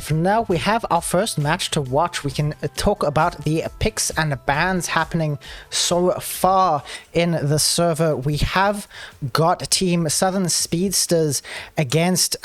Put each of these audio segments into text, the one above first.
for now, we have our first match to watch. We can talk about the picks and the bans happening so far in the server. We have got Team Southern Speedsters against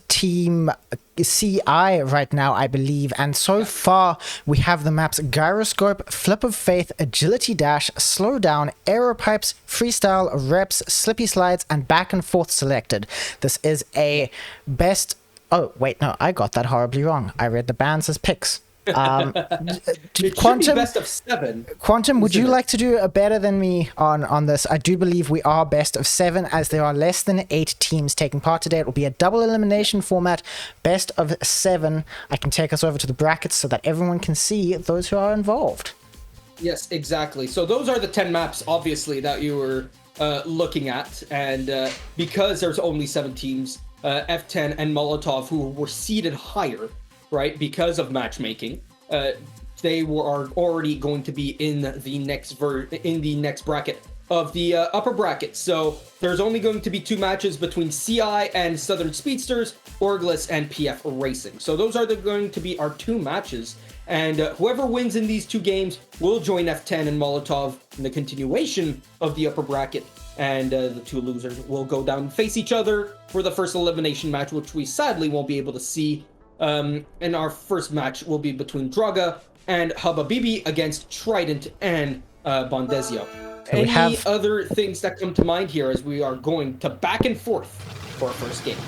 Team CI right now, I believe, and so far we have the maps Gyroscope, Flip of Faith, Agility Dash, Slowdown, Aero Pipes, Freestyle, Reps, Slippy Slides, and Back and Forth selected. This is a best... Oh, wait, no, I got that horribly wrong. I read the bans as picks. It Quantum, should be best of 7. Quantum, would you like to do a better than me on this? I do believe we are best of 7, as there are less than 8 teams taking part today. It will be a double elimination format, best of 7. I can take us over to the brackets so that everyone can see those who are involved. Yes, exactly. So those are the 10 maps, obviously, that you were looking at. And because there's only 7 teams, F10 and Molotov, who were seeded higher, right, because of matchmaking, they are already going to be in the next bracket of the upper bracket. So there's only going to be 2 matches between CI and Southern Speedsters, Orgless and PF Racing. So those are going to be our 2 matches, and whoever wins in these 2 games will join F10 and Molotov in the continuation of the upper bracket, and the 2 losers will go down and face each other for the first elimination match, which we sadly won't be able to see. And our first match will be between Draga and Hubba Bibi against Trident and Bondezio. Any other things that come to mind here as we are going to back and forth for our first game?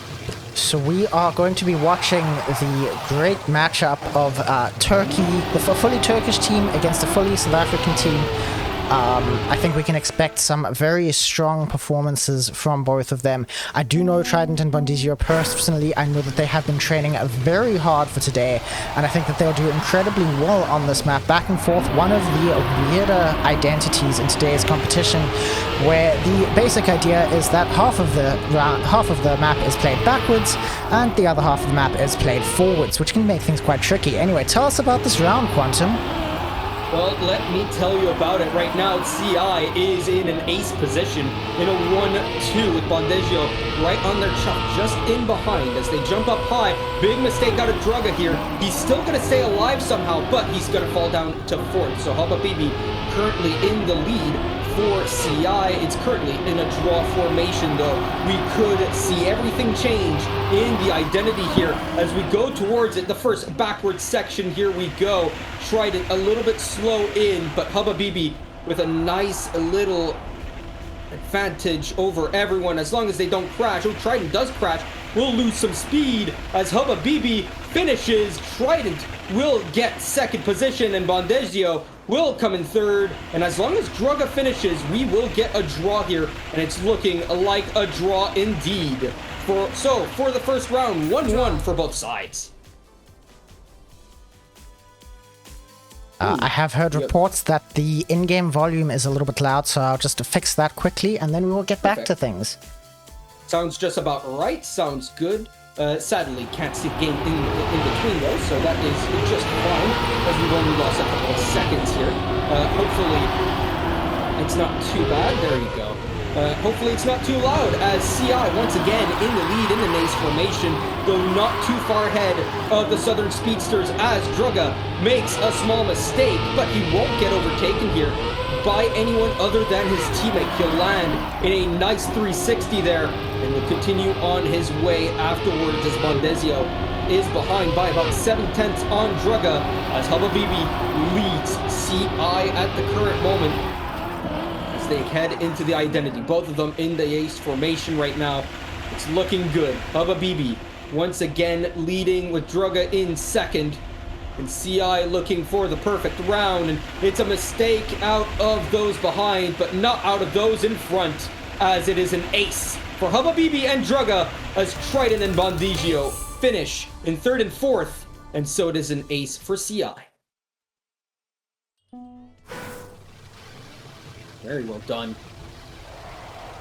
So we are going to be watching the great matchup of Turkey, the fully Turkish team against the fully South African team. I think we can expect some very strong performances from both of them. I do know Trident and Bondizio personally. I know that they have been training very hard for today, and I think that they'll do incredibly well on this map. Back and Forth, one of the weirder identities in today's competition, where the basic idea is that half of the map is played backwards, and the other half of the map is played forwards, which can make things quite tricky. Anyway, tell us about this round, Quantum. Well, let me tell you about it. Right now, CI is in an ace position in a 1-2 with Bondezio right on their chop, just in behind as they jump up high. Big mistake out of Draga here. He's still going to stay alive somehow, but he's going to fall down to 4th. So Hubba Bibi currently in the lead for CI. It's currently in a draw formation, though. We could see everything change in the identity here as we go towards it. The first backward section, here we go. Tried it a little bit slow in, but Hubba Bibi with a nice little advantage over everyone as long as they don't crash. Oh, Trident does crash. We'll lose some speed as Hubba Bibi finishes. Trident will get 2nd position and Bondezio will come in 3rd. And as long as Draga finishes, we will get a draw here, and it's looking like a draw indeed. For the first round, 1-1 for both sides. I have heard reports that the in-game volume is a little bit loud, so I'll just fix that quickly, and then we will get back to things. Sounds just about right. Sounds good. Sadly, can't see the game in between though, so that is just fine, as we've only lost a couple of seconds here. Hopefully, it's not too bad. There you go. Hopefully it's not too loud as CI once again in the lead in the ace formation, though not too far ahead of the Southern Speedsters as Draga makes a small mistake, but he won't get overtaken here by anyone other than his teammate. He'll land in a nice 360 there and will continue on his way afterwards as Bondezio is behind by about 7/10 on Draga as Hubba Bibi leads CI at the current moment. They head into the identity. Both of them in the ace formation right now. It's looking good. Hubba Bibi once again leading with Draga in 2nd. And CI looking for the perfect round. And it's a mistake out of those behind, but not out of those in front, as it is an ace for Hubba Bibi and Draga as Trident and Bondizio finish in 3rd and 4th. And so it is an ace for CI. Very well done.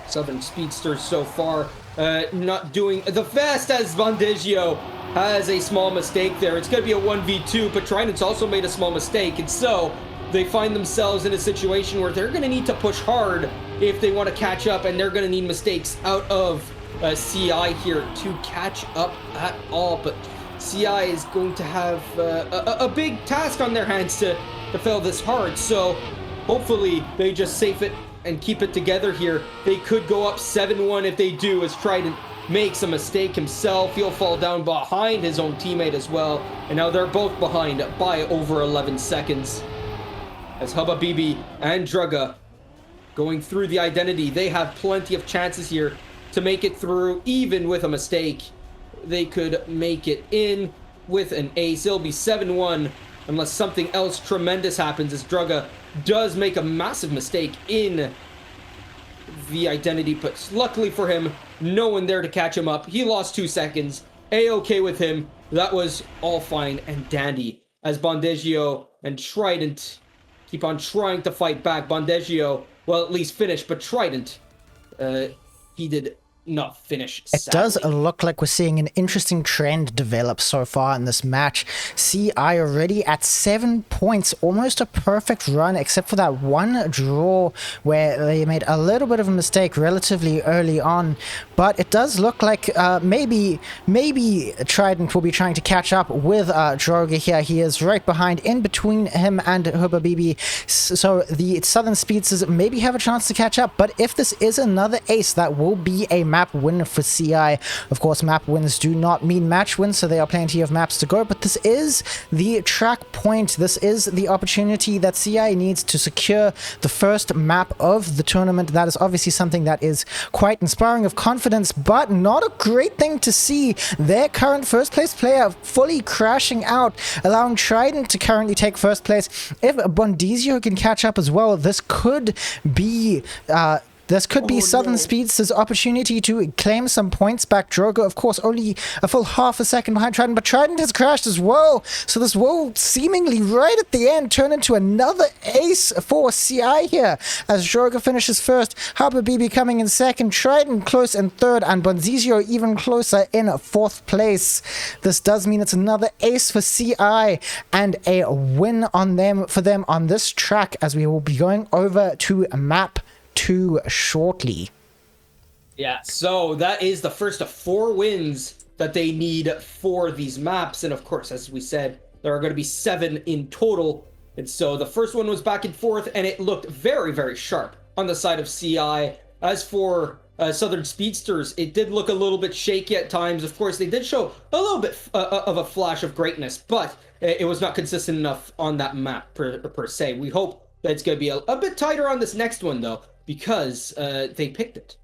Southern Speedsters so far not doing the best as Bondezio has a small mistake there. It's going to be a 1v2, but Trident's also made a small mistake, and so they find themselves in a situation where they're going to need to push hard if they want to catch up, and they're going to need mistakes out of CI here to catch up at all. But CI is going to have a big task on their hands to fail this hard. So hopefully they just safe it and keep it together here. They could go up 7-1 if they do, as Trident makes a mistake himself. He'll fall down behind his own teammate as well. And now they're both behind by over 11 seconds. As Habibi and Druga going through the identity, they have plenty of chances here to make it through. Even with a mistake, they could make it in with an ace. It'll be 7-1 unless something else tremendous happens, as Druga does make a massive mistake in the identity, but luckily for him, no one there to catch him up. He lost 2 seconds. A-okay with him. That was all fine and dandy, as Bondegio and Trident keep on trying to fight back. Bondegio, well, at least finished, but Trident, he did not finish. It does look like we're seeing an interesting trend develop so far in this match. CI already at 7 points, almost a perfect run, except for that one draw where they made a little bit of a mistake relatively early on. But it does look like maybe Trident will be trying to catch up with Droga here. He is right behind, in between him and Hubabibi. So the Southern Speedsters maybe have a chance to catch up. But if this is another ace, that will be a map win for CI. Of course, map wins do not mean match wins, so there are plenty of maps to go, but this is the track point. This is the opportunity that CI needs to secure the first map of the tournament. That is obviously something that is quite inspiring of confidence, but not a great thing to see their current first place player fully crashing out, allowing Trident to currently take first place. If Bondizio can catch up as well, this could be Southern Speedster's opportunity to claim some points back. Droga, of course, only a full half a second behind Trident, but Trident has crashed as well. So this will seemingly right at the end turn into another ace for CI here, as Droga finishes first, Habibi coming in second, Trident close in third, and Bonzizio even closer in fourth place. This does mean it's another ace for CI and a win for them on this track, as we will be going over to map 2 shortly. Yeah, so that is the first of 4 wins that they need for these maps. And of course, as we said, there are going to be 7 in total. And so the first one was back and forth, and it looked very, very sharp on the side of CI. As for Southern Speedsters, it did look a little bit shaky at times. Of course, they did show a little bit of a flash of greatness, but it was not consistent enough on that map per se. We hope that it's going to be a bit tighter on this next one, though, because they picked it.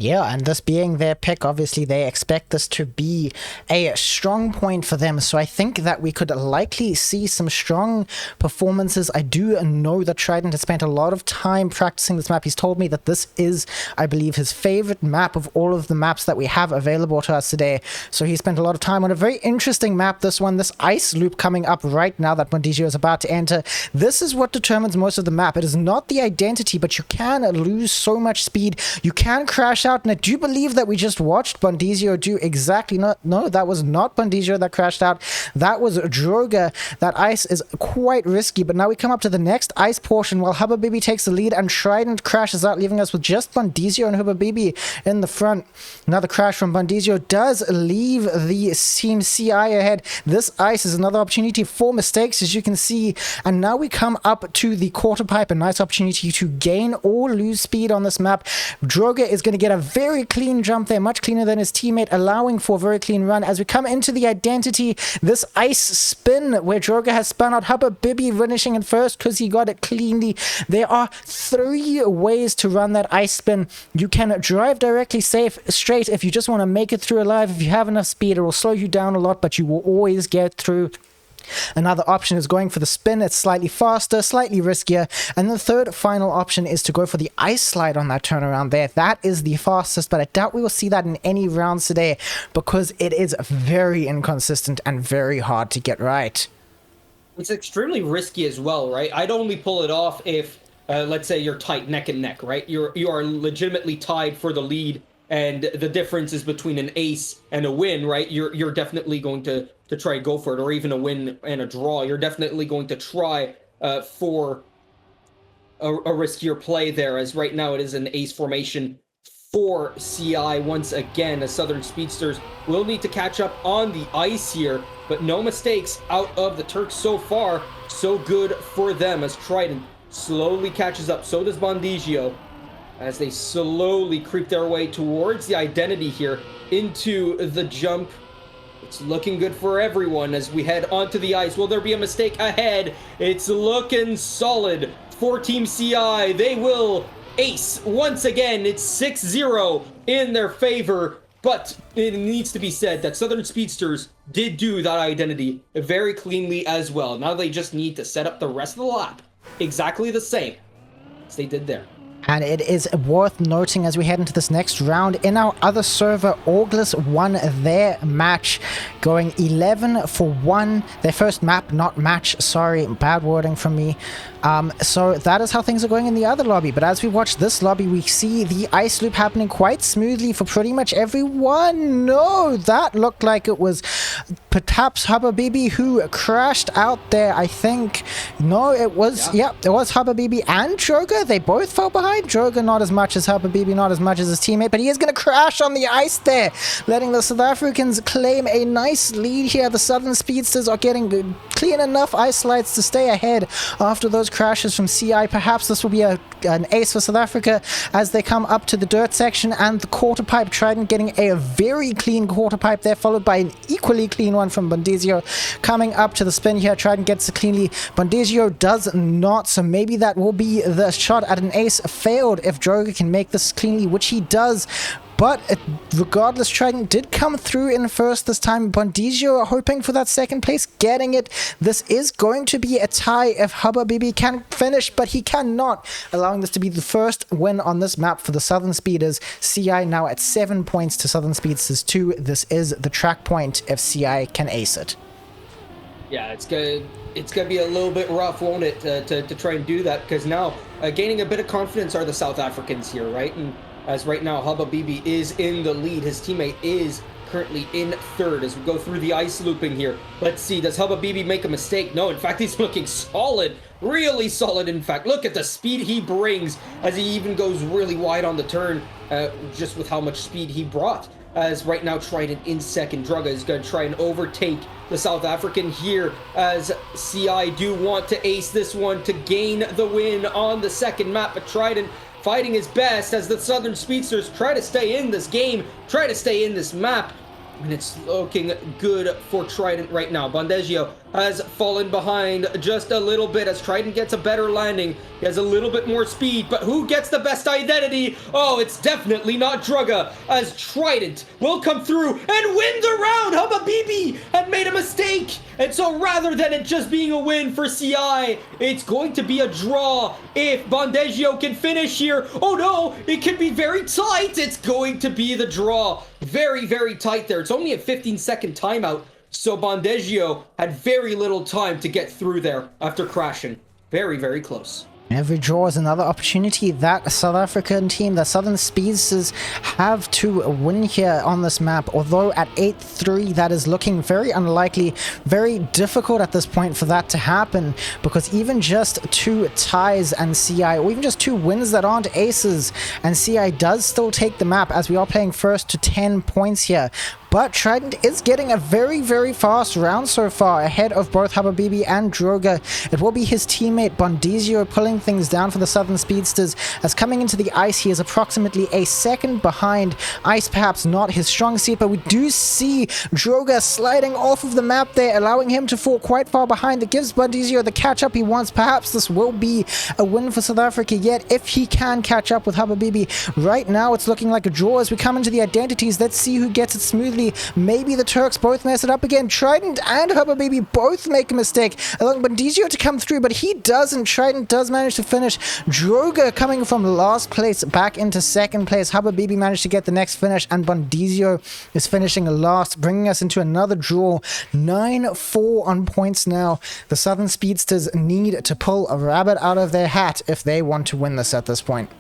Yeah, and this being their pick, obviously they expect this to be a strong point for them. So I think that we could likely see some strong performances. I do know that Trident has spent a lot of time practicing this map. He's told me that this is, I believe, his favorite map of all of the maps that we have available to us today. So he spent a lot of time on a very interesting map, this one, this ice loop coming up right now that Bondizio is about to enter. This is what determines most of the map. It is not the identity, but you can lose so much speed. You can crash out, and I do believe that we just watched Bondizio do exactly no, that was not Bondizio that crashed out. That was Droga. That ice is quite risky, but now we come up to the next ice portion while Hubabibi takes the lead and Trident crashes out, leaving us with just Bondizio and Hubabibi in the front. Another crash from Bondizio does leave the team CI ahead. This ice is another opportunity for mistakes, as you can see, and now we come up to the quarter pipe, a nice opportunity to gain or lose speed on this map. Droga is going to get a very clean jump there, much cleaner than his teammate, allowing for a very clean run. As we come into the identity, this ice spin where Droga has spun out, Hubabibi finishing in first because he got it cleanly. There are 3 ways to run that ice spin. You can drive directly straight if you just want to make it through alive. If you have enough speed, it will slow you down a lot, but you will always get through. Another option is going for the spin. It's slightly faster, slightly riskier. And the third final option is to go for the ice slide on that turnaround there. That is the fastest, but I doubt we will see that in any rounds today because it is very inconsistent and very hard to get right. It's extremely risky as well, right? I'd only pull it off if, let's say, you're tight neck and neck, right? You are legitimately tied for the lead, and the difference is between an ace and a win, right? You're definitely going to try to go for it, or even a win and a draw. You're definitely going to try for a riskier play there, as right now it is an ace formation for CI once again, as Southern Speedsters will need to catch up on the ice here, but no mistakes out of the Turks so far. So good for them as Trident slowly catches up. So does Bondegio, as they slowly creep their way towards the identity here into the jump. It's looking good for everyone as we head onto the ice. Will there be a mistake ahead? It's looking solid for Team CI. They will ace once again. It's 6-0 in their favor, but it needs to be said that Southern Speedsters did do that identity very cleanly as well. Now they just need to set up the rest of the lap exactly the same as they did there. And it is worth noting as we head into this next round, in our other server, Auglis won their match, going 11-1. Their first map, not match, sorry, bad wording from me. So that is how things are going in the other lobby. But as we watch this lobby, we see the ice loop happening quite smoothly for pretty much everyone. No, that looked like it was perhaps Habibi who crashed out there, I think. No, it was, yeah, it was Habibi and Joga. They both fell behind. Joga not as much as Habibi, not as much as his teammate, but he is going to crash on the ice there, letting the South Africans claim a nice lead here. The Southern Speedsters are getting clean enough ice slides to stay ahead after those crashes from CI. Perhaps this will be an ace for South Africa as they come up to the dirt section, and the quarter pipe Trident getting a very clean quarter pipe there, followed by an equally clean one from Bondegio. Coming up to the spin here, Trident gets it cleanly. Bondegio does not, so maybe that will be the shot at an ace failed if Droga can make this cleanly, which he does. But regardless, Trident did come through in first this time. Bondegio hoping for that second place, getting it. This is going to be a tie if Habibi can finish, but he cannot, allowing this to be the first win on this map for the Southern Speeders. CI now at 7 points to Southern Speedsters 2. This is the track point if CI can ace it. Yeah, it's gonna be a little bit rough, won't it, to try and do that, because now gaining a bit of confidence are the South Africans here, right? And as right now Habibi is in the lead, his teammate is currently in third as we go through the ice looping here. Let's see, does Habibi make a mistake? No, in fact, he's looking solid, really solid. In fact, look at the speed he brings as he even goes really wide on the turn, just with how much speed he brought. As right now Trident in second. Droga is going to try and overtake the South African here, as CI do want to ace this one to gain the win on the second map, but Trident fighting his best as the Southern Speedsters try to stay in this game, try to stay in this map, and it's looking good for Trident right now. Bondegio has fallen behind just a little bit as Trident gets a better landing. He has a little bit more speed, but who gets the best identity? Oh, it's definitely not Droga, as Trident will come through and win the round. Habibi had made a mistake, and so rather than it just being a win for CI, it's going to be a draw if Bondegio can finish here. Oh no, it can be very tight. It's going to be the draw. Very, very tight there. It's only a 15-second timeout, so Bondegio had very little time to get through there after crashing. Very, very close. Every draw is another opportunity that South African team, the Southern Speedsters, have to win here on this map. Although at 8-3, that is looking very unlikely, very difficult at this point for that to happen, because even just 2 ties and CI, or even just 2 wins that aren't aces, and CI does still take the map, as we are playing first to 10 points here. But Trident is getting a very, very fast round so far, ahead of both Habibi and Droga. It will be his teammate Bondegio pulling things down for the Southern Speedsters, as coming into the ice he is approximately a second behind. Ice perhaps not his strong suit, but we do see Droga sliding off of the map there, allowing him to fall quite far behind. That gives Bondegio the catch-up he wants. Perhaps this will be a win for South Africa yet, if he can catch up with Habibi. Right now it's looking like a draw as we come into the identities. Let's see who gets it smoothly. Maybe the Turks both mess it up again. Trident and Habibi both make a mistake, allowing Bondegio to come through, but he doesn't. Trident does manage to finish. Droga coming from last place back into second place. Habibi managed to get the next finish, and Bondegio is finishing last, bringing us into another draw. 9-4 on points now. The Southern Speedsters need to pull a rabbit out of their hat if they want to win this at this point.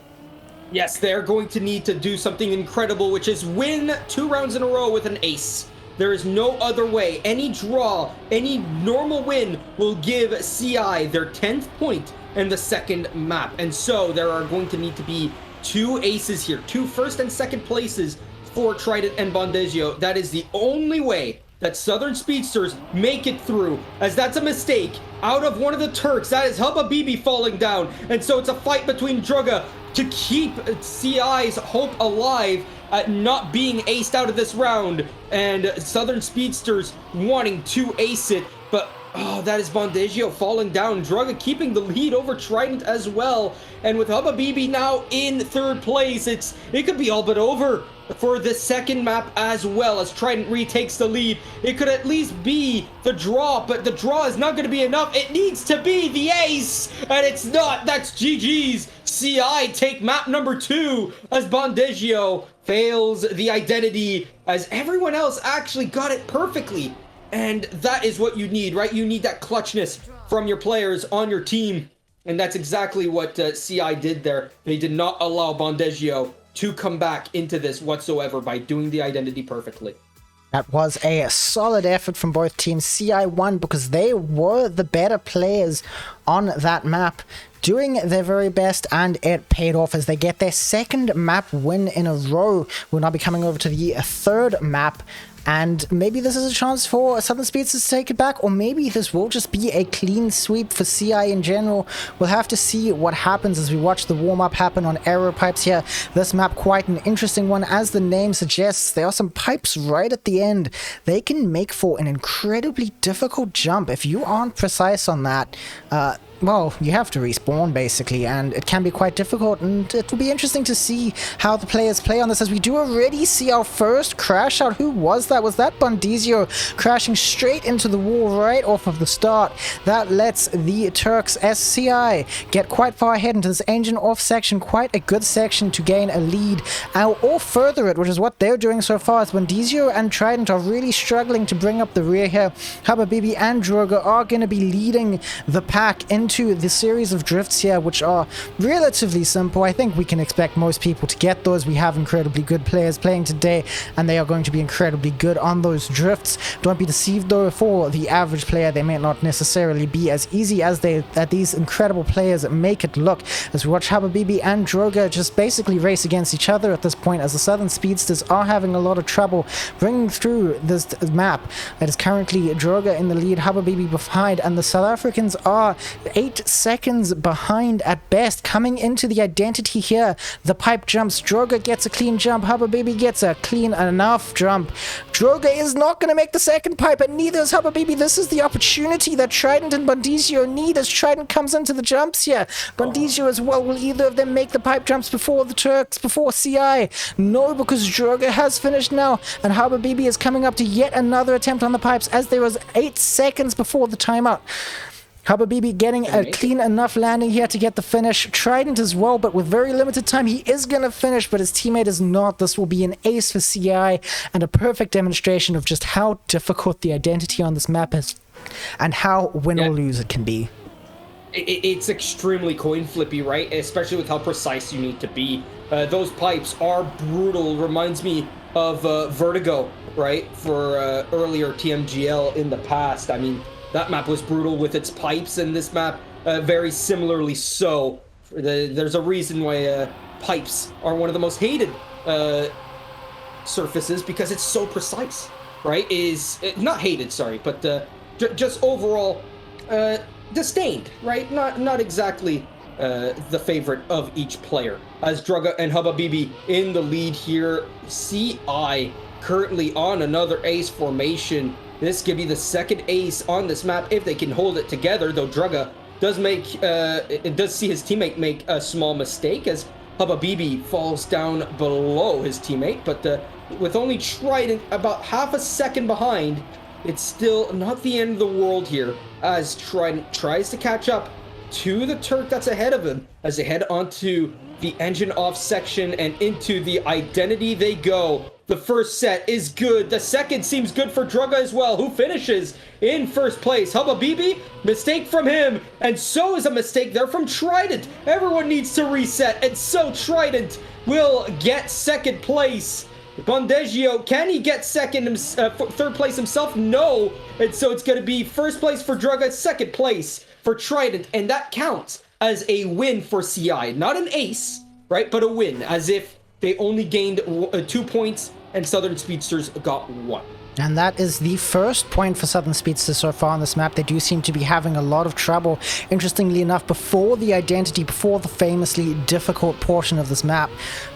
Yes, they're going to need to do something incredible, which is win 2 rounds in a row with an ace. There is no other way. Any draw, any normal win will give CI their 10th point in the second map. And so there are going to need to be 2 aces here, 2 first and second places for Trident and Bondegio. That is the only way that Southern Speedsters make it through, as that's a mistake out of one of the Turks. That is Hubba BB falling down, and so it's a fight between Drugga to keep CI's hope alive at not being aced out of this round, and Southern Speedsters wanting to ace it, but oh, that is Bondegio falling down. Drugga keeping the lead over Trident as well, and with Hubba BB now in third place, it could be all but over for the second map as well, as Trident retakes the lead. It could at least be the draw, but the draw is not going to be enough. It needs to be the ace, and it's not. That's GG's. CI take map number 2 as Bondegio fails the identity, as everyone else actually got it perfectly. And that is what you need, right? You need that clutchness from your players on your team. And that's exactly what CI did there. They did not allow Bondegio to come back into this whatsoever by doing the identity perfectly. That was a solid effort from both teams. CI won because they were the better players on that map, doing their very best, and it paid off as they get their second map win in a row. We'll now be coming over to the third map, and maybe this is a chance for Southern Speedsters to take it back, or maybe this will just be a clean sweep for CI in general. We'll have to see what happens as we watch the warm-up happen on Aero Pipes here. This map, quite an interesting one. As the name suggests, there are some pipes right at the end. They can make for an incredibly difficult jump. If you aren't precise on that, well, you have to respawn, basically, and it can be quite difficult, and it will be interesting to see how the players play on this, as we do already see our first crash out. Who was that? Was that Bondegio crashing straight into the wall right off of the start? That lets the Turks SCI get quite far ahead into this engine off section, quite a good section to gain a lead, or further it, which is what they're doing so far, as Bondegio and Trident are really struggling to bring up the rear here. Hubba BB and Droga are going to be leading the pack into the series of drifts here, which are relatively simple. I think we can expect most people to get those. We have incredibly good players playing today, and they are going to be incredibly good on those drifts. Don't be deceived though, for the average player, they may not necessarily be as easy as these incredible players make it look, as we watch Hubba BB and Droga just basically race against each other at this point, as the Southern Speedsters are having a lot of trouble bringing through this map. It is currently Droga in the lead, Hubba BB behind, and the South Africans are 8 seconds behind at best. Coming into the identity here, the pipe jumps. Droga gets a clean jump. Hubba BB gets a clean enough jump. Droga is not going to make the second pipe, and neither is Hubba BB. This is the opportunity that Trident and Bondegio need, as Trident comes into the jumps here. Bondegio as well. Will either of them make the pipe jumps before the Turks, before CI? No, because Droga has finished now, and Hubba BB is coming up to yet another attempt on the pipes, as there was 8 seconds before the timeout. Hubba BB getting a clean enough landing here to get the finish. Trident as well, but with very limited time, he is going to finish, but his teammate is not. This will be an ace for CI, and a perfect demonstration of just how difficult the identity on this map is, and how win or lose it can be. It's extremely coin flippy, right? Especially with how precise you need to be. Those pipes are brutal. Reminds me of Vertigo, right? For earlier TMGL in the past. I mean, that map was brutal with its pipes, and this map very similarly so. There's a reason why pipes are one of the most hated surfaces, because it's so precise, right? Not hated, sorry, but just overall disdained, right? Not exactly the favorite of each player. As Droga and Hubba BB in the lead here, CI currently on another ace formation. This could be the second ace on this map if they can hold it together, though Droga does see his teammate make a small mistake, as Hubba BB falls down below his teammate, but with only Trident about half a second behind, it's still not the end of the world here, as Trident tries to catch up to the Turk that's ahead of him as they head onto the engine off section and into the identity they go. The first set is good. The second seems good for Droga as well, who finishes in first place. Hubba BB, mistake from him, and so is a mistake there from Trident. Everyone needs to reset, and so Trident will get second place. Bondegio, can he get third place himself? No. And so it's going to be first place for Droga, second place for Trident, and that counts as a win for CI. Not an ace, right? But a win, as if they only gained 2 points and Southern Speedsters got 1. And that is the first point for Southern Speedsters so far on this map. They do seem to be having a lot of trouble. Interestingly enough, before the famously difficult portion of this map,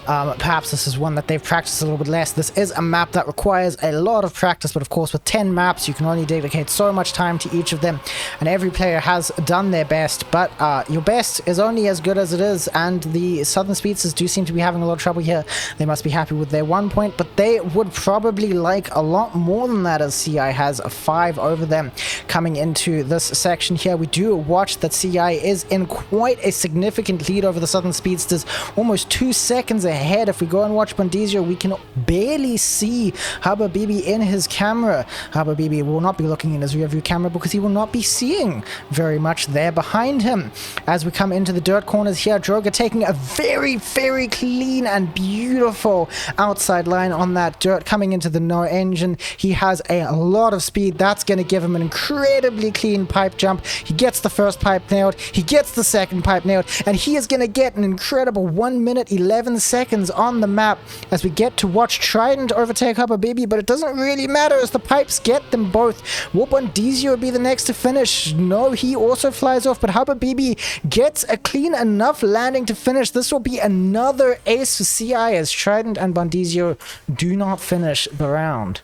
perhaps this is one that they've practiced a little bit less. This is a map that requires a lot of practice, but of course with 10 maps, you can only dedicate so much time to each of them, and every player has done their best, but your best is only as good as it is, and the Southern Speedsters do seem to be having a lot of trouble here. They must be happy with their 1 point, but they would probably like a lot more than that, as CI has a 5 over them coming into this section here. We do watch that CI is in quite a significant lead over the Southern Speedsters, almost 2 seconds ahead. If we go and watch Bondizio, we can barely see Habibi in his camera. Habibi will not be looking in his rear view camera because he will not be seeing very much there behind him. As we come into the dirt corners here, Droga taking a very, very clean and beautiful outside line on that dirt coming into the no engine. He has a lot of speed. That's going to give him an incredibly clean pipe jump. He gets the first pipe nailed. He gets the second pipe nailed. And he is going to get an incredible 1 minute 11 seconds on the map as we get to watch Trident overtake Habibi. But it doesn't really matter as the pipes get them both. Will Bondizio be the next to finish? No, he also flies off. But Habibi gets a clean enough landing to finish. This will be another ace for CI as Trident and Bondizio do not finish the round.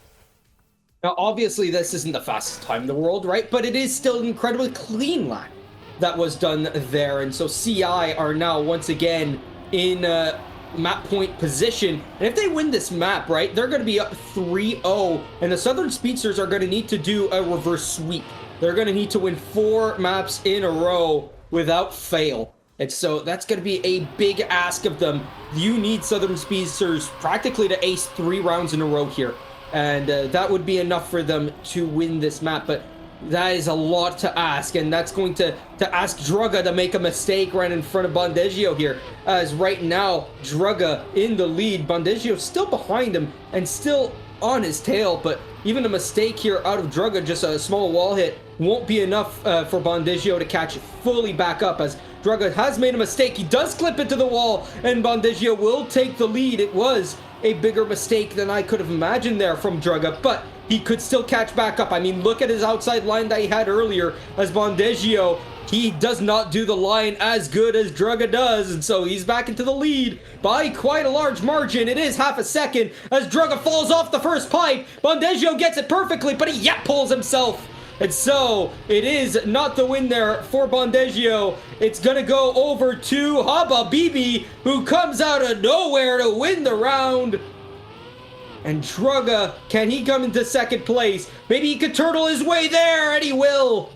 Now, obviously, this isn't the fastest time in the world, right? But it is still an incredibly clean lap that was done there. And so CI are now once again in map point position. And if they win this map, right, they're going to be up 3-0. And the Southern Speedsters are going to need to do a reverse sweep. They're going to need to win 4 maps in a row without fail. And so that's going to be a big ask of them. You need Southern Speedsters practically to ace 3 rounds in a row here. And that would be enough for them to win this map, but that is a lot to ask, and that's going to ask Druga to make a mistake right in front of Bondizio here, as right now, Druga in the lead, Bondizio still behind him, and still on his tail, but even a mistake here out of Druga, just a small wall hit, won't be enough for Bondizio to catch it fully back up, as Druga has made a mistake. He does clip into the wall, and Bondizio will take the lead. It was a bigger mistake than I could have imagined there from Druga, but he could still catch back up. I mean, look at his outside line that he had earlier as Bondizio. He does not do the line as good as Druga does, and so he's back into the lead by quite a large margin. It is half a second as Druga falls off the first pipe. Bondizio gets it perfectly, but he yet pulls himself. And so, it is not the win there for Bondizio. It's going to go over to Habibi, who comes out of nowhere to win the round. And Druga, can he come into second place? Maybe he could turtle his way there, and he will.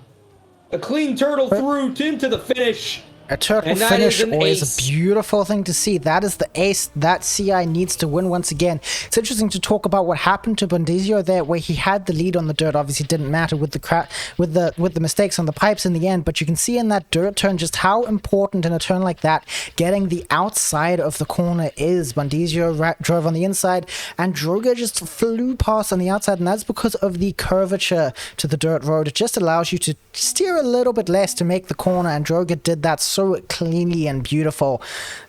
A clean turtle through into the finish. A turtle finish always a beautiful thing to see. That is the ace that CI needs to win once again. It's interesting to talk about what happened to Bondizio there, where he had the lead on the dirt. Obviously, didn't matter with the mistakes on the pipes in the end. But you can see in that dirt turn just how important in a turn like that getting the outside of the corner is. Bondizio drove on the inside, and Droga just flew past on the outside, and that's because of the curvature to the dirt road. It just allows you to steer a little bit less to make the corner, and Droga did that so cleanly and beautiful,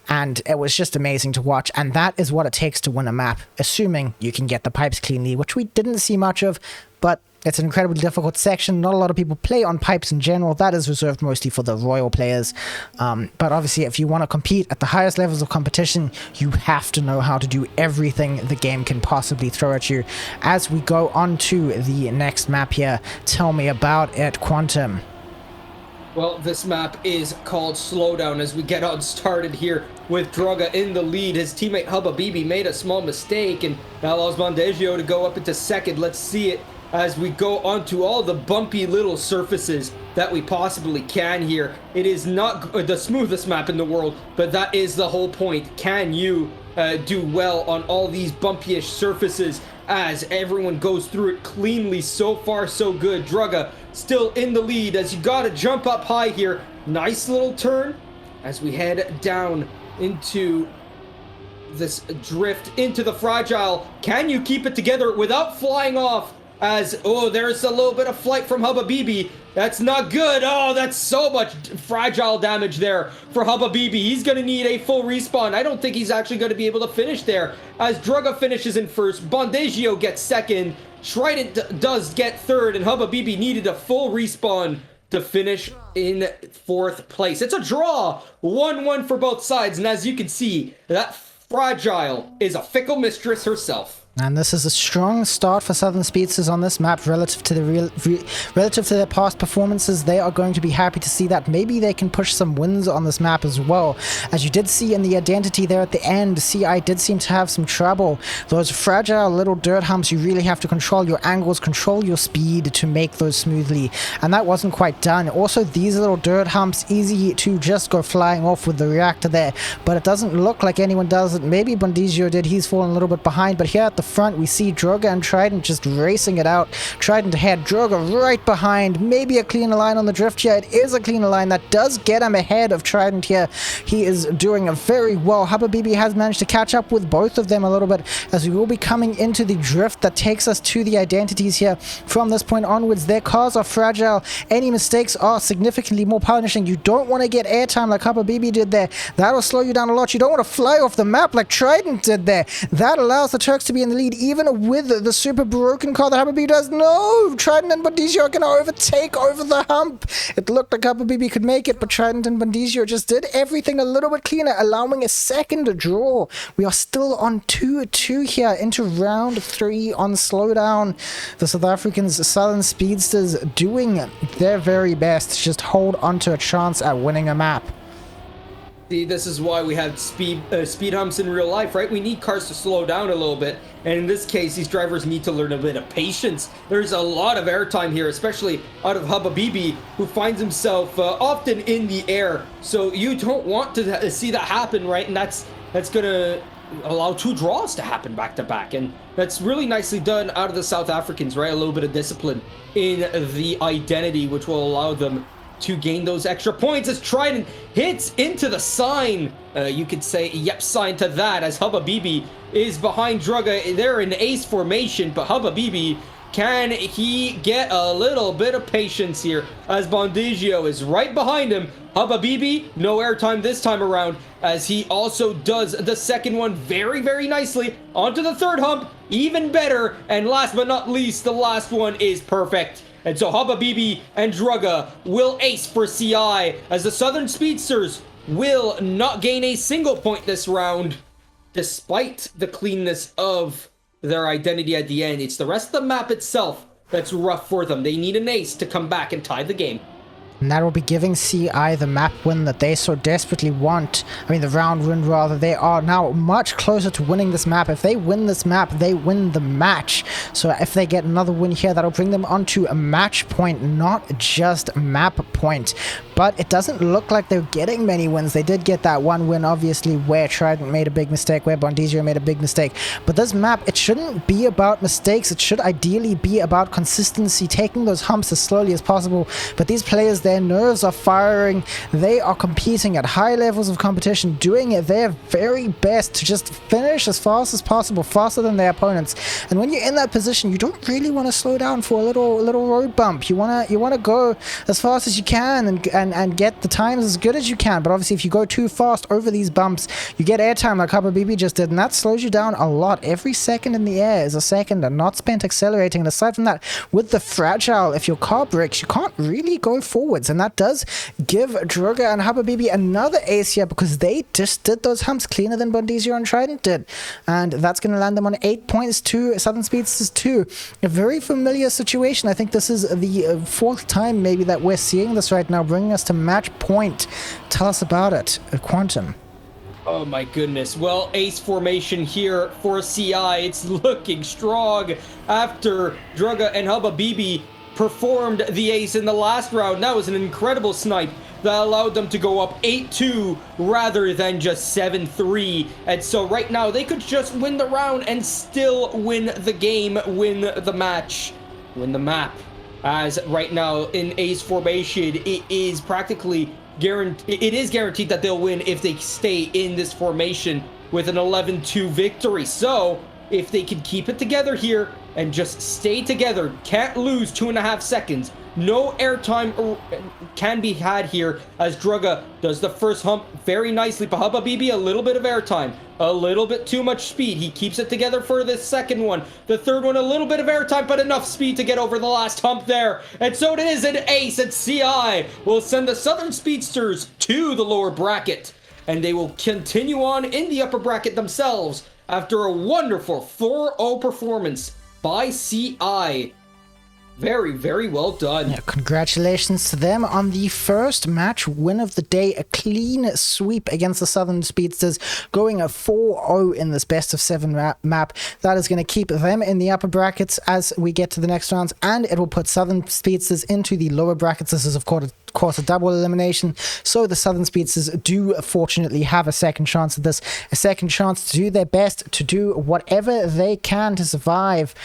and it was just amazing to watch. And that is what it takes to win a map, assuming you can get the pipes cleanly, which we didn't see much of, but it's an incredibly difficult section. Not a lot of people play on pipes in general. That is reserved mostly for the royal players, but obviously if you want to compete at the highest levels of competition, you have to know how to do everything the game can possibly throw at you. As we go on to the next map here, tell me about it, Quantum. Well, this map is called Slowdown as we get on started here with Druga in the lead. His teammate Habibi made a small mistake and that allows Bondizio to go up into second. Let's see it as we go onto all the bumpy little surfaces that we possibly can here. It is not the smoothest map in the world, but that is the whole point. Can you do well on all these bumpy-ish surfaces as everyone goes through it cleanly? So far, so good. Druga still in the lead as you gotta jump up high here. Nice little turn as we head down into this drift into the fragile. Can you keep it together without flying off? as, oh, there's a little bit of flight from Hubba BB. That's not good. Oh, that's so much fragile damage there for Hubba BB. He's going to need a full respawn. I don't think he's actually going to be able to finish there, as Drugga finishes in first, Bondagio gets second, Trident does get third, and Hubba BB needed a full respawn to finish in fourth place. It's a draw, 1-1 for both sides, and as you can see, that Fragile is a fickle mistress herself. And this is a strong start for Southern Speedsters on this map relative to relative to their past performances. They are going to be happy to see that. Maybe they can push some wins on this map as well. As you did see in the identity there at the end, CI did seem to have some trouble. Those fragile little dirt humps, you really have to control your angles, control your speed to make those smoothly. And that wasn't quite done. Also, these little dirt humps, easy to just go flying off with the reactor there. But it doesn't look like anyone does it. Maybe Bondizio did. He's fallen a little bit behind. But here at the front, we see Droga and Trident just racing it out. Trident ahead, Droga right behind. Maybe a cleaner line on the drift here. It is a cleaner line that does get him ahead of Trident here. He is doing very well. Hubba BB has managed to catch up with both of them a little bit, as we will be coming into the drift that takes us to the identities here. From this point onwards, their cars are fragile. Any mistakes are significantly more punishing. You don't want to get airtime like Hubba BB did there. That'll slow you down a lot. You don't want to fly off the map like Trident did there. That allows the Turks to be in the lead, even with the super broken car that Hubba BB does. No! Trident and Bondizio are going to overtake over the hump. It looked like Hubba BB could make it, but Trident and Bondizio just did everything a little bit cleaner, allowing a second draw. We are still on 2-2 here into round 3 on slowdown. The South Africans, Southern Speedsters, doing their very best to just hold onto a chance at winning a map. See, this is why we have speed humps in real life, right? We need cars to slow down a little bit, and in this case, these drivers need to learn a bit of patience. There's a lot of airtime here, especially out of Hubba BB, who finds himself often in the air. So you don't want to see that happen, right? And that's gonna allow 2 draws to happen back to back, and that's really nicely done out of the South Africans, right? A little bit of discipline in the identity, which will allow them to gain those extra points as Trident hits into the sign. You could say yep sign to that, as Hubba BB is behind Drugga. They're in ace formation, but Hubba BB, can he get a little bit of patience here as Bondizio is right behind him? Hubba BB, no airtime this time around, as he also does the second one very, very nicely. Onto the third hump, even better. And last but not least, the last one is perfect. And so Hubba BB and Drugga will ace for CI, as the Southern Speedsters will not gain a single point this round, despite the cleanness of their identity at the end. It's the rest of the map itself that's rough for them. They need an ace to come back and tie the game. And that will be giving CI the map win that they so desperately want. I mean, the round win, rather. They are now much closer to winning this map. If they win this map, they win the match. So if they get another win here, that'll bring them onto a match point, not just map point. But it doesn't look like they're getting many wins. They did get that one win, obviously, where Trident made a big mistake, where Bondizio made a big mistake. But this map, it shouldn't be about mistakes. It should ideally be about consistency, taking those humps as slowly as possible. But these players, their nerves are firing. They are competing at high levels of competition, doing their very best to just finish as fast as possible, faster than their opponents. And when you're in that position, you don't really want to slow down for a little road bump. You wanna go as fast as you can and get the times as good as you can. But obviously, if you go too fast over these bumps, you get airtime like Hubba BB just did, and that slows you down a lot. Every second in the air is a second and not spent accelerating. And aside from that, with the fragile, if your car breaks, you can't really go forwards. And that does give Drugga and Hubba BB another ace here, because they just did those humps cleaner than Bondizio and Trident did. And that's going to land them on 8 points to Southern Speedsters 2. A very familiar situation. I think this is the fourth time maybe that we're seeing this right now, bringing us to match point. Tell us about it, Quantum. Oh my goodness. Well, ace formation here for CI. It's looking strong after Drugga and Hubba BB performed the ace in the last round. That was an incredible snipe that allowed them to go up 8-2 rather than just 7-3. And so right now they could just win the round and still win the game, win the match, win the map. As right now in ace formation, it is practically guaranteed that they'll win if they stay in this formation with an 11-2 victory. So if they can keep it together here, and just stay together. Can't lose 2.5 seconds. No airtime can be had here as Drugga does the first hump very nicely. But Habibi, a little bit of airtime, a little bit too much speed. He keeps it together for the second one. The third one, a little bit of airtime, but enough speed to get over the last hump there. And so it is an ace, and CI will send the Southern Speedsters to the lower bracket. And they will continue on in the upper bracket themselves after a wonderful 4-0 performance by CI. Very, very well done. Yeah, congratulations to them on the first match win of the day. A clean sweep against the Southern Speedsters, going a 4-0 in this best of 7 map. That is going to keep them in the upper brackets as we get to the next rounds, and it will put Southern Speedsters into the lower brackets. This is, of course, a double elimination, so the Southern Speedsters do fortunately have a second chance at this, a second chance to do their best, to do whatever they can to survive.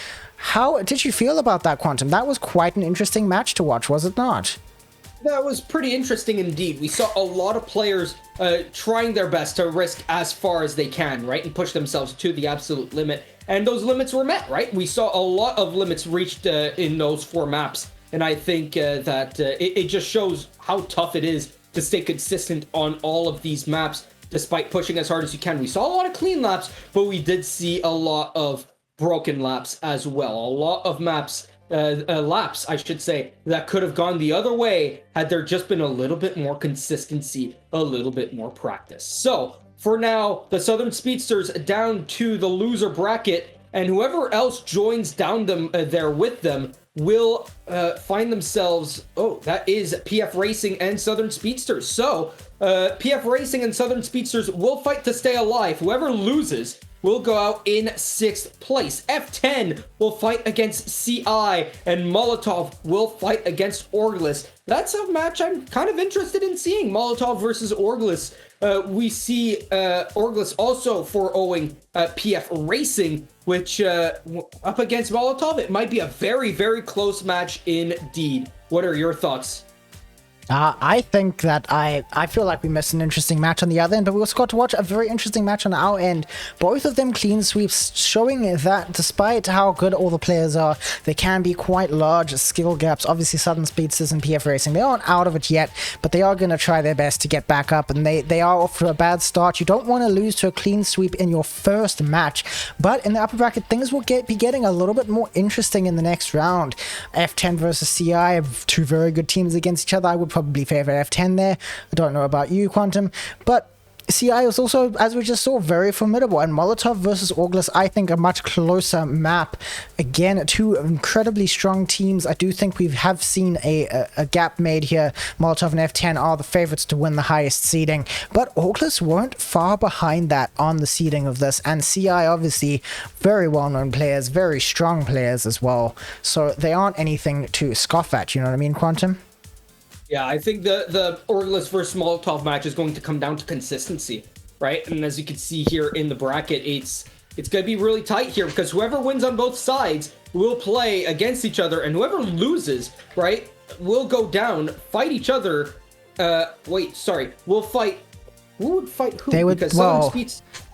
How did you feel about that, Quantum? That was quite an interesting match to watch, was it not? That was pretty interesting indeed. We saw a lot of players trying their best to risk as far as they can, right? And push themselves to the absolute limit. And those limits were met, right? We saw a lot of limits reached in those 4 maps. And I think that it just shows how tough it is to stay consistent on all of these maps, despite pushing as hard as you can. We saw a lot of clean laps, but we did see a lot of broken laps as well. A lot of laps, I should say, that could have gone the other way had there just been a little bit more consistency, a little bit more practice. So for now, the Southern Speedsters down to the loser bracket, and whoever else joins down there with them will find themselves, that is PF Racing and Southern Speedsters. So PF Racing and Southern Speedsters will fight to stay alive. Whoever loses will go out in 6th place. F10 will fight against CI, and Molotov will fight against Orglis. That's a match I'm kind of interested in seeing, Molotov versus Orglis. We see Orglis also 4-0ing PF Racing, which up against Molotov, it might be a very, very close match indeed. What are your thoughts? I think that I feel like we missed an interesting match on the other end, but we also got to watch a very interesting match on our end. Both of them clean sweeps, showing that despite how good all the players are, there can be quite large skill gaps. Obviously, Southern Speedsters and PF Racing, they aren't out of it yet, but they are going to try their best to get back up, and they are off to a bad start. You don't want to lose to a clean sweep in your first match, but in the upper bracket, things will be getting a little bit more interesting in the next round. F10 versus CI, 2 very good teams against each other. I would probably favor F10 there. I don't know about you, Quantum, but CI was also, as we just saw, very formidable. And Molotov versus Orglis, I think a much closer map. Again, 2 incredibly strong teams. I do think we have seen a gap made here. Molotov and F10 are the favorites to win the highest seeding, but Orglis weren't far behind that on the seeding of this. And CI, obviously, very well-known players, very strong players as well. So they aren't anything to scoff at, you know what I mean, Quantum? Yeah, I think the Orglis versus Molotov match is going to come down to consistency, right? And as you can see here in the bracket, it's going to be really tight here because whoever wins on both sides will play against each other, and whoever loses, right, will go down, fight each other. Will fight. Who would fight who? They would, because well,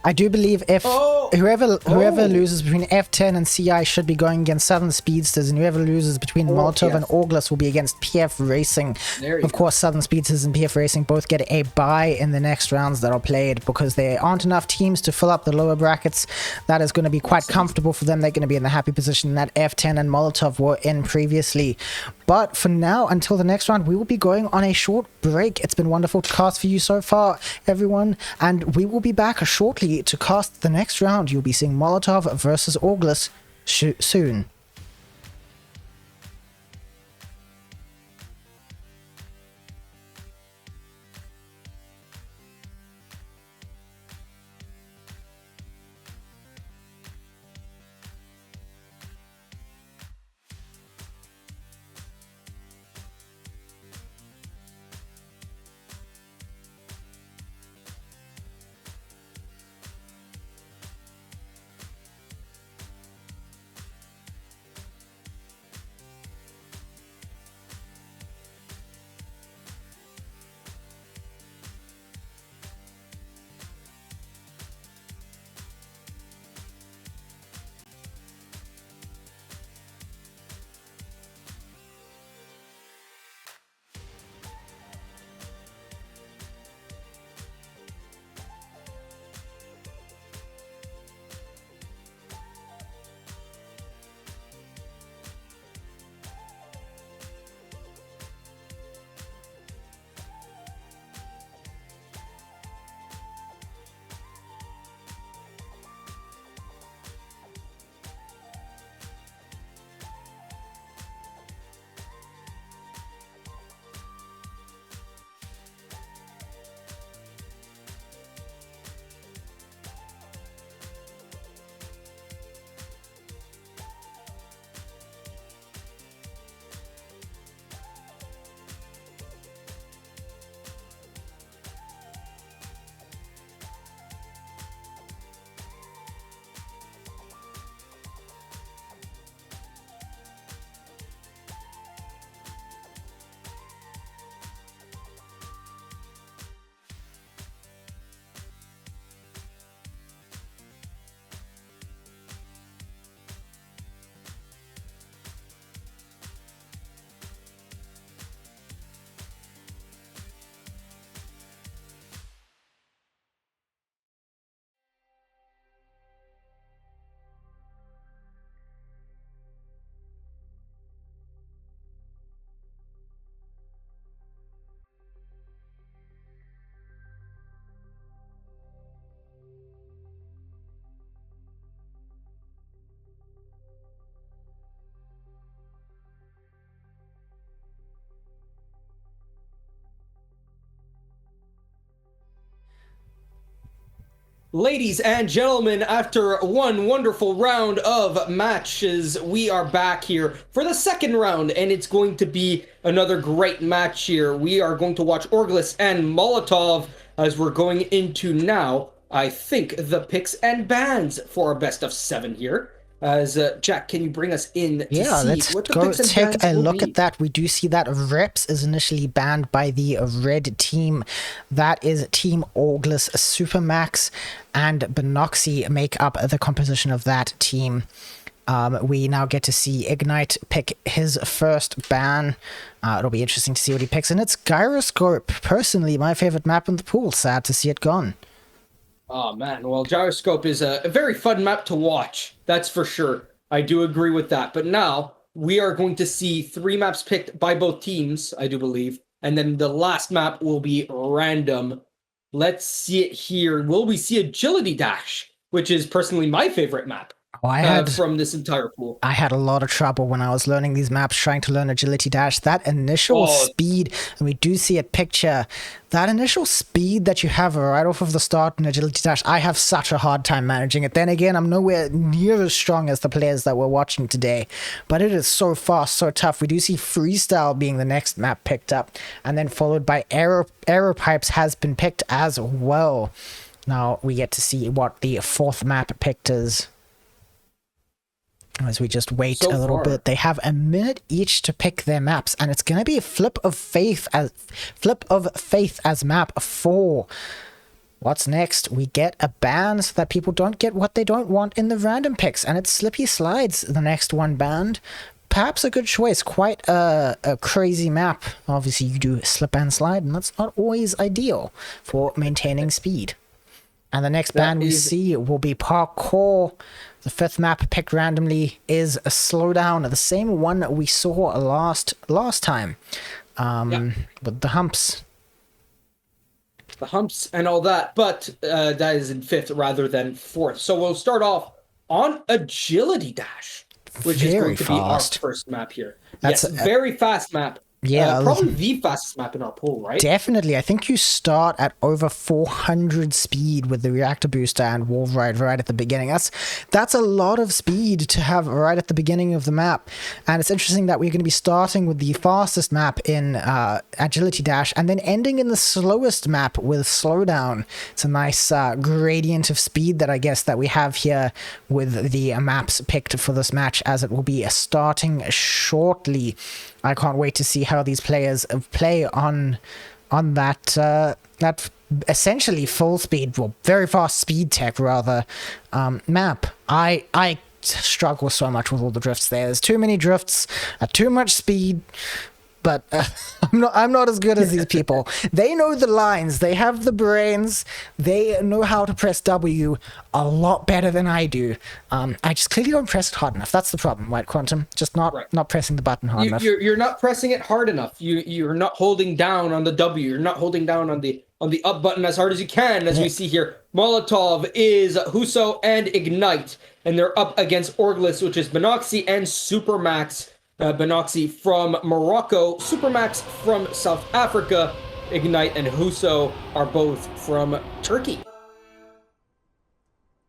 I do believe if whoever loses between F10 and CI should be going against Southern Speedsters, and whoever loses between Molotov and Orglis will be against PF Racing. Of course, Southern Speedsters and PF Racing both get a bye in the next rounds that are played because there aren't enough teams to fill up the lower brackets. That is going to be quite comfortable for them. They're going to be in the happy position that F10 and Molotov were in previously. But for now, until the next round, we will be going on a short break. It's been wonderful to cast for you so far, everyone, and we will be back shortly to cast the next round. You'll be seeing Molotov versus Orglis soon. Ladies and gentlemen, after one wonderful round of matches, we are back here for the second round, and it's going to be another great match here. We are going to watch Orglis and Molotov as we're going into now, I think, the picks and bans for our best of 7 here. As Jack, can you bring us in to see let's what the go picks and take bans a will look be? at that. We do see that Reps is initially banned by the red team. That is Team Orglis, Supermax, and Benoxy make up the composition of that team. We now get to see Ignite pick his first ban. It'll be interesting to see what he picks, and it's Gyroscope. Personally, my favorite map in the pool. Sad to see it gone. Oh man, well, Gyroscope is a very fun map to watch, that's for sure. I do agree with that. But now we are going to see 3 maps picked by both teams, I do believe, and then the last map will be random. Let's see it here. Will we see Agility Dash, which is personally my favorite map from this entire pool? I had a lot of trouble when I was learning these maps, trying to learn Agility Dash. That initial speed, and we do see a picture, that initial speed that you have right off of the start in Agility Dash, I have such a hard time managing it. Then again, I'm nowhere near as strong as the players that we're watching today, but it is so fast, so tough. We do see Freestyle being the next map picked up, and then followed by Aero Pipes has been picked as well. Now we get to see what the 4th map picked is. As we just wait a little bit, they have a minute each to pick their maps, and it's going to be a Flip of Faith as map 4. What's next? We get a ban so that people don't get what they don't want in the random picks, and it's Slippy Slides, the next one banned. Perhaps a good choice. Quite a crazy map. Obviously, you do slip and slide, and that's not always ideal for maintaining speed. And the next ban we see will be Parkour. The 5th map picked randomly is a Slowdown, the same one we saw last time, with the humps. The humps and all that, but that is in 5th rather than 4th. So we'll start off on Agility Dash, which is going to be our first map here. That's a very fast map. Yeah, probably the fastest map in our pool, right? Definitely. I think you start at over 400 speed with the reactor booster and wall ride right at the beginning. That's a lot of speed to have right at the beginning of the map. And it's interesting that we're going to be starting with the fastest map in Agility Dash and then ending in the slowest map with Slowdown. It's a nice gradient of speed that I guess that we have here with the maps picked for this match, as it will be starting shortly. I can't wait to see how these players play on that that essentially full speed, well, very fast speed tech rather, map. I struggle so much with all the drifts there. There's too many drifts at too much speed. But I'm not as good as these people. They know the lines. They have the brains. They know how to press W a lot better than I do. I just clearly don't press it hard enough. That's the problem, White Quantum. Just not pressing the button hard enough. You're not pressing it hard enough. You're not holding down on the W. You're not holding down on the up button as hard as you can. As we see here, Molotov is Huso and Ignite, and they're up against Orglis, which is Benoxy and Supermax. Benoxy from Morocco, Supermax from South Africa, Ignite and Huso are both from Turkey.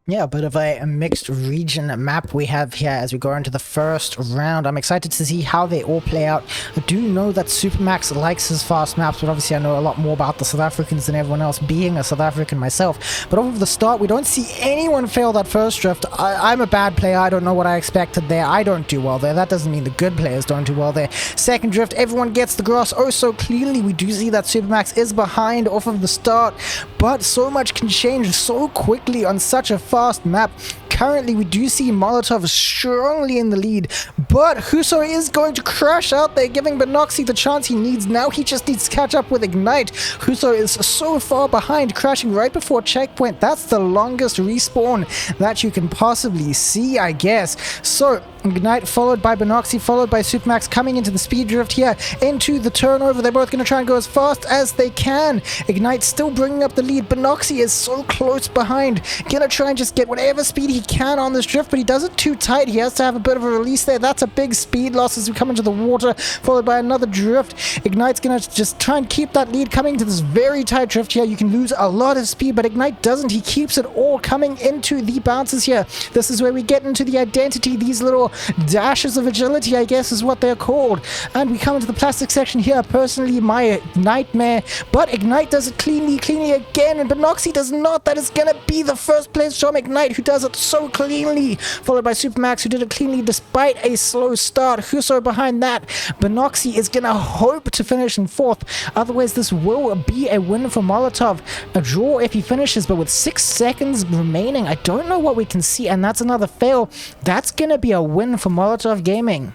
Yeah, a bit of a mixed region map we have here as we go into the first round. I'm excited to see how they all play out. I do know that Supermax likes his fast maps, but obviously I know a lot more about the South Africans than everyone else, being a South African myself. But off of the start, we don't see anyone fail that first drift. I'm a bad player. I don't know what I expected there. I don't do well there. That doesn't mean the good players don't do well there. Second drift, everyone gets the grass oh so clearly. We do see that Supermax is behind off of the start, but so much can change so quickly on such a fast map. Currently, we do see Molotov strongly in the lead, but Huso is going to crash out there, giving Benoxy the chance he needs. Now he just needs to catch up with Ignite. Huso is so far behind, crashing right before checkpoint. That's the longest respawn that you can possibly see, I guess. So Ignite followed by Binoxi, followed by Supermax coming into the speed drift here, into the turnover. They're both going to try and go as fast as they can. Ignite still bringing up the lead. Binoxi is so close behind. Gonna try and just get whatever speed he can on this drift, but he does it too tight. He has to have a bit of a release there. That's a big speed loss as we come into the water, followed by another drift. Ignite's going to just try and keep that lead coming to this very tight drift here. You can lose a lot of speed, but Ignite doesn't. He keeps it all coming into the bounces here. This is where we get into the identity. These little dashes of agility, I guess, is what they're called. And we come into the plastic section here. Personally, my nightmare. But Ignite does it cleanly again, and Binoxi does not. That is going to be the first place from Ignite, who does it so cleanly, followed by Supermax, who did it cleanly despite a slow start. Huso behind that. Binoxi is going to hope to finish in fourth. Otherwise, this will be a win for Molotov. A draw if he finishes, but with 6 seconds remaining, I don't know what we can see, and that's another fail. That's going to be a win for Molotov Gaming.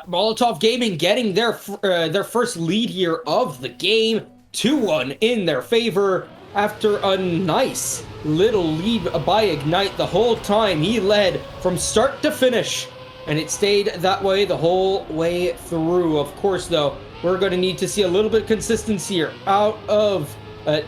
Molotov Gaming getting their first lead here of the game, 2-1 in their favor after a nice little lead by Ignite the whole time. He led from start to finish, and it stayed that way the whole way through. Of course, though, we're going to need to see a little bit of consistency here out of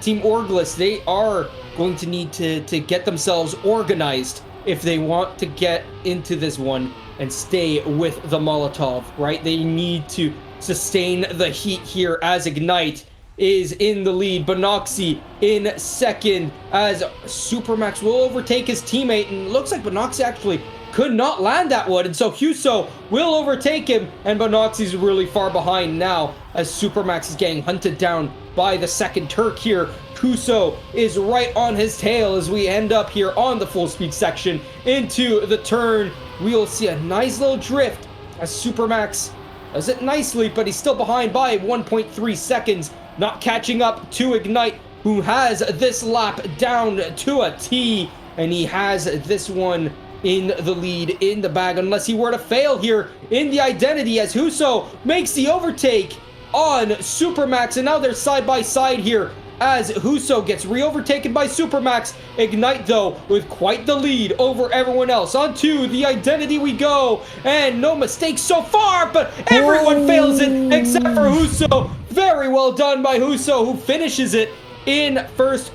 Team Orglis. They are going to need to get themselves organized if they want to get into this one and stay with the Molotov, right? They need to sustain the heat here as Ignite is in the lead. Binoxi in second as Supermax will overtake his teammate, and it looks like Binoxi actually could not land that one, and so Huso will overtake him, and Binoxi's really far behind now as Supermax is getting hunted down by the second Turk here. Huso is right on his tail as we end up here on the full speed section into the turn. We'll see a nice little drift as Supermax does it nicely, but he's still behind by 1.3 seconds, not catching up to Ignite, who has this lap down to a T, and he has this one in the lead in the bag unless he were to fail here in the identity as Huso makes the overtake on Supermax, and now they're side by side here as Huso gets re-overtaken by Supermax. Ignite, though, with quite the lead over everyone else. Onto the identity we go, and no mistakes so far, but everyone fails it except for Huso. Very well done by Huso, who finishes it in first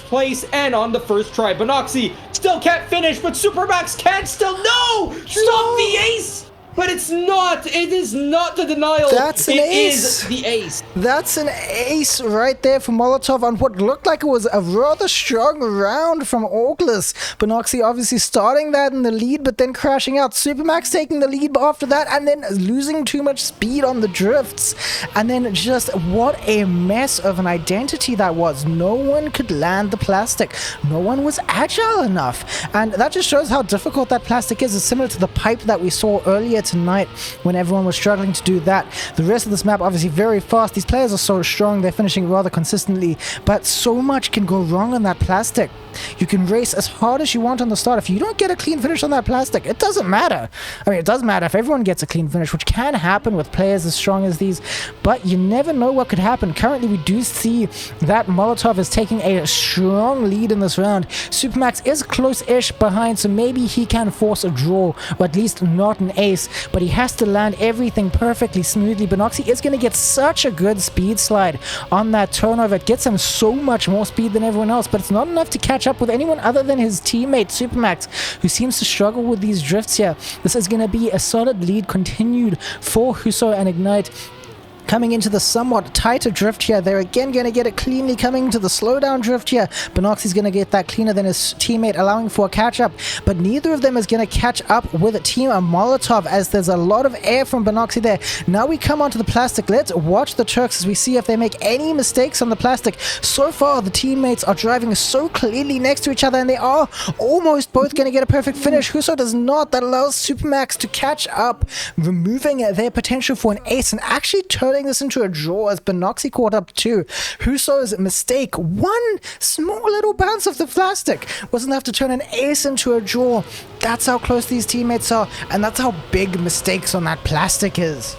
place and on the first try. Binoxi still can't finish, but Supermax can still. No! Stop the ace! But it's not. It is not the denial. That's an ace. It is the ace. That's an ace right there for Molotov on what looked like it was a rather strong round from Orglis. Binoxi obviously starting that in the lead, but then crashing out. Supermax taking the lead after that, and then losing too much speed on the drifts. And then just what a mess of an identity that was. No one could land the plastic. No one was agile enough. And that just shows how difficult that plastic is. It's similar to the pipe that we saw earlier tonight when everyone was struggling to do that. The rest of this map obviously very fast. These players are so strong, they're finishing rather consistently, but so much can go wrong on that plastic. You can race as hard as you want on the start. If you don't get a clean finish on that plastic, it doesn't matter. I mean, it does matter if everyone gets a clean finish, which can happen with players as strong as these, but you never know what could happen. Currently, we do see that Molotov is taking a strong lead in this round. Supermax is close-ish behind, so maybe he can force a draw, or at least not an ace, but he has to land everything perfectly smoothly. Binoxi is going to get such a good speed slide on that turnover. It gets him so much more speed than everyone else, but it's not enough to catch up with anyone other than his teammate Supermax, who seems to struggle with these drifts here. This is going to be a solid lead continued for Huso and Ignite. Coming into the somewhat tighter drift here, they're again going to get it cleanly. Coming to the slowdown drift here, Binoxi's going to get that cleaner than his teammate, allowing for a catch-up, but neither of them is going to catch up with a team of Molotov as there's a lot of air from Binoxi there. Now we come onto the plastic. Let's watch the Turks as we see if they make any mistakes on the plastic. So far, the teammates are driving so cleanly next to each other, and they are almost both going to get a perfect finish. Huso does not. That allows Supermax to catch up, removing their potential for an ace and actually turning this into a draw as Binoxi caught up too. Huso's mistake, one small little bounce of the plastic, was enough to turn an ace into a draw. That's how close these teammates are, and that's how big mistakes on that plastic is.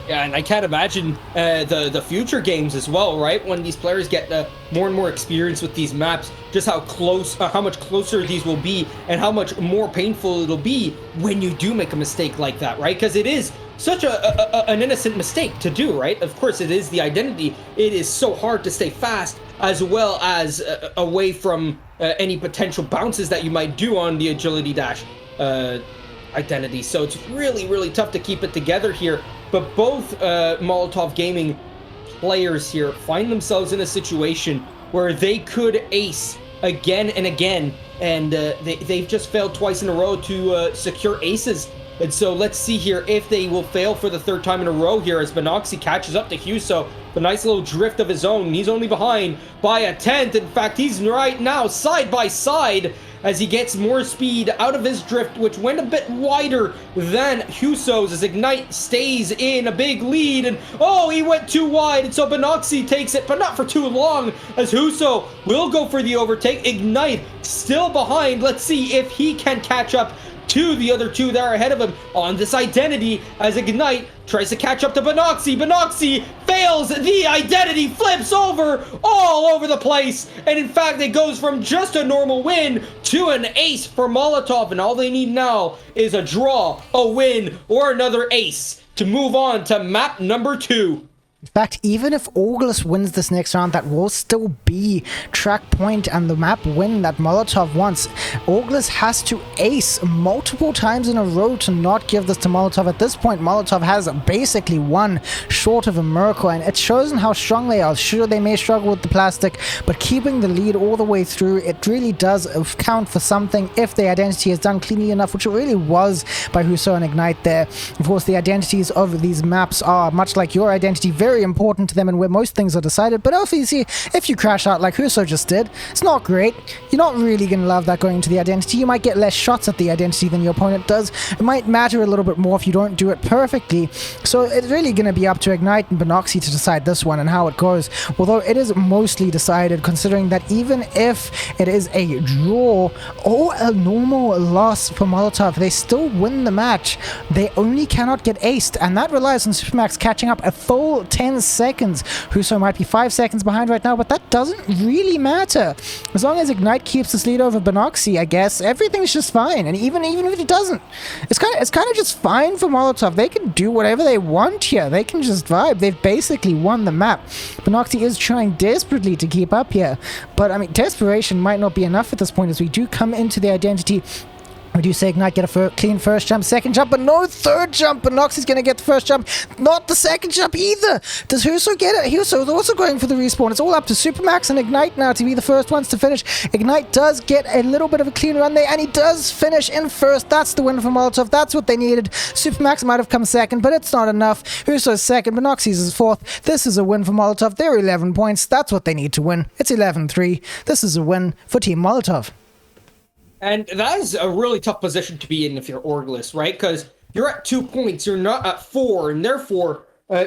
Yeah, and I can't imagine the future games as well, right? When these players get more and more experience with these maps, just how much closer these will be, and how much more painful it'll be when you do make a mistake like that, right? Because it is such an innocent mistake to do, right? Of course, it is the identity. It is so hard to stay fast, as well as away from any potential bounces that you might do on the agility dash identity. So it's really, really tough to keep it together here. But both Molotov Gaming players here find themselves in a situation where they could ace again and again, and they've just failed twice in a row to secure aces. And so let's see here if they will fail for the third time in a row here as Benoxy catches up to Huso. The nice little drift of his own. He's only behind by a tenth. In fact, he's right now side by side as he gets more speed out of his drift, which went a bit wider than Huso's, as Ignite stays in a big lead, and oh, he went too wide, and so Benoxy takes it, but not for too long, as Huso will go for the overtake. Ignite still behind. Let's see if he can catch up to the other two that are ahead of him on this identity, as Ignite tries to catch up to Benoxy. Benoxy fails. The identity flips over all over the place, and in fact it goes from just a normal win to an ace for Molotov, and all they need now is a draw, a win, or another ace to move on to map number 2. In fact, even if August wins this next round, that will still be track point and the map win that Molotov wants. August has to ace multiple times in a row to not give this to Molotov. At this point, Molotov has basically won short of a miracle, and it shows in how strong they are. Sure, they may struggle with the plastic, but keeping the lead all the way through, it really does count for something if the identity is done cleanly enough, which it really was by Huso and Ignite there. Of course, the identities of these maps are, much like your identity, very important to them and where most things are decided, but obviously if you crash out like Huso just did, it's not great. You're not really going to love that going into the identity. You might get less shots at the identity than your opponent does. It might matter a little bit more if you don't do it perfectly. So it's really going to be up to Ignite and Benoxy to decide this one and how it goes, although it is mostly decided, considering that even if it is a draw or a normal loss for Molotov, they still win the match. They only cannot get aced, and that relies on Supermax catching up a full 10 seconds. Huso might be 5 seconds behind right now, but that doesn't really matter. As long as Ignite keeps this lead over Benoxy, I guess everything's just fine. And even if it doesn't, it's kind of just fine for Molotov. They can do whatever they want here. They can just vibe. They've basically won the map. Benoxy is trying desperately to keep up here, but I mean, desperation might not be enough at this point, as we do come into the identity. We do say Ignite get a clean first jump, second jump, but no third jump. Benoxy's going to get the first jump, not the second jump either. Does Huso get it? Huso's also going for the respawn. It's all up to Supermax and Ignite now to be the first ones to finish. Ignite does get a little bit of a clean run there, and he does finish in first. That's the win for Molotov. That's what they needed. Supermax might have come second, but it's not enough. Huso's second, Benoxy's is fourth. This is a win for Molotov. They're 11 points. That's what they need to win. It's 11-3. This is a win for Team Molotov. And that is a really tough position to be in if you're Orgless, right? Because you're at 2 points, you're not at 4, and therefore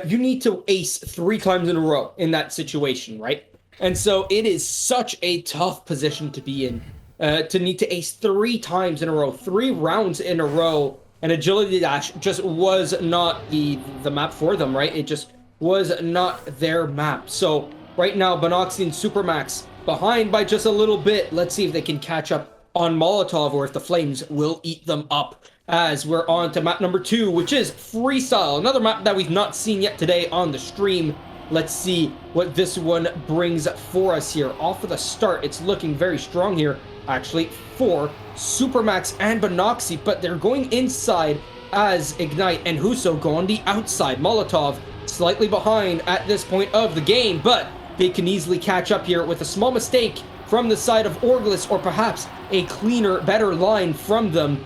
you need to ace 3 times in a row in that situation, right? And so it is such a tough position to be in, to need to ace 3 times in a row, 3 rounds in a row, and Agility Dash just was not the map for them, right? It just was not their map. So right now, Benoxy and Supermax behind by just a little bit. Let's see if they can catch up on Molotov, or if the flames will eat them up, as we're on to map number 2, which is Freestyle, another map that we've not seen yet today on the stream. Let's see what this one brings for us here. Off of the start, it's looking very strong here, actually, for Supermax and Benoxy, but they're going inside as Ignite and Huso go on the outside. Molotov slightly behind at this point of the game, but they can easily catch up here with a small mistake from the side of Orgless, or perhaps a cleaner, better line from them,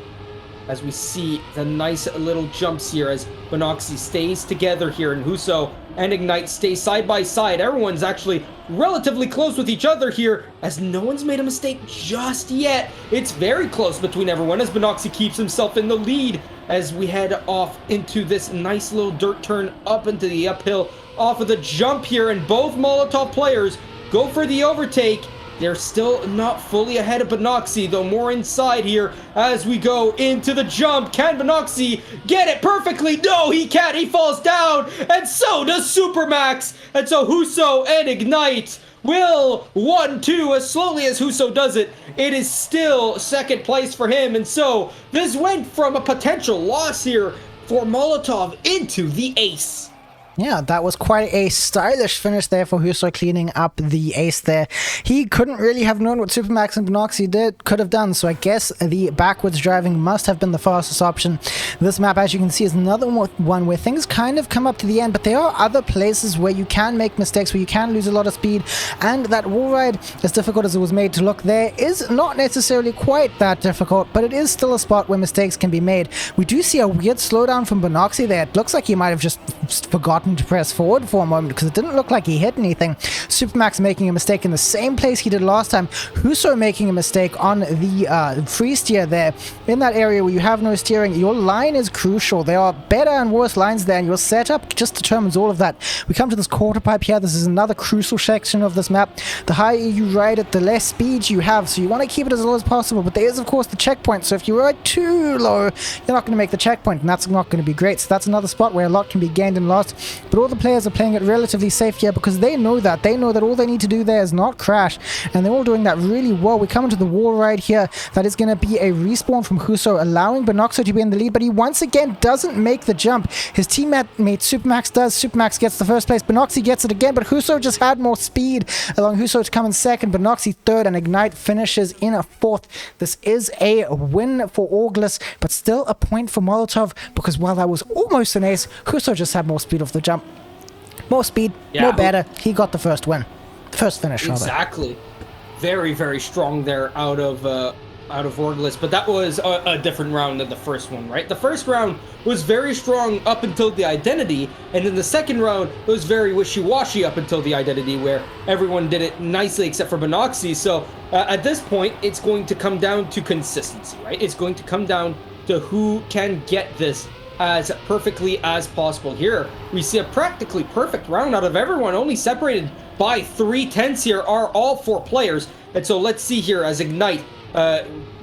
as we see the nice little jumps here as Benoxy stays together here, and Huso and Ignite stay side by side. Everyone's actually relatively close with each other here, as no one's made a mistake just yet. It's very close between everyone as Benoxy keeps himself in the lead as we head off into this nice little dirt turn up into the uphill off of the jump here, and both Molotov players go for the overtake. They're still not fully ahead of Benoxy, though more inside here as we go into the jump. Can Benoxy get it perfectly? No, he can't. He falls down, and so does Supermax. And so Huso and Ignite will 1-2 as slowly as Huso does it. It is still second place for him, and so this went from a potential loss here for Molotov into the ace. Yeah, that was quite a stylish finish there for Huso, cleaning up the ace there. He couldn't really have known what Supermax and Benoxy could have done, so I guess the backwards driving must have been the fastest option. This map, as you can see, is another one where things kind of come up to the end, but there are other places where you can make mistakes, where you can lose a lot of speed, and that wall ride, as difficult as it was made to look there, is not necessarily quite that difficult, but it is still a spot where mistakes can be made. We do see a weird slowdown from Benoxy there. It looks like he might have just forgotten to press forward for a moment because it didn't look like he hit anything. Supermax making a mistake in the same place he did last time. Huso making a mistake on the free steer there. In that area where you have no steering, your line is crucial. There are better and worse lines there, and your setup just determines all of that. We come to this quarter pipe here. This is another crucial section of this map. The higher you ride it, the less speed you have, so you want to keep it as low as possible, but there is of course the checkpoint, so if you ride too low, you're not going to make the checkpoint, and that's not going to be great. So that's another spot where a lot can be gained and lost, but all the players are playing it relatively safe here because they know that all they need to do there is not crash, and they're all doing that really well. We come into the wall ride here. That is going to be a respawn from Huso, allowing Benoxo to be in the lead, but he once again doesn't make the jump. His teammate Supermax does. Supermax gets the first place. Benoxy gets it again, but Huso just had more speed, allowing Huso to come in second, Benoxy third, and Ignite finishes in a fourth. This is a win for Auglis, but still a point for Molotov because while that was almost an ace, Huso just had more speed off the jump. More speed, more better. He got the first win. The first finish, rather. Exactly. Very, very strong there out of Orglis, but that was a different round than the first one, right? The first round was very strong up until the identity, and then the second round was very wishy-washy up until the identity, where everyone did it nicely except for Benoxy. So at this point, it's going to come down to consistency, right? It's going to come down to who can get this as perfectly as possible. Here we see a practically perfect round out of everyone, only separated by 3/10 here are all 4 players. And so let's see here as Ignite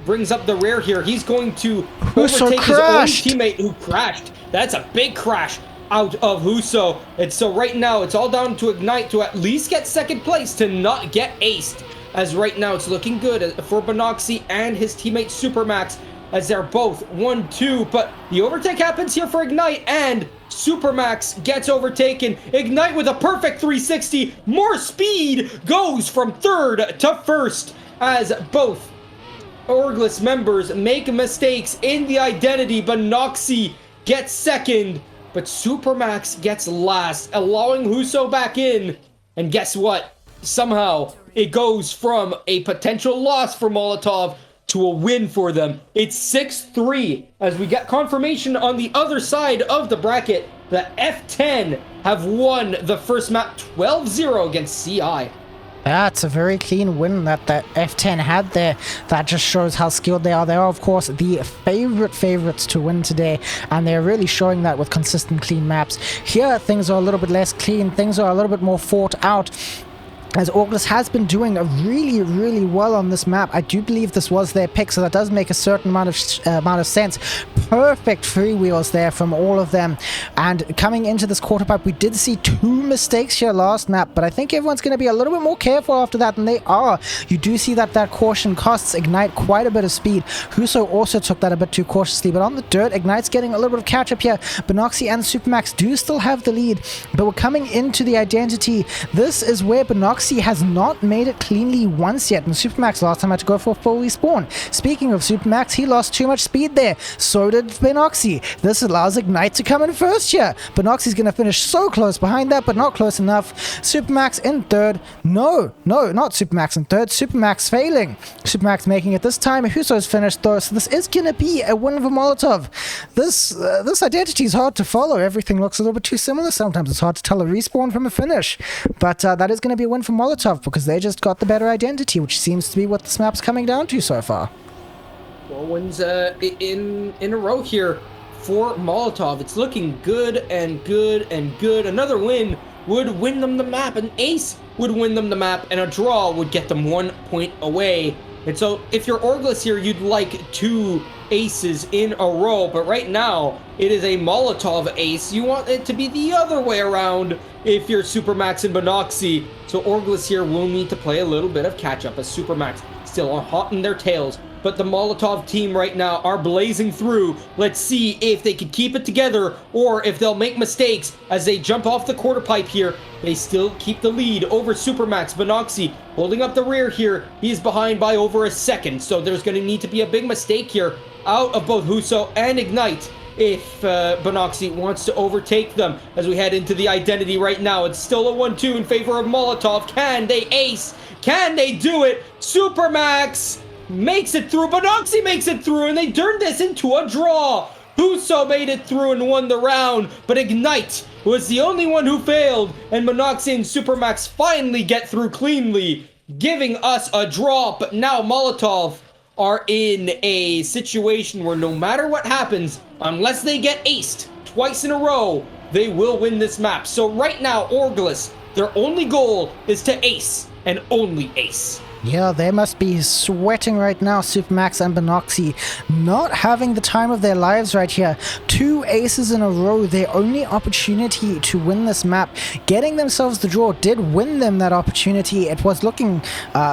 brings up the rear here. He's going to overtake his own teammate who crashed. That's a big crash out of Huso. And so right now it's all down to Ignite to at least get second place, to not get aced, as right now it's looking good for Benoxy and his teammate Supermax, as they're both 1-2, but the overtake happens here for Ignite, and Supermax gets overtaken. Ignite with a perfect 360, more speed, goes from third to first, as both Orglis members make mistakes in the identity. Benoxy gets second, but Supermax gets last, allowing Huso back in, and guess what? Somehow, it goes from a potential loss for Molotov to a win for them. It's 6-3 as we get confirmation on the other side of the bracket that F10 have won the first map 12-0 against CI. That's a very clean win that F10 had there. That just shows how skilled they are. They are, of course, the favorites to win today, and they're really showing that with consistent, clean maps. Here, things are a little bit less clean. Things are a little bit more thought out, as Auglis has been doing really, really well on this map. I do believe this was their pick, so that does make a certain amount of sense. Perfect freewheels there from all of them. And coming into this quarter pipe, we did see 2 mistakes here last map, but I think everyone's going to be a little bit more careful after that than they are. You do see that caution costs Ignite quite a bit of speed. Huso also took that a bit too cautiously, but on the dirt, Ignite's getting a little bit of catch up here. Benoxy and Supermax do still have the lead, but we're coming into the identity. This is where Benoxy has not made it cleanly once yet, and Supermax last time had to go for a full respawn. Speaking of Supermax, he lost too much speed there. So did Benoxy. This allows Ignite to come in first here. Benoxy's going to finish so close behind that, but not close enough. Supermax in third. No, not Supermax in third. Supermax failing. Supermax making it this time. Huso's finished though, so this is going to be a win for Molotov. This identity is hard to follow. Everything looks a little bit too similar sometimes. It's hard to tell a respawn from a finish, but that is going to be a win for Molotov because they just got the better identity, which seems to be what this map's coming down to so far. 4 wins in a row here for Molotov. It's looking good and good and good. Another win would win them the map. An ace would win them the map, and a draw would get them 1 point away. And so if you're Orglis here, you'd like 2 aces in a row, but right now it is a Molotov ace. You want it to be the other way around if you're Supermax and Binoxi. So Orglis here will need to play a little bit of catch up, as Supermax still are hot in their tails. But the Molotov team right now are blazing through. Let's see if they can keep it together or if they'll make mistakes as they jump off the quarter pipe here. They still keep the lead over Supermax. Binoxi holding up the rear here. He is behind by over a second, so there's going to need to be a big mistake here out of both Huso and Ignite if Binoxi wants to overtake them as we head into the identity right now. It's still a 1-2 in favor of Molotov. Can they ace? Can they do it? Supermax makes it through. Binoxi makes it through, and they turned this into a draw. Huso made it through and won the round, but Ignite was the only one who failed, and Binoxi and Supermax finally get through cleanly, giving us a draw. But now Molotov are in a situation where no matter what happens, unless they get aced twice in a row, they will win this map. So right now, Orglis, their only goal is to ace, and only ace. Yeah, they must be sweating right now, Supermax and Binoxi, not having the time of their lives right here. 2 aces in a row, their only opportunity to win this map. Getting themselves the draw did win them that opportunity. It was looking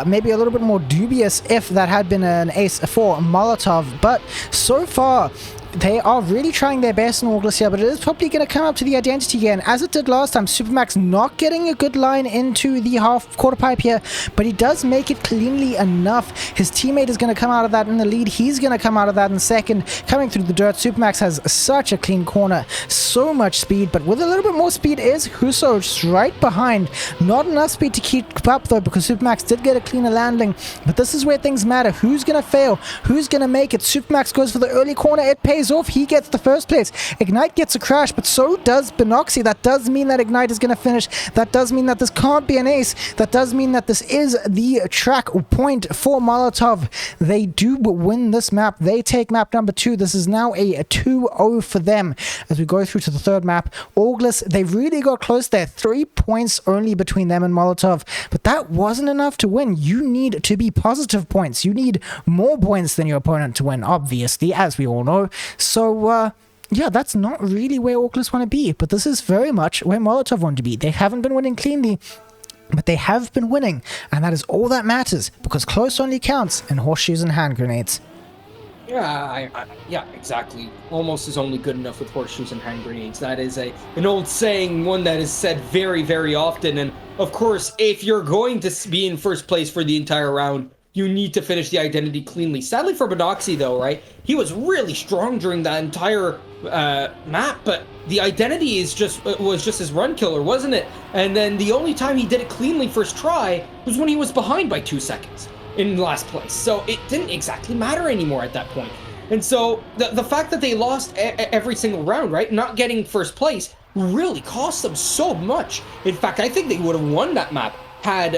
maybe a little bit more dubious if that had been an ace for Molotov, but so far they are really trying their best in Orglis here, but it is probably going to come up to the identity again, as it did last time. Supermax not getting a good line into the half quarter pipe here, but he does make it cleanly enough. His teammate is going to come out of that in the lead. He's going to come out of that in second, coming through the dirt. Supermax has such a clean corner, so much speed, but with a little bit more speed is Huso just right behind. Not enough speed to keep up though, because Supermax did get a cleaner landing, but this is where things matter. Who's going to fail? Who's going to make it? Supermax goes for the early corner. It pays off. He gets the first place. Ignite gets a crash, but so does Binoxi. That does mean that Ignite is going to finish. That does mean that this can't be an ace. That does mean that this is the track point for Molotov. They do win this map. They take map number 2. This is now a 2-0 for them as we go through to the third map. Orglis, they really got close there. 3 points only between them and Molotov, but that wasn't enough to win. You need to be positive points. You need more points than your opponent to win, obviously, as we all know. So yeah, that's not really where Orglis want to be, but this is very much where Molotov want to be. They haven't been winning cleanly, but they have been winning, and that is all that matters, because close only counts in horseshoes and hand grenades. Yeah, yeah, exactly. Almost is only good enough with horseshoes and hand grenades. That is an old saying, one that is said very, very often, and of course, if you're going to be in first place for the entire round, you need to finish the identity cleanly. Sadly for Binoxi though, right? He was really strong during that entire map, but the identity was just his run killer, wasn't it? And then the only time he did it cleanly first try was when he was behind by 2 seconds in last place. So it didn't exactly matter anymore at that point. And so the fact that they lost every single round, right? Not getting first place really cost them so much. In fact, I think they would have won that map had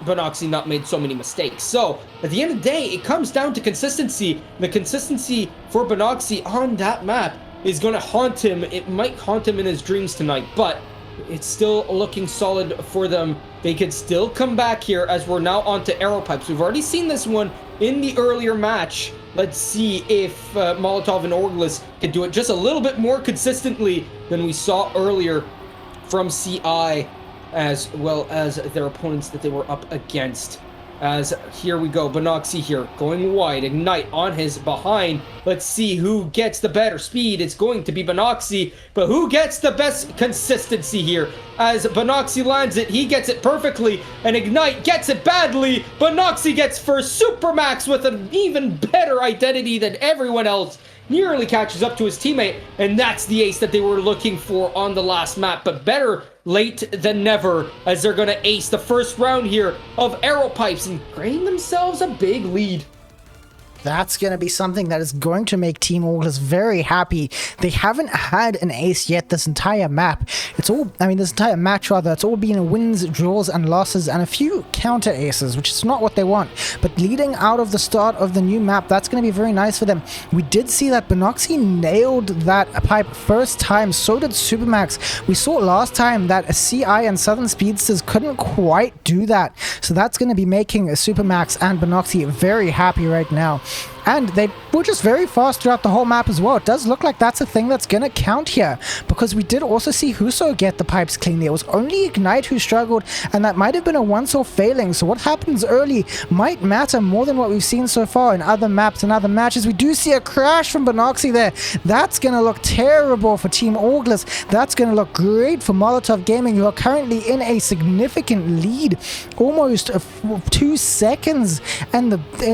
Binoxi not made so many mistakes. So at the end of the day, it comes down to consistency. The consistency for Binoxi on that map is going to haunt him. It might haunt him in his dreams tonight, but it's still looking solid for them. They could still come back here, as we're now on to Aero Pipes. We've already seen this one in the earlier match. Let's see if Molotov and Orglis can do it just a little bit more consistently than we saw earlier from CI, as well as their opponents that they were up against. As here we go, Binoxi here, going wide, Ignite on his behind. Let's see who gets the better speed. It's going to be Binoxi, but who gets the best consistency here? As Binoxi lands it, he gets it perfectly, and Ignite gets it badly. Binoxi gets first. Supermax with an even better identity than everyone else nearly catches up to his teammate, and that's the ace that they were looking for on the last map. But better late than never, as they're going to ace the first round here of Aero Pipes and gain themselves a big lead. That's going to be something that is going to make Team August very happy. They haven't had an ace yet this entire map. This entire match rather, it's all been wins, draws, and losses, and a few counter aces, which is not what they want. But leading out of the start of the new map, that's going to be very nice for them. We did see that Benoxy nailed that pipe first time, so did Supermax. We saw last time that CI and Southern Speedsters couldn't quite do that. So that's going to be making Supermax and Benoxy very happy right now. And they were just very fast throughout the whole map as well. It does look like that's a thing that's going to count here, because we did also see Huso get the pipes cleanly. It was only Ignite who struggled, and that might have been a once-off failing. So what happens early might matter more than what we've seen so far in other maps and other matches. We do see a crash from Benoxy there. That's going to look terrible for Team August. That's going to look great for Molotov Gaming, who are currently in a significant lead, almost 2 seconds, and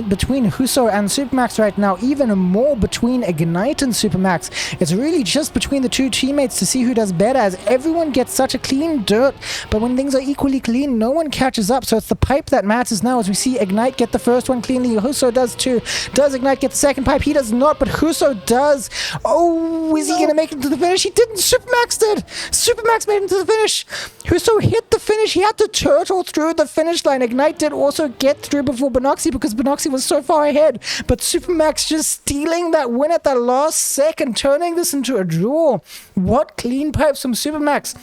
between Huso and Supermax right now, even more between Ignite and Supermax. It's really just between the two teammates to see who does better, as everyone gets such a clean dirt, but when things are equally clean, no one catches up. So it's the pipe that matters now, as we see Ignite get the first one cleanly. Huso does too. Does Ignite get the second pipe? He does not, but Huso does. Oh, is he going to make it to the finish? He didn't. Supermax did. Supermax made him to the finish. Huso hit the finish. He had to turtle through the finish line. Ignite did also get through before Benoxy, because Benoxy was so far ahead, but Supermax just stealing that win at the last second, turning this into a draw. What clean pipes from Supermax.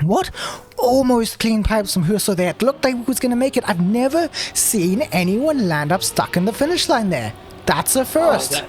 What almost clean pipes from Huso there. It looked like he was going to make it. I've never seen anyone land up stuck in the finish line there. That's a first.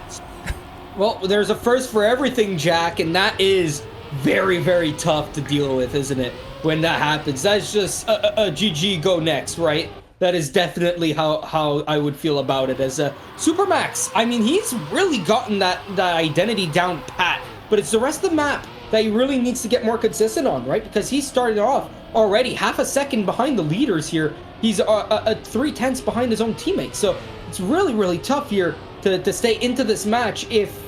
Well, there's a first for everything, Jack, and that is very, very tough to deal with, isn't it? When that happens, that's just a GG, go next, right? That is definitely how I would feel about it as a Supermax. I mean, he's really gotten that identity down pat, but it's the rest of the map that he really needs to get more consistent on, right? Because he started off already half a second behind the leaders here. He's 3/10 behind his own teammates. So it's really, really tough here to stay into this match if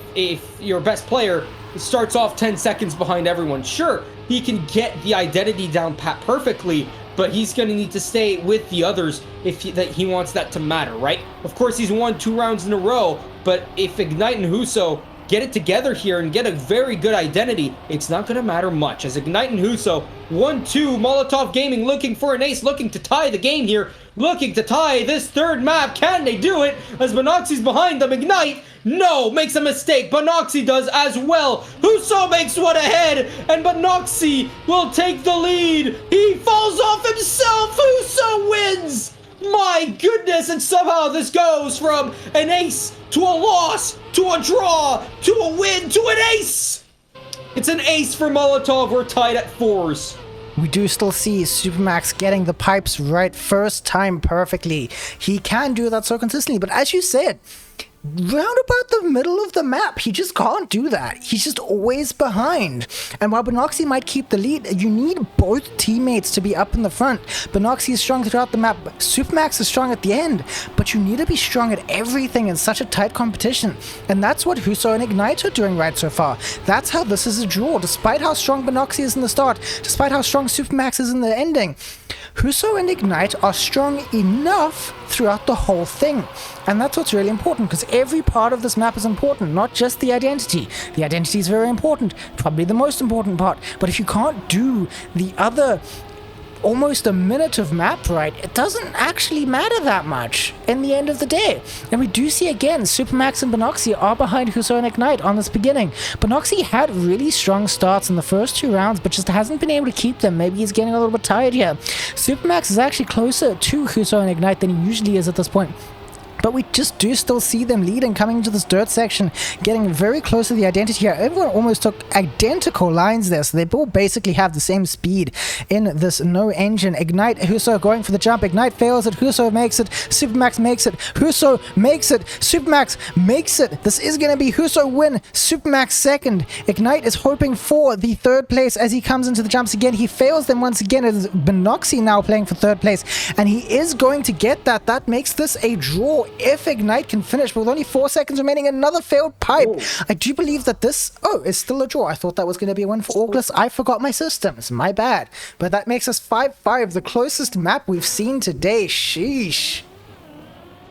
your best player starts off 10 seconds behind everyone. Sure, he can get the identity down pat perfectly, but he's going to need to stay with the others if he wants that to matter, right? Of course, he's won 2 rounds in a row, but if Ignite and Huso get it together here and get a very good identity, it's not going to matter much. As Ignite and Huso 1-2, Molotov Gaming looking for an ace, looking to tie the game here, looking to tie this third map. Can they do it? As Benoxy's behind them. Ignite, no, makes a mistake. Benoxy does as well. Huso makes one ahead, and Benoxy will take the lead. He falls off himself. Huso wins. My goodness, and somehow this goes from an ace to a loss, to a draw, to a win, to an ace. It's an ace for Molotov. We're tied at 4s. We do still see Supermax getting the pipes right first time perfectly. He can do that so consistently, but as you said, round about the middle of the map, he just can't do that. He's just always behind. And while Benoxy might keep the lead, you need both teammates to be up in the front. Benoxy is strong throughout the map. Supermax is strong at the end, but you need to be strong at everything in such a tight competition. And that's what Huso and Ignite are doing right so far. That's how this is a draw, despite how strong Benoxy is in the start, despite how strong Supermax is in the ending. Huso and Ignite are strong enough throughout the whole thing. And that's what's really important, because every part of this map is important, not just the identity. The identity is very important, probably the most important part. But if you can't do the other almost a minute of map right, it doesn't actually matter that much in the end of the day. And we do see again, Supermax and Benoxy are behind Huso and Ignite on this beginning. Benoxy had really strong starts in the first 2 rounds, but just hasn't been able to keep them. Maybe he's getting a little bit tired here. Supermax is actually closer to Huso and Ignite than he usually is at this point. But we just do still see them leading, coming into this dirt section, getting very close to the identity here. Everyone almost took identical lines there, so they all basically have the same speed in this no engine. Ignite, Huso going for the jump. Ignite fails it. Huso makes it. Supermax makes it. Huso makes it. Supermax makes it. This is going to be Huso win. Supermax second. Ignite is hoping for the 3rd place as he comes into the jumps again. He fails them once again. It is Benoxy now playing for 3rd place, and he is going to get that. That makes this a draw. If Ignite can finish, but with only 4 seconds remaining, another failed pipe. Ooh. I do believe that this, is still a draw. I thought that was going to be a win for August. I forgot my systems. My bad. But that makes us 5-5, the closest map we've seen today. Sheesh.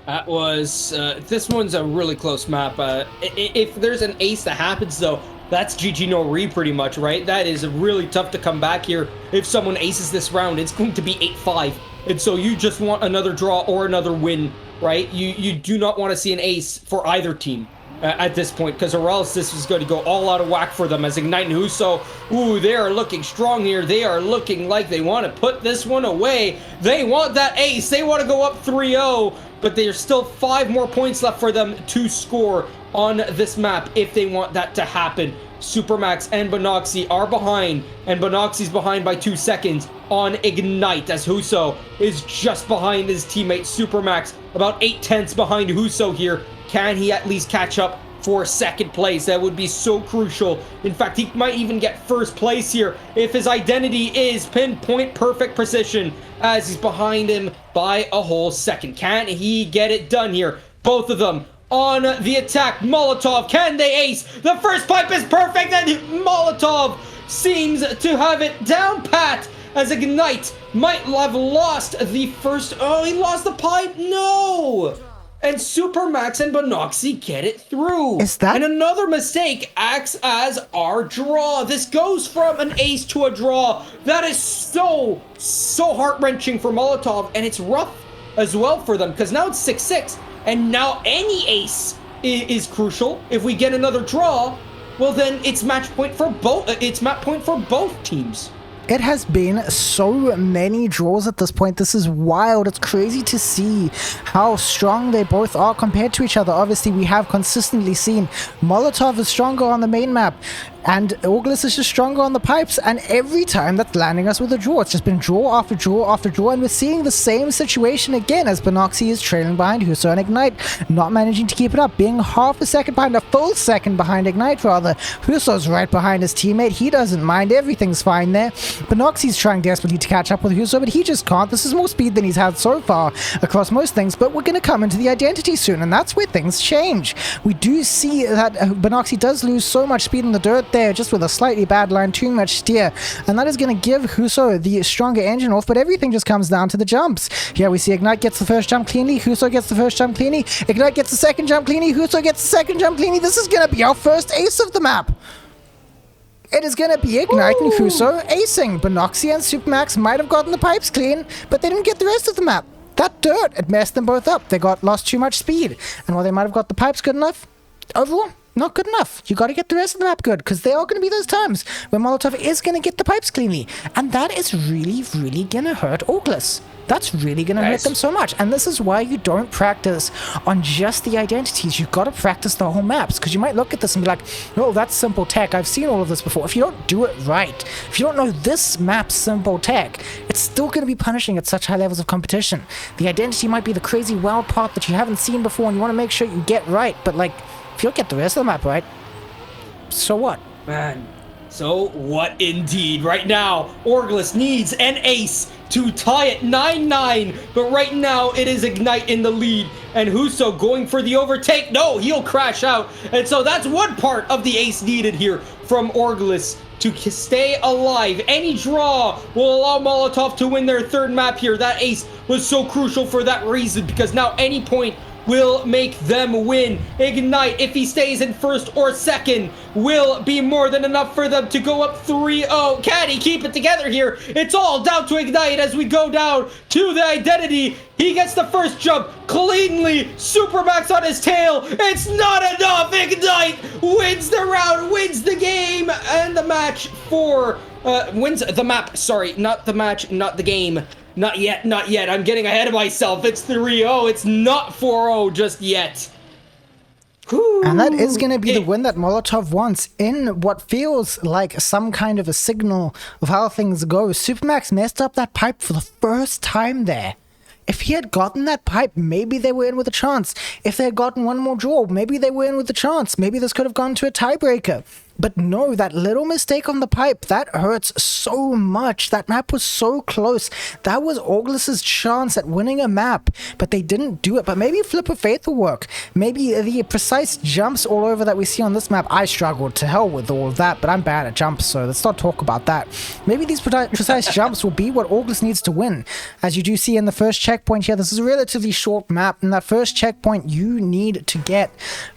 That was, this one's a really close map. If there's an ace that happens, though, that's GG no re pretty much, right? That is really tough to come back here. If someone aces this round, it's going to be 8-5. And so you just want another draw or another win, right? You do not want to see an ace for either team at this point, because or else this is going to go all out of whack for them as Ignite and Huso. Ooh, they are looking strong here. They are looking like they want to put this one away. They want that ace. They want to go up 3-0, but there's still 5 more points left for them to score on this map if they want that to happen. Supermax and Bonoxy are behind, and Bonoxy's behind by 2 seconds on Ignite, as Huso is just behind his teammate Supermax, about 8/10 behind Huso here. Can he at least catch up for second place? That would be so crucial. In fact, he might even get first place here if his identity is pinpoint perfect precision, as he's behind him by a whole second. Can he get it done here? Both of them on the attack. Molotov, can they ace? The first pipe is perfect, and Molotov seems to have it down pat, as Ignite might have lost the first. Oh, he lost the pipe. No! And Supermax and Bonoxy get it through. Is that? And another mistake acts as our draw. This goes from an ace to a draw. That is so heart-wrenching for Molotov, and it's rough as well for them, because now it's 6-6, and now any ace is crucial. If we get another draw, well then it's match point for both. It's map point for both teams. It has been so many draws at this point. This is wild. It's crazy to see how strong they both are compared to each other. Obviously, we have consistently seen Molotov is stronger on the main map, and Auglis is just stronger on the pipes, and every time that's landing us with a draw. It's just been draw after draw after draw, and we're seeing the same situation again as Bonoxy is trailing behind Huso and Ignite, not managing to keep it up, being half a second behind, a full second behind Ignite rather. Huso's right behind his teammate. He doesn't mind. Everything's fine there. Bonoxy's trying desperately to catch up with Huso, but he just can't. This is more speed than he's had so far across most things, but we're going to come into the identity soon, and that's where things change. We do see that Bonoxy does lose so much speed in the dirt there, just with a slightly bad line, too much steer, and that is going to give Huso the stronger engine off, but everything just comes down to the jumps. Here we see Ignite gets the first jump cleanly, Huso gets the first jump cleanly, Ignite gets the second jump cleanly, Huso gets the second jump cleanly. This is going to be our first ace of the map. It is going to be Ignite and Huso acing. Bonoxy and Supermax might have gotten the pipes clean, but they didn't get the rest of the map. That dirt, it messed them both up. They lost too much speed, and while they might have got the pipes good enough, overall, not good enough. You got to get the rest of the map good, because there are going to be those times when Molotov is going to get the pipes cleanly, and that is really, really going to hurt Auglis. That's really going to hurt them so much, and this is why you don't practice on just the identities. You've got to practice the whole maps, because you might look at this and be like, oh, that's simple tech. I've seen all of this before. If you don't do it right, if you don't know this map's simple tech, it's still going to be punishing at such high levels of competition. The identity might be the crazy wild part that you haven't seen before, and you want to make sure you get right, but like, if you don't get the rest of the map right, so what? Man, so what indeed? Right now, Auglis needs an ace to tie it 9-9, but right now it is Ignite in the lead, and Huso going for the overtake. No, he'll crash out, and so that's one part of the ace needed here from Auglis to stay alive. Any draw will allow Molotov to win their third map here. That ace was so crucial for that reason, because now any point will make them win. Ignite, if he stays in first or second, will be more than enough for them to go up 3-0. Can he keep it together here? It's all down to Ignite as we go down to the identity. He gets the first jump cleanly. Supermax on his tail. It's not enough. Ignite wins the round, wins the game, and the match for wins the map. Sorry, not the match, not the game. Not yet, not yet. I'm getting ahead of myself. It's 3-0. It's not 4-0 just yet. Whew. And that is going to be the win that Molotov wants in what feels like some kind of a signal of how things go. Supermax messed up that pipe for the first time there. If he had gotten that pipe, maybe they were in with a chance. If they had gotten one more draw, maybe they were in with a chance. Maybe this could have gone to a tiebreaker. But no, that little mistake on the pipe, that hurts so much. That map was so close. That was Augus's chance at winning a map, but they didn't do it. But maybe Flip of Faith will work. Maybe the precise jumps all over that we see on this map, I struggled to hell with all of that, but I'm bad at jumps, so let's not talk about that. Maybe these precise jumps will be what August needs to win. As you do see in the first checkpoint here, this is a relatively short map. In that first checkpoint, you need to get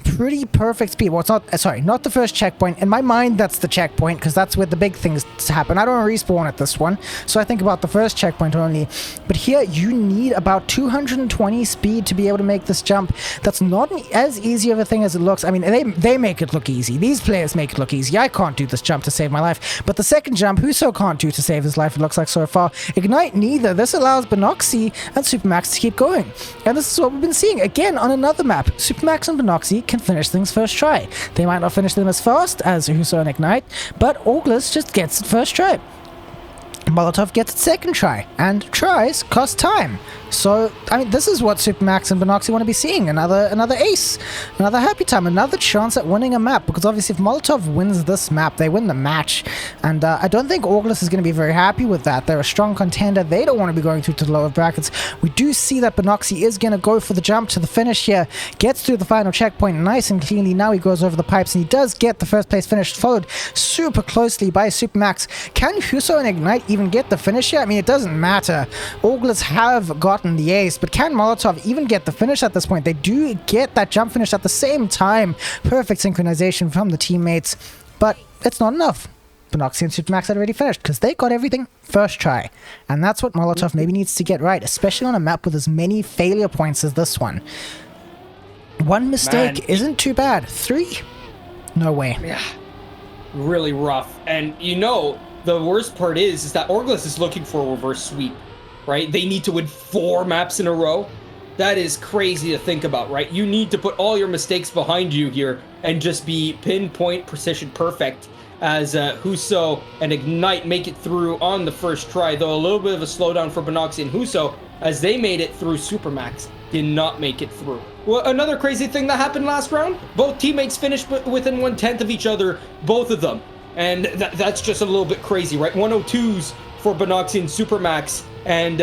pretty perfect speed. Well, it's not, sorry, not the first checkpoint. In my mind, that's the checkpoint, because that's where the big things happen. I don't respawn at this one, so I think about the first checkpoint only. But here, you need about 220 speed to be able to make this jump. That's not as easy of a thing as it looks. I mean, they make it look easy. These players make it look easy. I can't do this jump to save my life. But the second jump, Huso can't do to save his life, it looks like so far. Ignite neither. This allows Binoxi and Supermax to keep going. And this is what we've been seeing again on another map. Supermax and Binoxi can finish things first try. They might not finish them as fast as Huso and Ignite, but August just gets it first try. Molotov gets it second try, and tries cost time. So, I mean, this is what Supermax and Binoxi want to be seeing. Another ace, another happy time, another chance at winning a map. Because obviously if Molotov wins this map, they win the match. And I don't think August is going to be very happy with that. They're a strong contender. They don't want to be going through to the lower brackets. We do see that Binoxi is going to go for the jump to the finish here. Gets through the final checkpoint nice and cleanly. Now he goes over the pipes, and he does get the first place finish, followed super closely by Supermax. Can Huso and Ignite even get the finish here? I mean, it doesn't matter. August have gotten the ace, but can Molotov even get the finish at this point? They do get that jump finish at the same time. Perfect synchronization from the teammates, but it's not enough. Binoxi and Supermax had already finished because they got everything first try, and that's what Molotov maybe needs to get right, especially on a map with as many failure points as this one. One mistake isn't too bad. 3? No way. Yeah, really rough. And you know, the worst part is that Orglis is looking for a reverse sweep, right? They need to win 4 maps in a row. That is crazy to think about, right? You need to put all your mistakes behind you here and just be pinpoint precision perfect as Huso and Ignite make it through on the first try, though a little bit of a slowdown for Binoxi and Huso as they made it through. Supermax did not make it through. Well, another crazy thing that happened last round, both teammates finished within 1/10 of each other, both of them. And that's just a little bit crazy, right? 102s for Binoxi and Supermax, and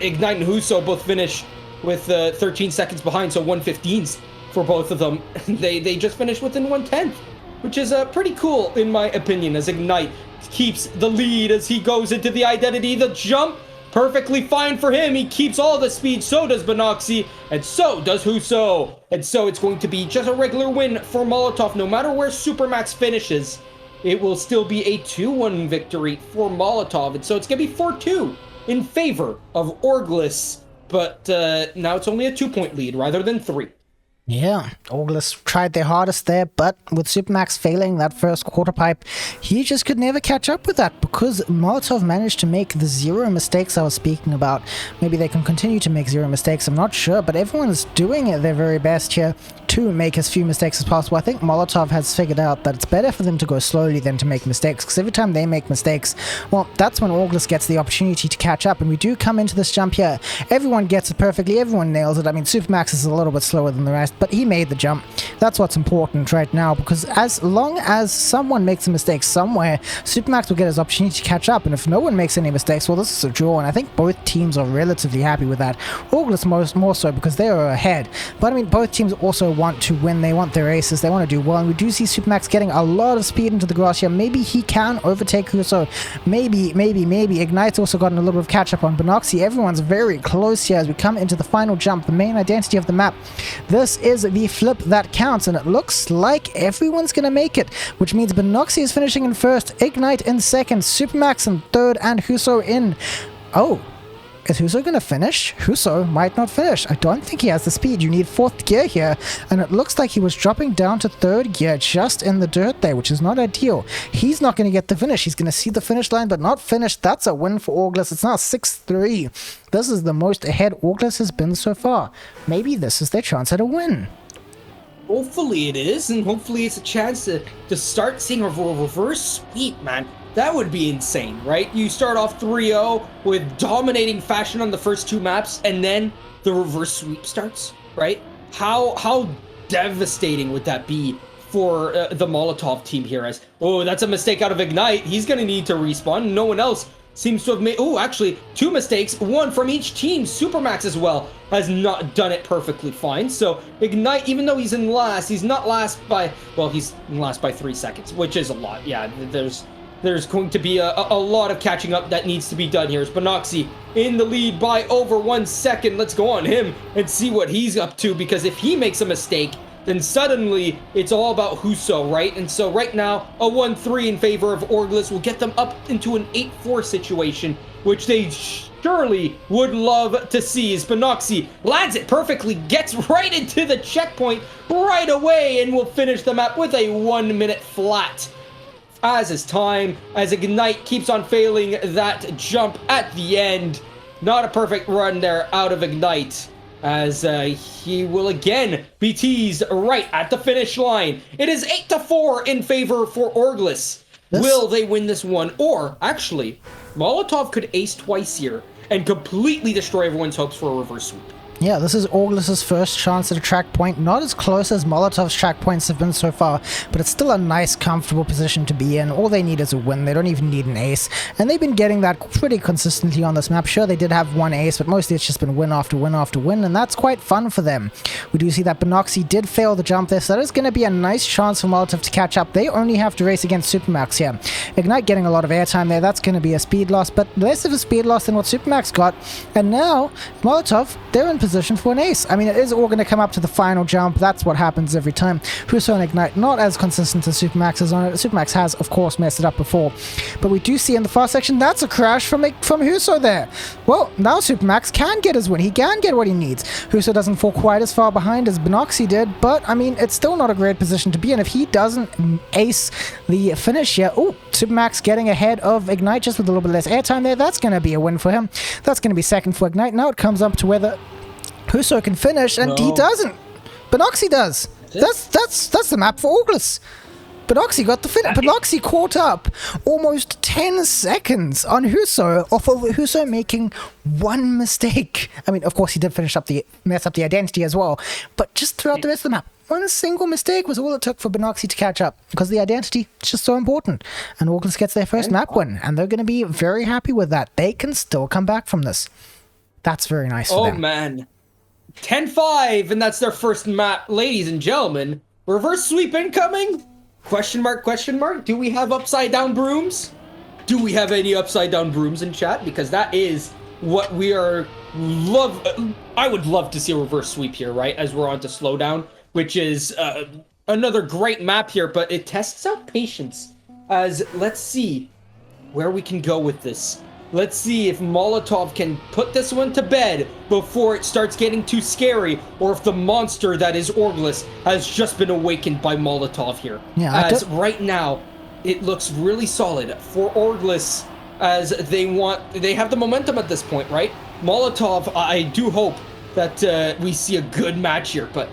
Ignite and Huso both finished with 13 seconds behind, so 115s for both of them. They just finished within 1/10, which is pretty cool in my opinion, as Ignite keeps the lead as he goes into the identity. The jump, perfectly fine for him. He keeps all the speed, so does Binoxi, and so does Huso. And so it's going to be just a regular win for Molotov. No matter where Supermax finishes, it will still be a 2-1 victory for Molotov. And so it's going to be 4-2 in favor of Orglis. But now it's only a 2-point lead rather than 3. Yeah, August tried their hardest there, but with Supermax failing that first quarter pipe, he just could never catch up with that because Molotov managed to make the 0 mistakes I was speaking about. Maybe they can continue to make 0 mistakes, I'm not sure, but everyone's doing their very best here to make as few mistakes as possible. I think Molotov has figured out that it's better for them to go slowly than to make mistakes, because every time they make mistakes, well, that's when August gets the opportunity to catch up, and we do come into this jump here. Everyone gets it perfectly, everyone nails it. I mean, Supermax is a little bit slower than the rest, but he made the jump. That's what's important right now, because as long as someone makes a mistake somewhere, Supermax will get his opportunity to catch up, and if no one makes any mistakes, well, this is a draw, and I think both teams are relatively happy with that. August more so because they are ahead, but I mean, both teams also want to win. They want their aces, they want to do well, and we do see Supermax getting a lot of speed into the grass here. Maybe he can overtake Huso. Maybe. Ignite's also gotten a little bit of catch up on Binoxi. Everyone's very close here as we come into the final jump, the main identity of the map. This is the flip that counts, and it looks like everyone's gonna make it, which means Binoxi is finishing in first, Ignite in second, Supermax in third, and Huso in... Oh, is Huso gonna finish? Huso might not finish. I don't think he has the speed. You need 4th gear here, and it looks like he was dropping down to 3rd gear just in the dirt there, which is not ideal. He's not gonna get the finish. He's gonna see the finish line, but not finish. That's a win for August. It's now 6-3. This is the most ahead August has been so far. Maybe this is their chance at a win. Hopefully it is, and hopefully it's a chance to start seeing a reverse sweep, man. That would be insane, right? You start off 3-0 with dominating fashion on the first 2 maps, and then the reverse sweep starts, right? How devastating would that be for the Molotov team here. As that's a mistake out of Ignite. He's going to need to respawn. No one else seems to have made... actually, 2 mistakes. 1 from each team. Supermax as well has not done it perfectly fine. So Ignite, even though he's in last, he's not last by... Well, he's in last by 3 seconds, which is a lot. Yeah, there's going to be a lot of catching up that needs to be done here. As Benoxy in the lead by over 1 second. Let's go on him and see what he's up to, because if he makes a mistake, then suddenly it's all about Huso, right? And so right now, a 1-3 in favor of Orglis will get them up into an 8-4 situation, which they surely would love to see. As Benoxy lands it perfectly, gets right into the checkpoint right away, and will finish the map with a 1 minute flat. As is time, as Ignite keeps on failing that jump at the end. Not a perfect run there out of Ignite, as he will again be teased right at the finish line. It is 8-4 in favor for Orglis. Will they win this one? Or, actually, Molotov could ace twice here and completely destroy everyone's hopes for a reverse sweep. Yeah, this is Orglis' first chance at a track point. Not as close as Molotov's track points have been so far, but it's still a nice, comfortable position to be in. All they need is a win. They don't even need an ace, and they've been getting that pretty consistently on this map. Sure, they did have 1 ace, but mostly it's just been win after win after win, and that's quite fun for them. We do see that Benoxy did fail the jump there, so that is going to be a nice chance for Molotov to catch up. They only have to race against Supermax here. Ignite getting a lot of airtime there. That's going to be a speed loss, but less of a speed loss than what Supermax got. And now, Molotov, they're in position for an ace. I mean, it is all going to come up to the final jump. That's what happens every time. Huso and Ignite, not as consistent as Supermax is on it. Supermax has, of course, messed it up before. But we do see in the fast section, that's a crash from Huso there. Well, now Supermax can get his win. He can get what he needs. Huso doesn't fall quite as far behind as Benoxy did, but, I mean, it's still not a great position to be in. If he doesn't ace the finish here, Supermax getting ahead of Ignite just with a little bit less airtime there. That's going to be a win for him. That's going to be second for Ignite. Now it comes up to whether Huso can finish, and he doesn't. Benoxy does. That's the map for Orglis. Benoxy got the finish. Benoxy caught up almost 10 seconds on Huso off of Huso making 1 mistake. I mean, of course, he did mess up the identity as well, but just throughout the rest of the map, 1 single mistake was all it took for Benoxy to catch up, because the identity is just so important. And Orglis gets their first map win, and they're going to be very happy with that. They can still come back from this. That's very nice for them. Oh, man. 10-5, and that's their first map. Ladies and gentlemen, reverse sweep incoming? Question mark, question mark. Do we have upside down brooms? Do we have any upside down brooms in chat? Because that is what we are I would love to see a reverse sweep here, right? As we're on to slowdown, which is another great map here, but it tests out patience. As let's see where we can go with this. Let's see if Molotov can put this one to bed before it starts getting too scary, or if the monster that is Orglis has just been awakened by Molotov here. Yeah, as right now, it looks really solid for Orglis, as they have the momentum at this point, right? Molotov, I do hope that we see a good match here, but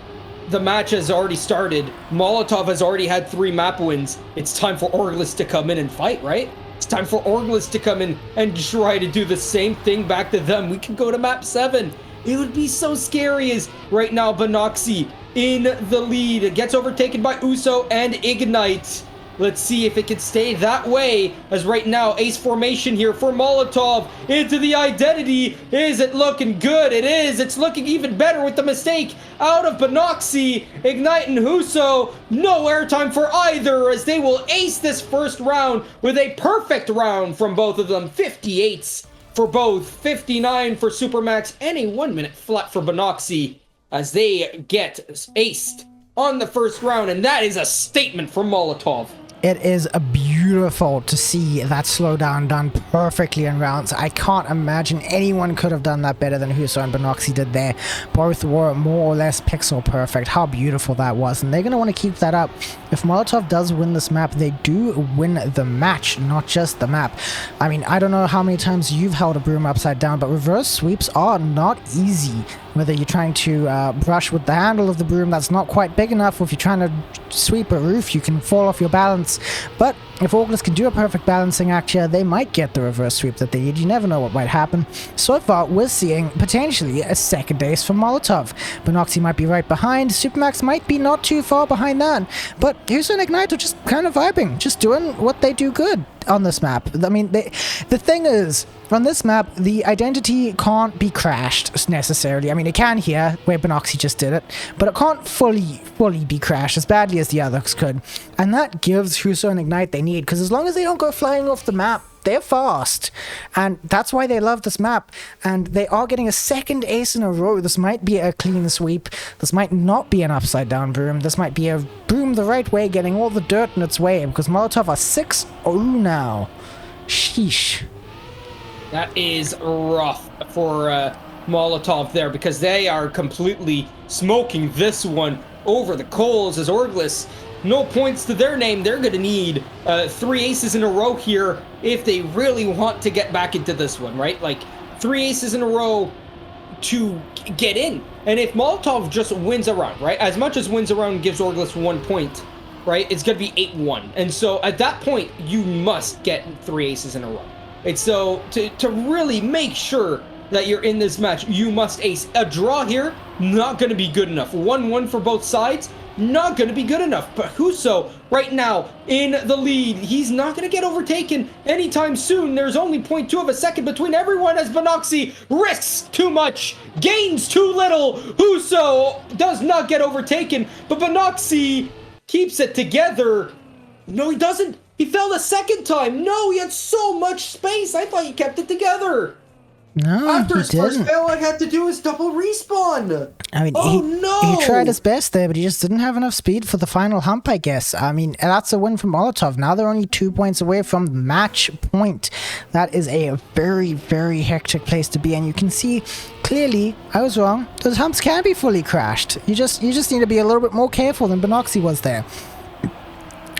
the match has already started. Molotov has already had 3 map wins. It's time for Orglis to come in and fight, right? It's time for Orglis to come in and try to do the same thing back to them. We can go to map 7. It would be so scary, as right now Benoxy in the lead. It gets overtaken by Uso and Ignite. Let's see if it can stay that way, as right now ace formation here for Molotov into the identity. Is it looking good? It is. It's looking even better with the mistake out of Benoxy. Ignite and Huso, no airtime for either, as they will ace this first round with a perfect round from both of them. 58s for both, 59 for Supermax, and a 1 minute flat for Benoxy, as they get aced on the first round, and that is a statement from Molotov. It is beautiful to see that slowdown done perfectly in rounds. I can't imagine anyone could have done that better than Huso and Benoxy did there. Both were more or less pixel perfect. How beautiful that was. And they're going to want to keep that up. If Molotov does win this map, they do win the match, not just the map. I mean, I don't know how many times you've held a broom upside down, but reverse sweeps are not easy. Whether you're trying to brush with the handle of the broom that's not quite big enough, or if you're trying to sweep a roof, you can fall off your balance. But if August can do a perfect balancing act here, they might get the reverse sweep that they need. You never know what might happen. So far, we're seeing potentially a second ace for Molotov. Benoxy might be right behind. Supermax might be not too far behind that. But Huso and Ignite are just kind of vibing, just doing what they do good on this map. I mean, the thing is, on this map, the identity can't be crashed necessarily. I mean, it can here, where Benoxy just did it, but it can't fully be crashed as badly as the others could. And that gives Huso and Ignite they need, because as long as they don't go flying off the map, they're fast. And that's why they love this map. And they are getting a second ace in a row. This might be a clean sweep. This might not be an upside down broom. This might be a broom the right way, getting all the dirt in its way, because Molotov are 6-0 now. Sheesh. That is rough for Molotov there, because they are completely smoking this one over the coals as Orglis, no points to their name. They're going to need 3 aces in a row here if they really want to get back into this one, right? Like 3 aces in a row to get in. And if Molotov just wins a round, right? As much as wins a round gives Orglis 1 point, right? It's going to be 8-1. And so at that point, you must get 3 aces in a row. And so to really make sure that you're in this match, you must ace. A draw here, not going to be good enough. 1-1 for both sides, not going to be good enough. But Huso right now in the lead. He's not going to get overtaken anytime soon. There's only 0.2 of a second between everyone as Benoxy risks too much, gains too little. Huso does not get overtaken, but Benoxy keeps it together. No, he doesn't. He fell the second time. No, he had so much space. I thought he kept it together. No, after his didn't. first fail, all I had to do is double respawn. I mean, he tried his best there, but he just didn't have enough speed for the final hump, I guess. I mean, that's a win for Molotov. Now they're only 2 points away from match point. That is a very, very hectic place to be, and you can see clearly, I was wrong. Those humps can be fully crashed. You just need to be a little bit more careful than Benoxy was there.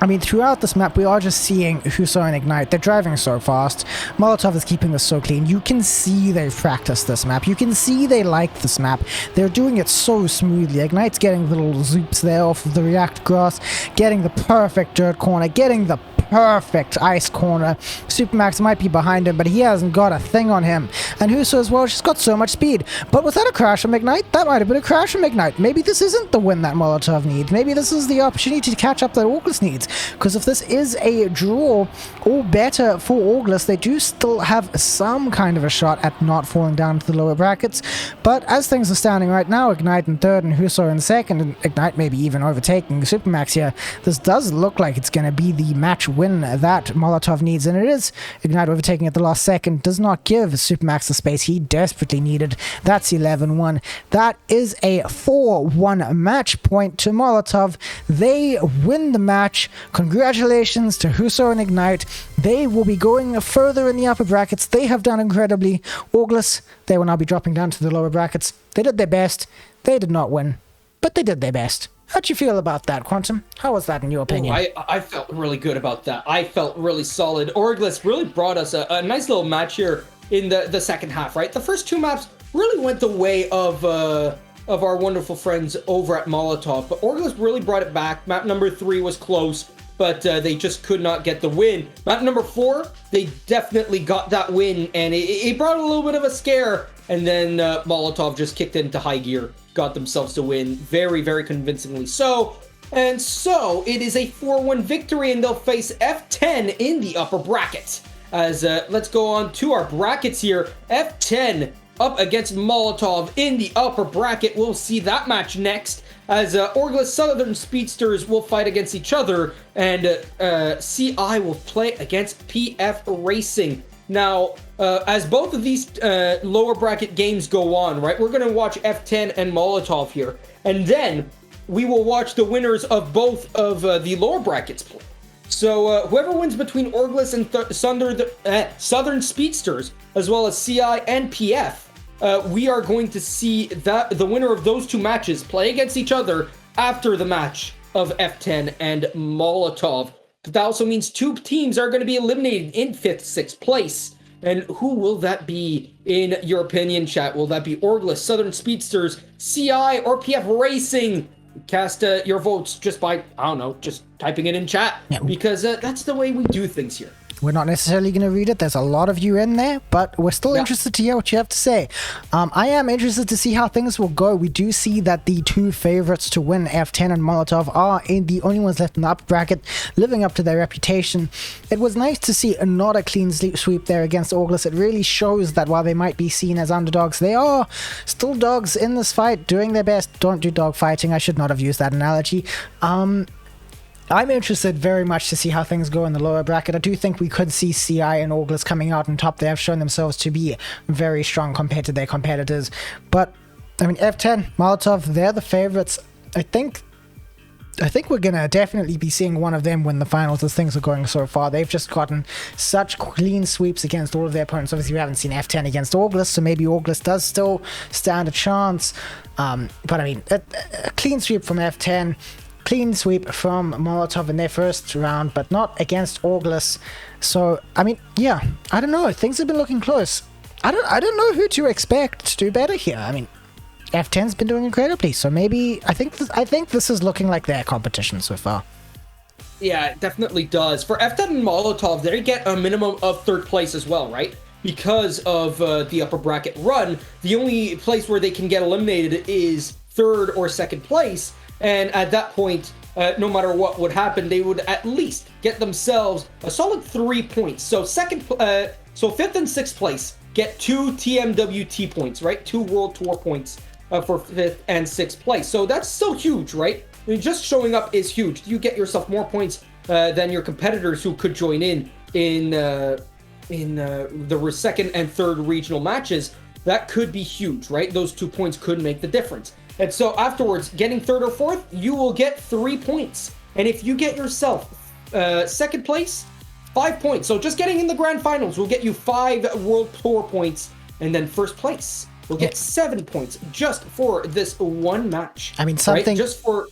I mean, throughout this map, we are just seeing Huso and Ignite. They're driving so fast. Molotov is keeping this so clean. You can see they've practiced this map. You can see they like this map. They're doing it so smoothly. Ignite's getting little zoops there off of the React grass, getting the perfect dirt corner, getting the perfect ice corner. Supermax might be behind him, but he hasn't got a thing on him. And Huso as well, she's got so much speed. But without a crash from Ignite, that might have been a crash from Ignite. Maybe this isn't the win that Molotov needs. Maybe this is the opportunity to catch up that August needs. Because if this is a draw or better for August, they do still have some kind of a shot at not falling down to the lower brackets. But as things are standing right now, Ignite in third and Huso in second, and Ignite maybe even overtaking Supermax here, this does look like it's going to be the match win that Molotov needs, and it is. Ignite overtaking at the last second does not give Supermax the space he desperately needed. That's 11-1. That is a 4-1 match point to Molotov. They win the match. Congratulations to Huso and Ignite. They will be going further in the upper brackets. They have done incredibly. August, they will now be dropping down to the lower brackets. They did their best. They did not win, but they did their best. How'd you feel about that, Quantum? How was that in your opinion? I felt really good about that. I felt really solid. Orglis really brought us a nice little match here in the second half, right? The first 2 maps really went the way of our wonderful friends over at Molotov, but Orglis really brought it back. Map number 3 was close, but they just could not get the win. Map number 4, they definitely got that win, and it brought a little bit of a scare, and then Molotov just kicked into high gear, got themselves to win very, very convincingly so. And so it is a 4-1 victory, and they'll face F10 in the upper bracket. As let's go on to our brackets here. F10 up against Molotov in the upper bracket. We'll see that match next, as Orglis Southern Speedsters will fight against each other, and CI will play against PF Racing. Now, as both of these lower bracket games go on, right, we're going to watch F10 and Molotov here. And then we will watch the winners of both of the lower brackets play. So whoever wins between Orglis and Southern Speedsters, as well as CI and PF, we are going to see that the winner of those 2 matches play against each other after the match of F10 and Molotov. But that also means 2 teams are going to be eliminated in 5th, 6th place. And who will that be, in your opinion, chat? Will that be Orglis, Southern Speedsters, CI, or PF Racing? Cast your votes just by, I don't know, just typing it in chat, because that's the way we do things here. We're not necessarily going to read it. There's a lot of you in there, but we're still interested to hear what you have to say. I am interested to see how things will go. We do see that the two favorites to win, F10 and Molotov, are the only ones left in the upper bracket, living up to their reputation. It was nice to see not a clean sweep there against Orglis. It really shows that while they might be seen as underdogs, they are still dogs in this fight, doing their best. Don't do dog fighting. I should not have used that analogy. I'm interested very much to see how things go in the lower bracket. I do think we could see CI and Orglis coming out on top. They have shown themselves to be very strong compared to their competitors. But, I mean, F10, Molotov, they're the favorites. I think we're going to definitely be seeing one of them win the finals as things are going so far. They've just gotten such clean sweeps against all of their opponents. Obviously, we haven't seen F10 against Orglis, so maybe Orglis does still stand a chance. But, I mean, a clean sweep from F10. Clean sweep from Molotov in their first round, but not against Orglis. So, I mean, yeah, I don't know. Things have been looking close. I don't know who to expect to do better here. I mean, F10's been doing incredibly, so maybe I think this is looking like their competition so far. Yeah, it definitely does. For F10 and Molotov, they get a minimum of third place as well, right? Because of the upper bracket run, the only place where they can get eliminated is third or second place. And at that point, no matter what would happen, they would at least get themselves a solid 3 points. So fifth and sixth place get 2 TMWT points, right? 2 World Tour points for fifth and sixth place. So that's still huge, right? I mean, just showing up is huge. You get yourself more points than your competitors who could join in the second and third regional matches. That could be huge, right? Those 2 points could make the difference. And so afterwards, getting third or fourth, you will get 3 points. And if you get yourself second place, 5 points. So just getting in the grand finals will get you 5 World Tour points. And then first place will get 7 points just for this one match. I mean, something... Right? Just for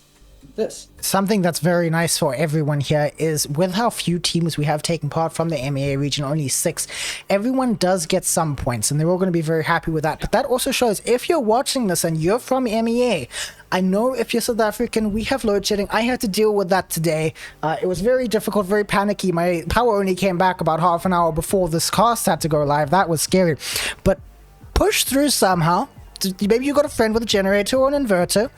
this. Something that's very nice for everyone here is with how few teams we have taken part from the MEA region, only 6, everyone does get some points and they're all going to be very happy with that. But that also shows if you're watching this and you're from MEA, I know if you're South African, we have load shedding. I had to deal with that today. It was very difficult, very panicky. My power only came back about half an hour before this cast had to go live. That was scary. But push through somehow. Maybe you got a friend with a generator or an inverter.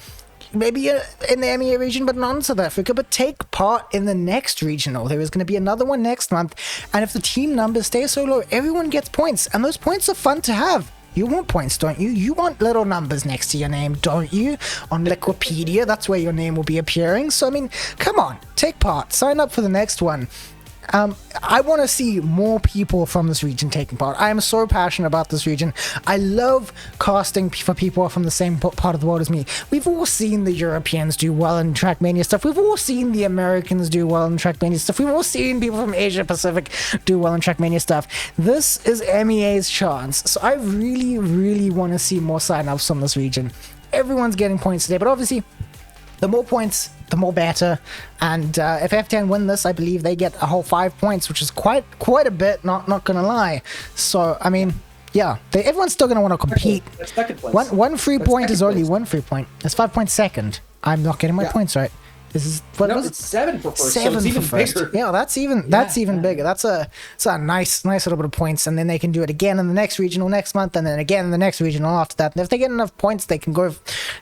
Maybe in the MEA region, but not in South Africa, but take part in the next regional. There is going to be another one next month, and if the team numbers stay so low, everyone gets points, and those points are fun to have. You want points, don't you? You want little numbers next to your name, don't you? On Liquipedia, that's where your name will be appearing. So, I mean, come on, take part. Sign up for the next one. I want to see more people from this region taking part. I am so passionate about this region. I love casting for people from the same part of the world as me. We've all seen the Europeans do well in Trackmania stuff. We've all seen the Americans do well in Trackmania stuff. We've all seen people from Asia Pacific do well in Trackmania stuff. This is MEA's chance. So I really, really want to see more sign-ups from this region. Everyone's getting points today, but obviously, the more points, the more better. And if F10 win this, I believe they get a whole 5 points, which is quite a bit, not gonna lie. So, I mean, yeah, everyone's still gonna want to compete. Second place. One free point is only 1 free point. That's 5 points second. I'm not getting my points right. This is what no, was it's 7 for first. 7 so it's for even first. bigger. Yeah, that's even bigger. That's a nice little bit of points, and then they can do it again in the next regional next month, and then again in the next regional after that. And if they get enough points, they can go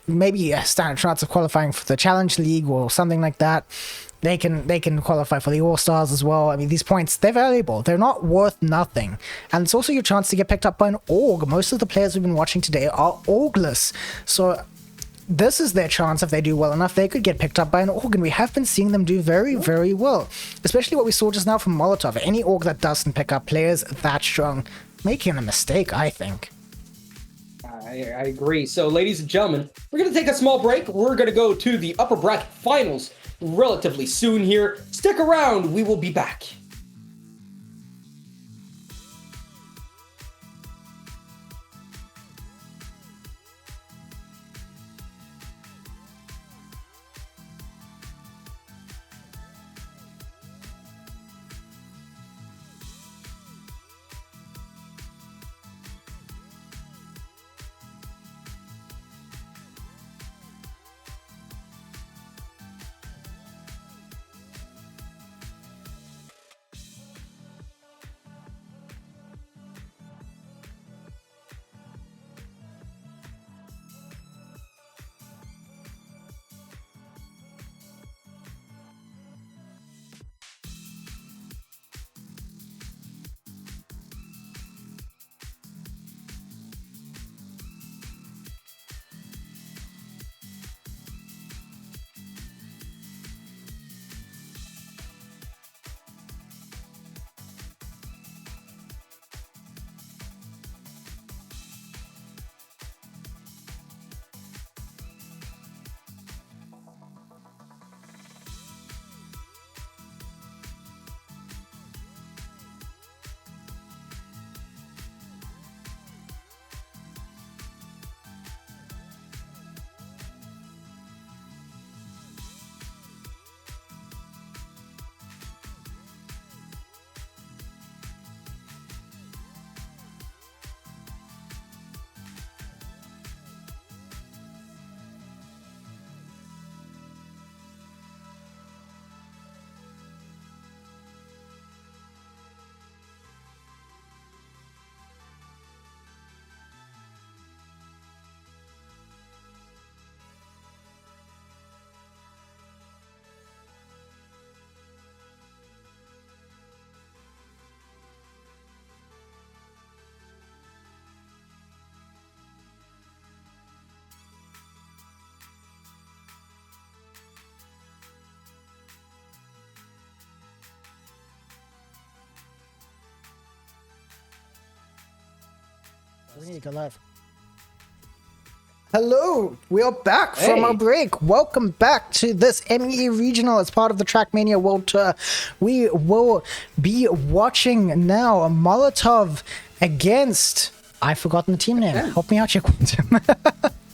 maybe stand a chance of qualifying for the Challenge League or something like that. They can qualify for the All Stars as well. I mean, these points, they're valuable. They're not worth nothing, and it's also your chance to get picked up by an org. Most of the players we've been watching today are orgless, so this is their chance. If they do well enough, they could get picked up by an org, and we have been seeing them do very, very well. Especially what we saw just now from Molotov. Any org that doesn't pick up players that strong, making a mistake, I think. I agree. So, ladies and gentlemen, we're going to take a small break. We're going to go to the upper bracket finals relatively soon here. Stick around. We will be back. We need to go live. Hello, we are back from our break. Welcome back to this MEA Regional as part of the Trackmania World Tour. We will be watching now Molotov against... I've forgotten the team name. Help me out here, Quantum.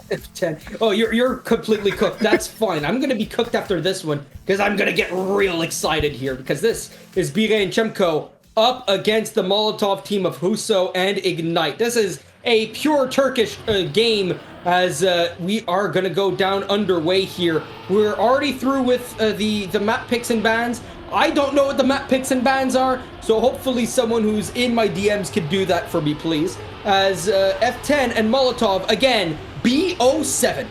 F10. Oh, you're completely cooked. That's fine. I'm going to be cooked after this one because I'm going to get real excited here because this is Bire and Chemko up against the Molotov team of Huso and Ignite. This is a pure Turkish game as we are going to go down underway here. We're already through with the map picks and bans. I don't know what the map picks and bans are, so hopefully someone who's in my DMs can do that for me, please. As F10 and Molotov, again, BO7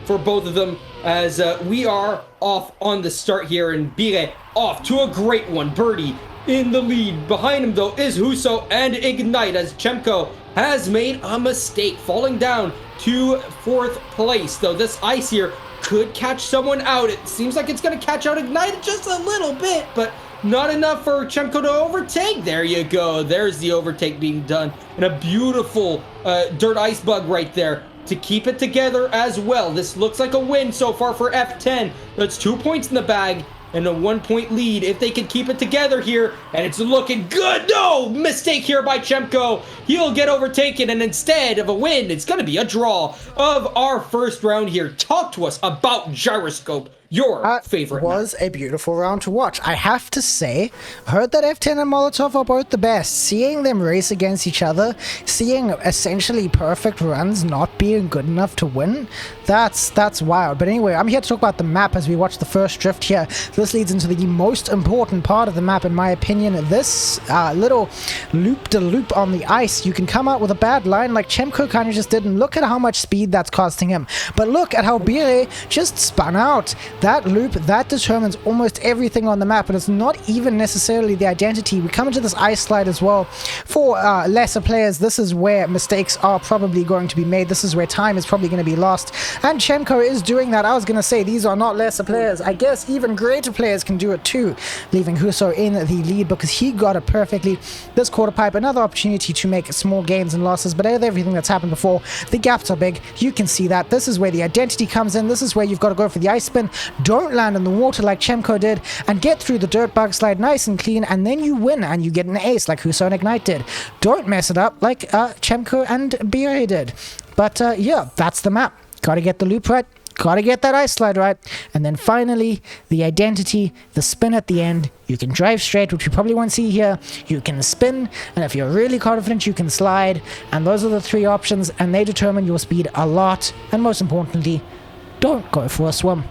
for both of them, as we are off on the start here, and Bire off to a great one. Birdie in the lead. Behind him, though, is Huso and Ignite, as Chemko has made a mistake, falling down to 4th place, though this ice here could catch someone out. It seems like it's going to catch out Ignite just a little bit, but not enough for Chemko to overtake. There you go. There's the overtake being done. And a beautiful dirt ice bug right there to keep it together as well. This looks like a win so far for F10. That's 2 points in the bag and a 1 point lead if they can keep it together here, and it's looking good. No mistake here by Chemko. He'll get overtaken, and instead of a win, it's going to be a draw of our first round here. Talk to us about Gyroscope, your favorite map. Was a beautiful round to watch. I have to say, heard that F10 and Molotov are both the best. Seeing them race against each other, seeing essentially perfect runs not being good enough to win, that's wild. But anyway, I'm here to talk about the map as we watch the first drift here. This leads into the most important part of the map, in my opinion. This little loop-de-loop on the ice. You can come out with a bad line like Chemko kind of just did, and look at how much speed that's costing him. But look at how Bire just spun out. That loop, that determines almost everything on the map, and it's not even necessarily the identity. We come into this ice slide as well. For lesser players, this is where mistakes are probably going to be made. This is where time is probably going to be lost, and Chemko is doing that. I was going to say, these are not lesser players. I guess even greater players can do it too, leaving Huso in the lead because he got it perfectly. This quarter pipe, another opportunity to make small gains and losses, but with everything that's happened before, the gaps are big. You can see that. This is where the identity comes in. This is where you've got to go for the ice spin. Don't land in the water like Chemko did, and get through the dirt bug slide nice and clean, and then you win and you get an ace like Huso and Ignite did. Don't mess it up like Chemko and Bire did. But yeah, that's the map. Gotta get the loop right, gotta get that ice slide right, and then finally the identity, the spin at the end. You can drive straight, which you probably won't see here. You can spin, and if you're really confident, you can slide, and those are the three options, and they determine your speed a lot. And most importantly, don't go for a swim.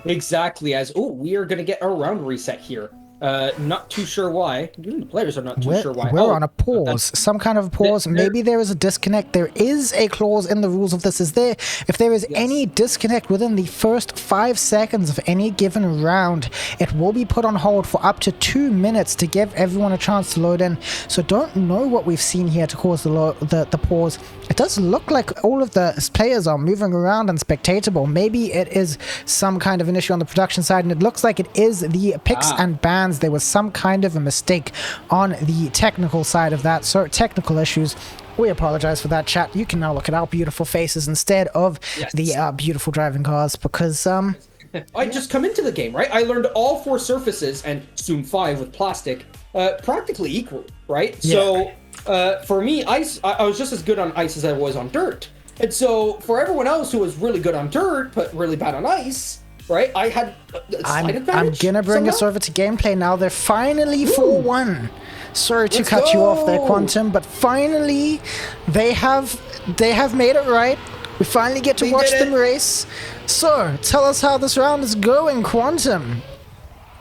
Exactly. As we are going to get a round reset here. Not too sure why. Even the players are not too sure why. We're on a pause. Some kind of a pause. Maybe there is a disconnect. There is a clause in the rules of this. If there is any disconnect within the first 5 seconds of any given round, it will be put on hold for up to 2 minutes to give everyone a chance to load in. So don't know what we've seen here to cause the pause. It does look like all of the players are moving around and spectatable. Maybe it is some kind of an issue on the production side, and it looks like it is the picks and bans. There was some kind of a mistake on the technical side of that, so technical issues. We apologize for that, chat. You can now look at our beautiful faces instead of the beautiful driving cars, because I just come into the game, right? I learned all 4 surfaces, and soon 5 with plastic, practically equal, right? So for me, ice, I was just as good on ice as I was on dirt. And so for everyone else who was really good on dirt but really bad on ice, right, I had a slight advantage. I'm gonna bring us over to gameplay now. They're finally 4-1. Sorry to cut you off there, Quantum, but finally they have made it right. We finally get to watch them race. So tell us how this round is going, Quantum.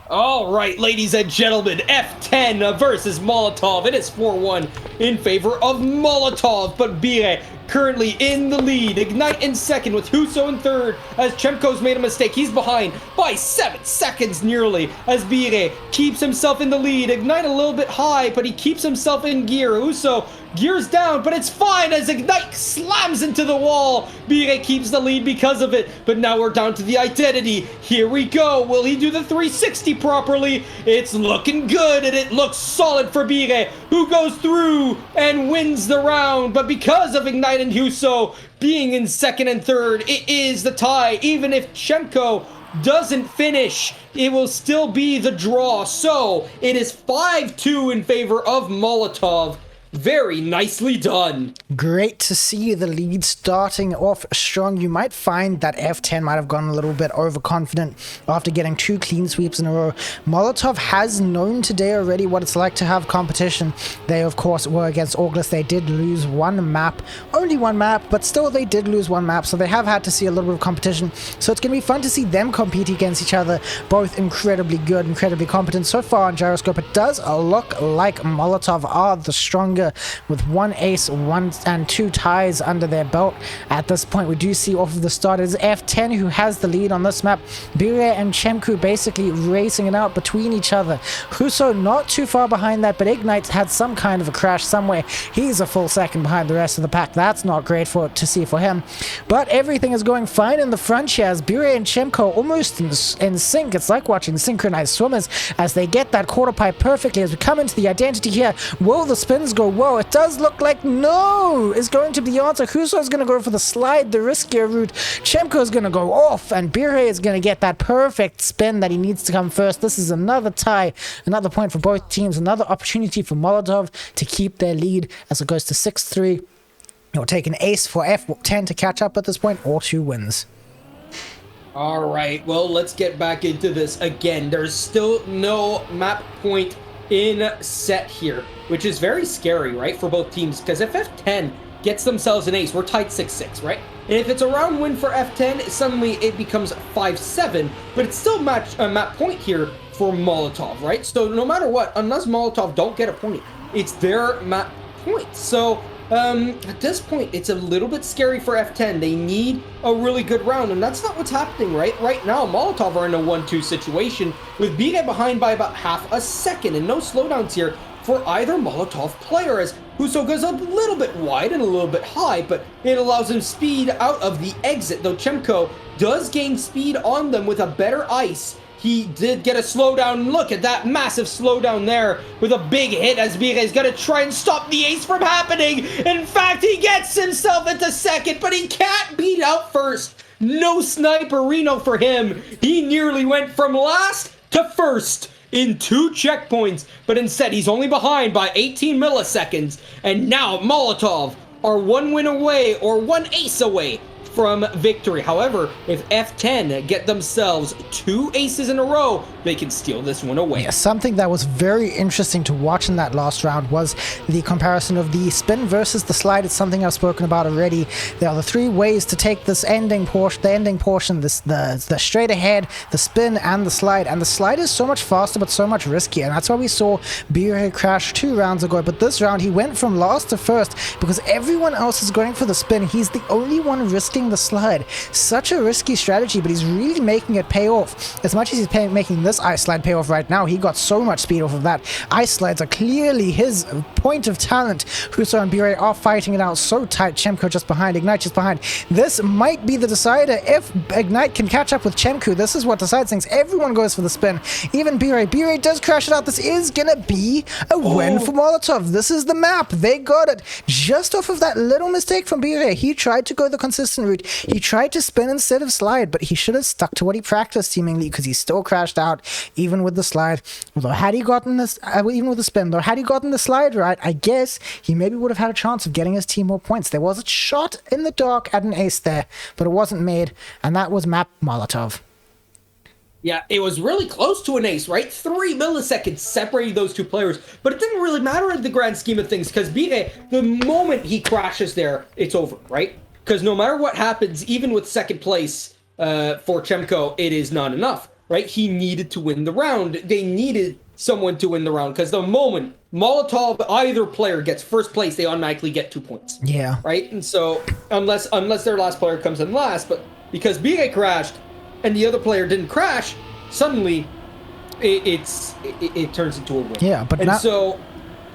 All right, ladies and gentlemen, F10 versus Molotov. It is 4-1 in favor of Molotov, but Bire currently in the lead. Ignite in second with Huso in third as Chemko's made a mistake. He's behind by 7 seconds nearly as Bire keeps himself in the lead. Ignite a little bit high, but he keeps himself in gear. Huso gears down, but it's fine as Ignite slams into the wall. Bire keeps the lead because of it, but now we're down to the identity. Here we go. Will he do the 360 properly? It's looking good, and it looks solid for Bire, who goes through and wins the round. But because of Ignite and Huso being in second and third, it is the tie. Even if Chemko doesn't finish, it will still be the draw. So it is 5-2 in favor of Molotov. Very nicely done. Great to see the lead starting off strong. You might find that F10 might have gone a little bit overconfident after getting 2 clean sweeps in a row. Molotov has known today already what it's like to have competition. They, of course, were against August. They did lose one map, only one map, but still they did lose one map, so they have had to see a little bit of competition. So it's going to be fun to see them compete against each other. Both incredibly good, incredibly competent. So far on Gyroscope, it does look like Molotov are the stronger, with 1 ace, 1 and 2 ties under their belt. At this point, we do see off of the start, it's F10 who has the lead on this map. Bire and Chemku basically racing it out between each other. Huso not too far behind that, but Ignite had some kind of a crash somewhere. He's a full second behind the rest of the pack. That's not great to see for him. But everything is going fine in the front here as Bire and Chemko almost in sync. It's like watching synchronized swimmers as they get that quarter pipe perfectly. As we come into the identity here, will the spins go? Whoa, it does look like no is going to be the answer. Huso is going to go for the slide, the riskier route. Chemko is going to go off, and Bire is going to get that perfect spin that he needs to come first. This is another tie, another point for both teams, another opportunity for Molotov to keep their lead as it goes to 6-3. It'll take an ace for F10 to catch up at this point, or 2 wins. All right, well, let's get back into this again. There's still no map point in set here, which is very scary, right, for both teams, because if F10 gets themselves an ace, we're tied 6-6, right? And if it's a round win for F10, suddenly it becomes 5-7, but it's still a map point here for Molotov, right? So no matter what, unless Molotov don't get a point, it's their map point. So at this point, it's a little bit scary for F10. They need a really good round, and that's not what's happening, right? Right now, Molotov are in a 1-2 situation with Bire behind by about half a second, and no slowdowns here for either Molotov player, as Huso goes a little bit wide and a little bit high, but it allows him speed out of the exit, though Chemko does gain speed on them with a better ice. He did get a slowdown. Look at that massive slowdown there with a big hit as Bire is going to try and stop the ace from happening. In fact, he gets himself into second, but he can't beat out first. No sniperino for him. He nearly went from last to first in 2 checkpoints, but instead he's only behind by 18 milliseconds. And now Molotov are 1 win away, or 1 ace away from victory. However, if F10 get themselves 2 aces in a row, they can steal this one away. Yeah, something that was very interesting to watch in that last round was the comparison of the spin versus the slide. It's something I've spoken about already. There are the 3 ways to take this ending portion, the straight ahead, the spin, and the slide. And the slide is so much faster, but so much riskier. And that's why we saw Bire crash 2 rounds ago. But this round, he went from last to first because everyone else is going for the spin. He's the only one risking the slide. Such a risky strategy, but he's really making it pay off. As much as he's making this ice slide pay off right now, he got so much speed off of that. Ice slides are clearly his point of talent. Huso and Bire are fighting it out so tight. Chemko just behind, Ignite just behind. This might be the decider. If Ignite can catch up with Chemku, this is what decides things. Everyone goes for the spin. Even Bire. Bire does crash it out. This is gonna be a win for Molotov. This is the map. They got it. Just off of that little mistake from Bire. He tried to go the consistent route. He tried to spin instead of slide, but he should have stuck to what he practiced seemingly, because he still crashed out even with the slide. Although had he gotten this, even with the spin, though, had he gotten the slide right, I guess he maybe would have had a chance of getting his team more points. There was a shot in the dark at an ace there, but it wasn't made, and that was map Molotov. Yeah, it was really close to an ace, right? 3 milliseconds separating those 2 players, but it didn't really matter in the grand scheme of things, because Bire, the moment he crashes there, it's over, right? Because no matter what happens, even with second place for Chemko, it is not enough, right? He needed to win the round. They needed someone to win the round, because the moment Molotov, either player gets first place, they automatically get 2 points. Yeah. Right? And so, unless their last player comes in last, but because BA crashed and the other player didn't crash, suddenly it turns into a win. Yeah, but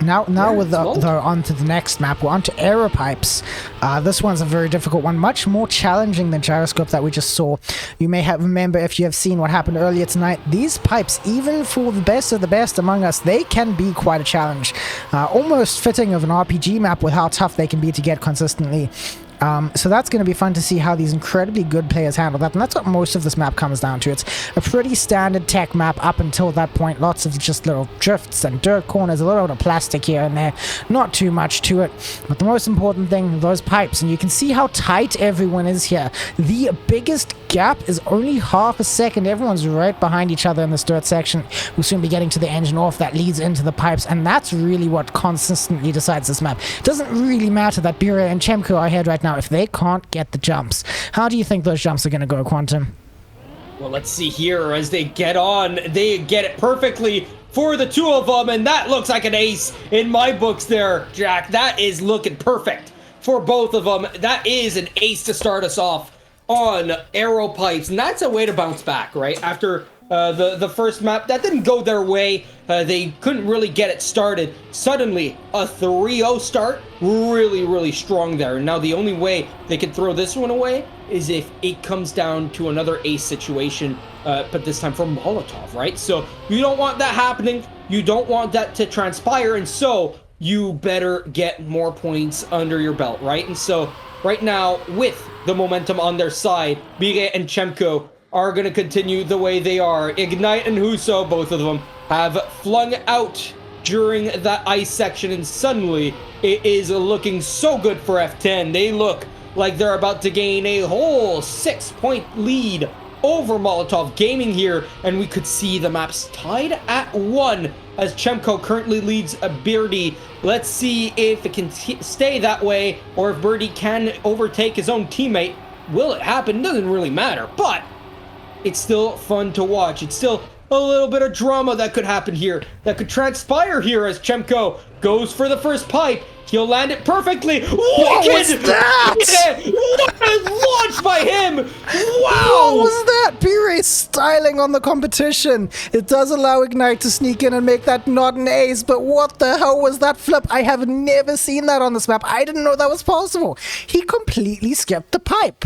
Now with on to the next map, we're on to Aero Pipes. This one's a very difficult one, much more challenging than Gyroscope that we just saw. You may remember, if you have seen what happened earlier tonight, these pipes, even for the best of the best among us, they can be quite a challenge. Almost fitting of an RPG map with how tough they can be to get consistently. So that's going to be fun to see how these incredibly good players handle that, and that's what most of this map comes down to. It's a pretty standard tech map up until that point. Lots of just little drifts and dirt corners, a little bit of plastic here and there. Not too much to it, but the most important thing, those pipes, and you can see how tight everyone is here. The biggest gap is only half a second. Everyone's right behind each other in this dirt section. We'll soon be getting to the engine off that leads into the pipes, and that's really what consistently decides this map. It doesn't really matter that Bure and Chemko are ahead right now if they can't get the jumps. How do you think those jumps are going to go, Quantum? Well, let's see here. As they get on, they get it perfectly for the two of them, and that looks like an ace in my books there, Jack. That is looking perfect for both of them. That is an ace to start us off on Aero Pipes, and that's a way to bounce back, right? After the first map, that didn't go their way. They couldn't really get it started. Suddenly, a 3-0 start, really strong there. And now the only way they can throw this one away is if it comes down to another ace situation, but this time from Molotov, right? So you don't want that happening. You don't want that to transpire, and so you better get more points under your belt, right? And so right now, with the momentum on their side, Bire and Chemko are going to continue the way they are. Ignite and Huso, both of them, have flung out during that ice section, and suddenly it is looking so good for F10. They look like they're about to gain a whole 6-point lead over Molotov Gaming here, and we could see the maps tied at 1 as Chemko currently leads Birdie. Let's see if it can stay that way, or if Birdie can overtake his own teammate. Will it happen? Doesn't really matter, but it's still fun to watch. It's still a little bit of drama that could happen here, that could transpire here as Chemko goes for the first pipe. He'll land it perfectly. What was that? Yeah. What a launch by him! What Wow! was that? Bure styling on the competition. It does allow Ignite to sneak in and make that not an ace, but what the hell was that flip? I have never seen that on this map. I didn't know that was possible. He completely skipped the pipe.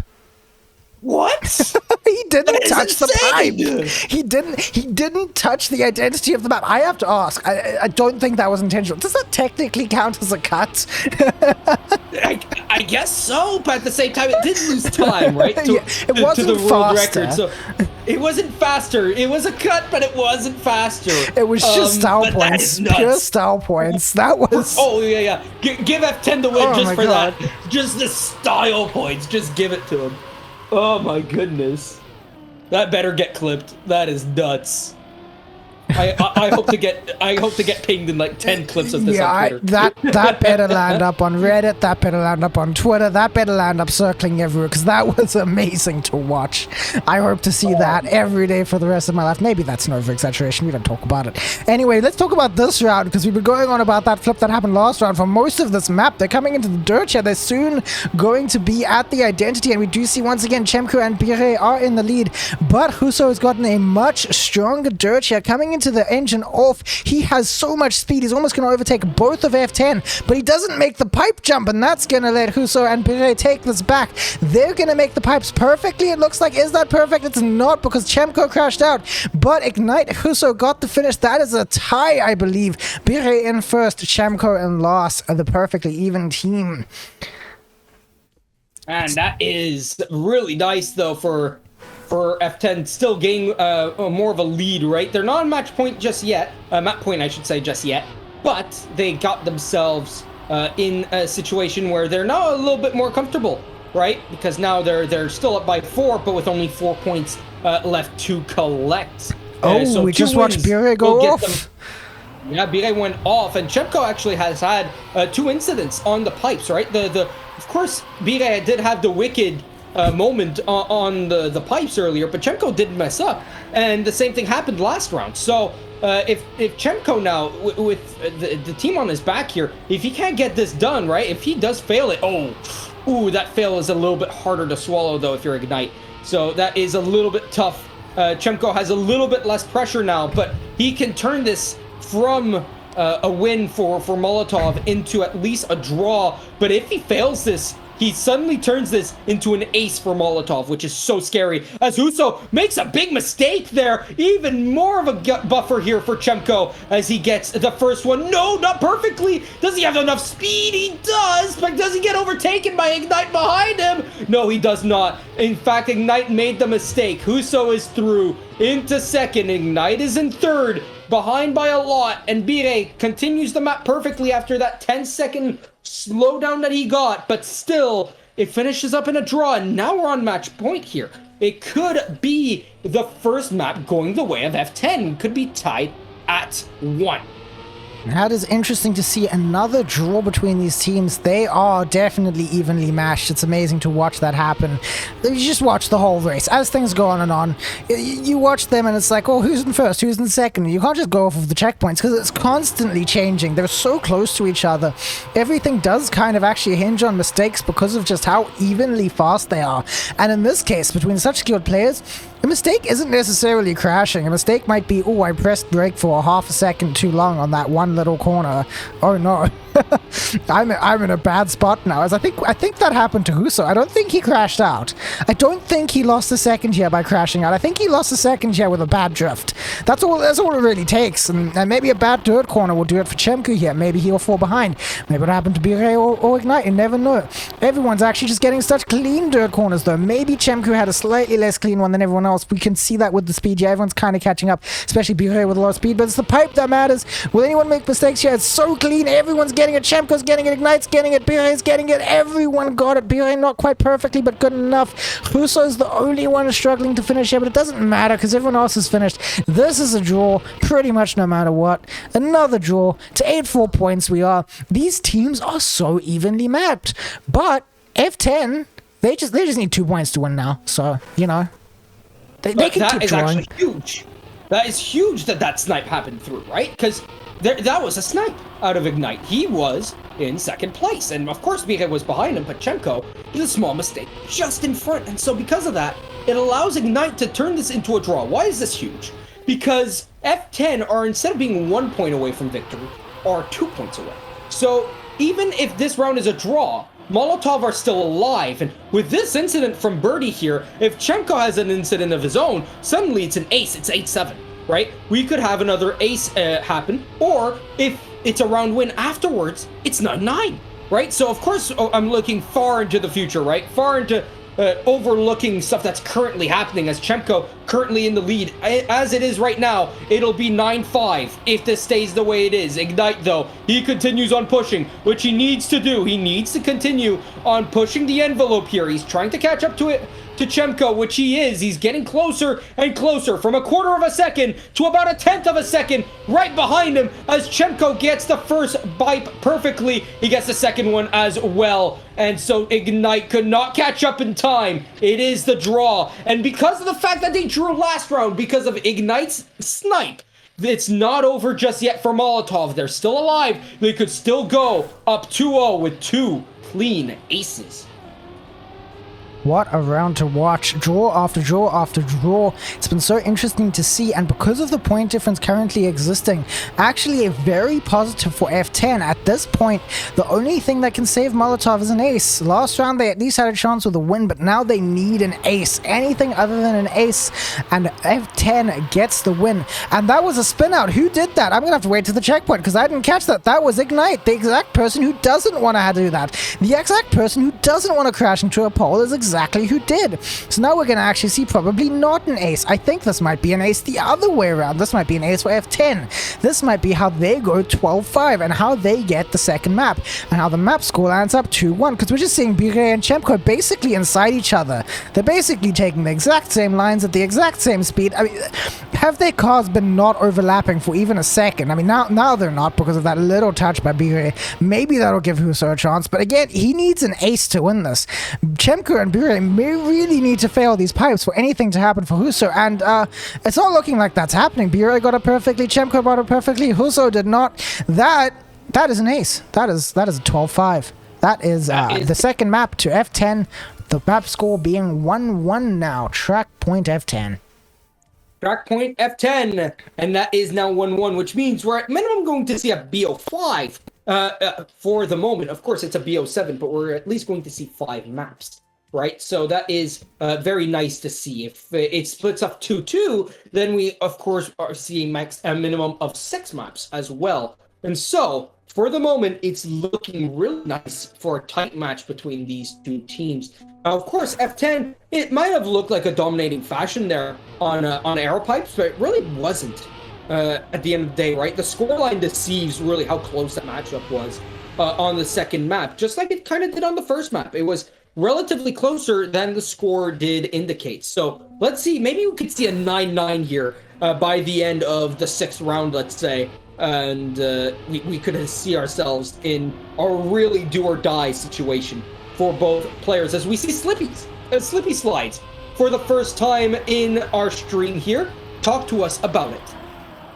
What? He didn't touch the pipe. He didn't touch the identity of the map. I have to ask. I don't think that was intentional. Does that technically count as a cut? I guess so, but at the same time, it did lose time, right? It wasn't to the world faster. record. So it wasn't faster. It was a cut, but it wasn't faster. It was just style points. Pure style points. That was. Oh yeah. Give F10 the win just for that. Just the style points. Just give it to him. Oh my goodness. That better get clipped. That is nuts. I hope to get pinged in like 10 clips of this on Twitter. That better land up on Reddit, that better land up on Twitter, that better land up circling everywhere, because that was amazing to watch. I hope to see that every day for the rest of my life. Maybe that's an over-exaggeration, we don't talk about it. Anyway, let's talk about this round, because we've been going on about that flip that happened last round for most of this map. They're coming into the dirt here, they're soon going to be at the identity, and we do see once again Chemko and Bire are in the lead, but Huso has gotten a much stronger dirt here, coming into the engine off. He has so much speed, he's almost going to overtake both of F10, but he doesn't make the pipe jump, and that's going to let Huso and Bire take this back. They're going to make the pipes perfectly, it looks like. Is that perfect? It's not, because Chemko crashed out, but Ignite Huso got the finish. That is a tie, I believe. Bire in first, Chemko in last, the perfectly even team. And that is really nice, though, for F10 still gain more of a lead, right? They're not on match point just yet. Map point, I should say, just yet. But they got themselves in a situation where they're now a little bit more comfortable, right? Because now they're still up by 4, but with only 4 points left to collect. So we just watched Bire go off. Yeah, Bire went off, and Chemko actually has had 2 incidents on the pipes, right? Of course, Bire did have the wicked moment on the pipes earlier, but Chemko didn't mess up, and the same thing happened last round. So if Chemko now, with the team on his back here, if he can't get this done, right, if he does fail it, that fail is a little bit harder to swallow, though, if you're Ignite. So that is a little bit tough. Chemko has a little bit less pressure now, but he can turn this from a win for Molotov into at least a draw. But if he fails this, he suddenly turns this into an ace for Molotov, which is so scary, as Huso makes a big mistake there. Even more of a gut buffer here for Chemko as he gets the first one. No, not perfectly. Does he have enough speed? He does, but does he get overtaken by Ignite behind him? No, he does not. In fact, Ignite made the mistake. Huso is through into second. Ignite is in third, behind by a lot, and Bire continues the map perfectly after that 10-second slowdown that he got, but still, it finishes up in a draw, and now we're on match point here. It could be the first map going the way of F10. Could be tied at 1. That is interesting to see, another draw between these teams. They are definitely evenly matched. It's amazing to watch that happen. You just watch the whole race. As things go on and on, you watch them and it's like, oh, who's in first, who's in second? You can't just go off of the checkpoints because it's constantly changing. They're so close to each other. Everything does kind of actually hinge on mistakes because of just how evenly fast they are. And in this case, between such skilled players, a mistake isn't necessarily crashing. A mistake might be, oh, I pressed brake for a half a second too long on that one little corner. Oh no. I'm in a bad spot now. As I think that happened to Huso. I don't think he crashed out. I don't think he lost a second here by crashing out. I think he lost a second here with a bad drift. That's all it really takes. And maybe a bad dirt corner will do it for Chemko here. Maybe he'll fall behind. Maybe it happened to Bire or Ignite. You never know. Everyone's actually just getting such clean dirt corners though. Maybe Chemko had a slightly less clean one than everyone else. We can see that with the speed. Yeah, everyone's kind of catching up, especially Bire with a lot of speed. But it's the pipe that matters. Will anyone make mistakes here? It's so clean. Everyone's getting it. Chemko's getting it. Ignite's getting it. Bire's getting it. Everyone got it. Bire not quite perfectly, but good enough. Huso's the only one struggling to finish here, but it doesn't matter because everyone else is finished. This is a draw pretty much no matter what. Another draw to 8-4 points we are. These teams are so evenly mapped. But F10, they just need 2 points to win now. So, you know, they can keep drawing. Actually huge. That is huge that snipe happened through, right? Because that was a snipe out of Ignite. He was in second place. And of course, Bire was behind him, but Chemko did a small mistake just in front. And so because of that, it allows Ignite to turn this into a draw. Why is this huge? Because F10 are, instead of being 1 point away from victory, are 2 points away. So even if this round is a draw, Molotov are still alive, and with this incident from Birdie here, if Chemko has an incident of his own, suddenly it's an ace, it's 8-7, right? We could have another ace happen, or if it's a round win afterwards, it's 9-9, right? So of course, I'm looking far into the future, right? Far into overlooking stuff that's currently happening, as Chemko currently in the lead. As it is right now, it'll be 9-5 if this stays the way it is. Ignite, though, he continues on pushing, which he needs to do. He needs to continue on pushing the envelope here. He's trying to catch up to it, to Chemko, which he is. He's getting closer and closer, from a quarter of a second to about a 1/10 of a second, right behind him, as Chemko gets the first pipe perfectly. He gets the second one as well, and so Ignite could not catch up in time. It is the draw, and because of the fact that they drew last round, because of Ignite's snipe, it's not over just yet for Molotov. They're still alive. They could still go up 2-0 with 2 clean aces. What a round to watch. Draw after draw after draw. It's been so interesting to see, and because of the point difference currently existing, actually a very positive for F10. At this point, the only thing that can save Molotov is an ace. Last round they at least had a chance with a win, but now they need an ace. Anything other than an ace, and F10 gets the win. And that was a spin out. Who did that? I'm gonna have to wait to the checkpoint because I didn't catch that. That was Ignite, the exact person who doesn't want to do that. The exact person who doesn't want to crash into a pole is exactly who did. So now we're going to actually see probably not an ace. I think this might be an ace the other way around. This might be an ace for F10. This might be how they go 12-5 and how they get the second map and how the map score lands up 2-1, because we're just seeing Bire and Chemko basically inside each other. They're basically taking the exact same lines at the exact same speed. I mean, have their cars been not overlapping for even a second? I mean, now they're not because of that little touch by Bire. Maybe that'll give Huso a chance, but again, he needs an ace to win this. Chemko and Bire Bure may really need to fail these pipes for anything to happen for Huso, and it's not looking like that's happening. Bure got it perfectly, Chemko got it perfectly, Huso did not. That is an ace. That is a 12-5. That is the second map to F10. The map score being 1-1 now. Track point F10. Track point F10, and that is now 1-1, which means we're at minimum going to see a BO5 for the moment. Of course, it's a BO7, but we're at least going to see 5 maps, right? So that is very nice to see. If it splits up 2-2, then we, of course, are seeing a minimum of 6 maps as well. And so, for the moment, it's looking really nice for a tight match between these two teams. Now, of course, F10, it might have looked like a dominating fashion there on Aero Pipes, but it really wasn't at the end of the day, right? The scoreline deceives really how close that matchup was on the second map, just like it kind of did on the first map. It was relatively closer than the score did indicate. So let's see, maybe we could see a 9-9 here by the end of the 6th round, let's say. And we could see ourselves in a really do-or-die situation for both players, as we see Slippy Slides for the first time in our stream here. Talk to us about it.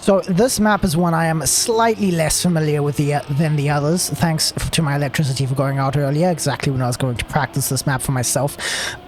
So this map is one I am slightly less familiar with than the others, thanks to my electricity for going out earlier, exactly when I was going to practice this map for myself.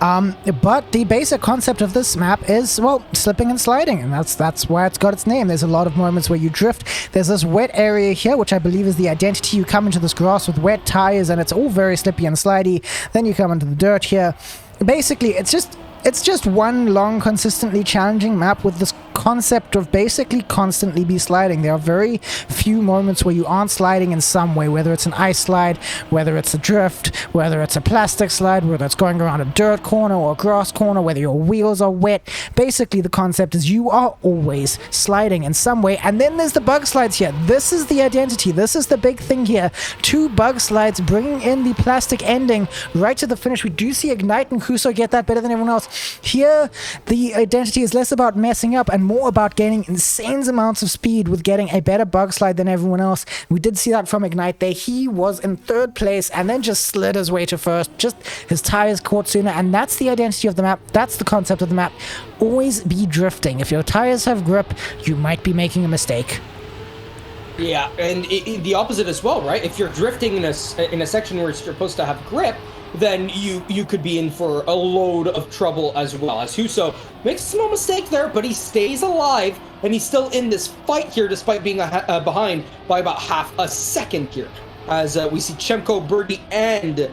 But the basic concept of this map is, well, slipping and sliding, and that's why it's got its name. There's a lot of moments where you drift. There's this wet area here, which I believe is the identity. You come into this grass with wet tires, and it's all very slippy and slidey. Then you come into the dirt here. Basically, it's just one long, consistently challenging map with this concept of basically constantly be sliding. There are very few moments where you aren't sliding in some way, whether it's an ice slide, whether it's a drift, whether it's a plastic slide, whether it's going around a dirt corner or a grass corner, whether your wheels are wet. Basically, the concept is you are always sliding in some way. And then there's the bug slides here. This is the identity. This is the big thing here. 2 bug slides bringing in the plastic ending right to the finish. We do see Ignite and Huso get that better than everyone else. Here, the identity is less about messing up and more about gaining insane amounts of speed with getting a better bug slide than everyone else. We did see that from Ignite there. He was in 3rd place and then just slid his way to 1st. Just his tires caught sooner, and that's the identity of the map. That's the concept of the map. Always be drifting. If your tires have grip, you might be making a mistake. Yeah, and the opposite as well, right? If you're drifting in a section where you're supposed to have grip, then you could be in for a load of trouble as well. As Huso makes a small mistake there, but he stays alive, and he's still in this fight here despite being behind by about half a second here. As we see Chemko, Birdie, and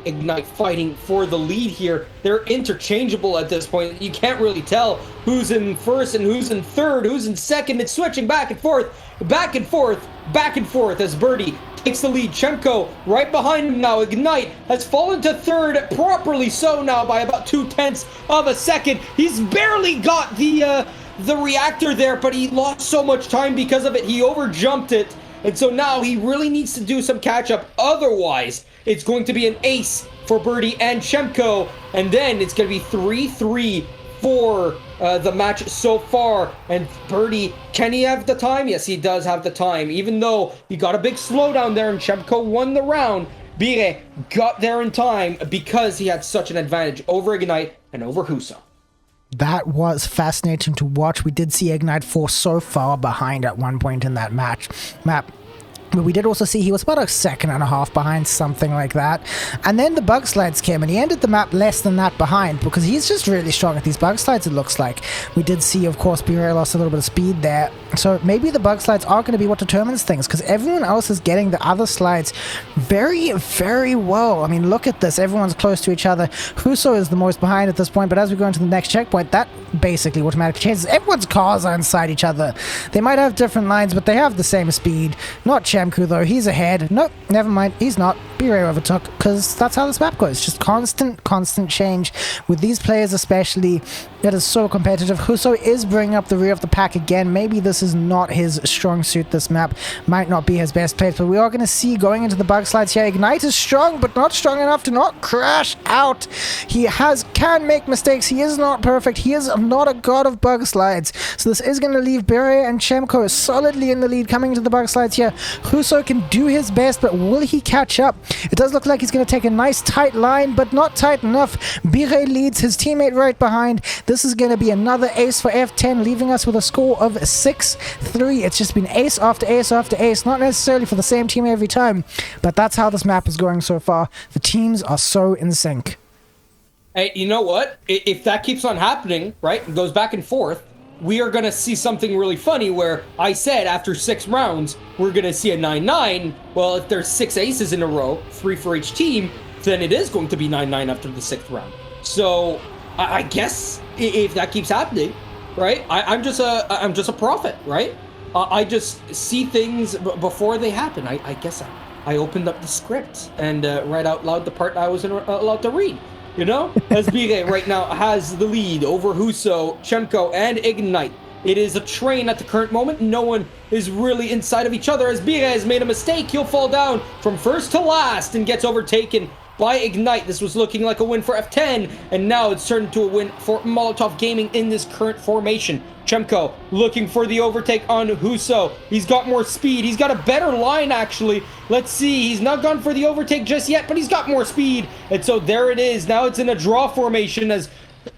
Ignite fighting for the lead here. They're interchangeable at this point. You can't really tell who's in 1st and who's in 3rd, who's in 2nd. It's switching back and forth, back and forth, back and forth as Birdie takes the lead. Chemko right behind him now. Ignite has fallen to 3rd, properly so now by about 0.2 of a second. He's barely got the reactor there, but he lost so much time because of it. He overjumped it, and so now he really needs to do some catch-up. Otherwise, it's going to be an ace for Birdie and Chemko, and then it's going to be 3-3 for the match so far. And Birdie, can he have the time? Yes, he does have the time. Even though he got a big slowdown there and Chemko won the round, Bire got there in time because he had such an advantage over Ignite and over Huso. That was fascinating to watch. We did see Ignite fall so far behind at one point in that map. But we did also see he was about a 1.5 seconds behind, something like that. And then the bug slides came, and he ended the map less than that behind, because he's just really strong at these bug slides, it looks like. We did see, of course, Bure lost a little bit of speed there. So maybe the bug slides are going to be what determines things, because everyone else is getting the other slides very, very well. I mean, look at this. Everyone's close to each other. Huso is the most behind at this point, but as we go into the next checkpoint, that basically automatically changes. Everyone's cars are inside each other. They might have different lines, but they have the same speed. Not Chemku, though. He's ahead. Nope, never mind. He's not. Bure overtook, because that's how this map goes. Just constant change. With these players especially, it is so competitive. Huso is bringing up the rear of the pack again. Maybe this is not his strong suit. This map might not be his best place, but we are going to see going into the bug slides here. Ignite is strong, but not strong enough to not crash out. He can make mistakes. He is not perfect. He is not a god of bug slides. So this is going to leave Bure and Chemko solidly in the lead coming into the bug slides here. Huso can do his best, but will he catch up? It does look like he's going to take a nice tight line, but not tight enough. Bire leads his teammate right behind. This is going to be another ace for F10, leaving us with a score of 6-3. It's just been ace after ace after ace, not necessarily for the same team every time, but that's how this map is going so far. The teams are so in sync. Hey, you know what? If that keeps on happening, right, and goes back and forth, we are going to see something really funny where I said after 6 rounds, we're going to see a 9-9. Well, if there's 6 aces in a row, 3 for each team, then it is going to be 9-9 after the 6th round. So I guess if that keeps happening, right, I'm just a prophet, right? I just see things before they happen. I guess I opened up the script and read out loud the part I wasn't allowed to read. You know, as Bire right now has the lead over Huso, Chemko, and Ignite. It is a train at the current moment. No one is really inside of each other. As Bire has made a mistake, he'll fall down from first to last and gets overtaken by Ignite. This was looking like a win for F10, and now it's turned into a win for Molotov Gaming in this current formation. Chemko looking for the overtake on Huso. He's got more speed. He's got a better line, actually. Let's see. He's not gone for the overtake just yet, but he's got more speed. And so there it is. Now it's in a draw formation as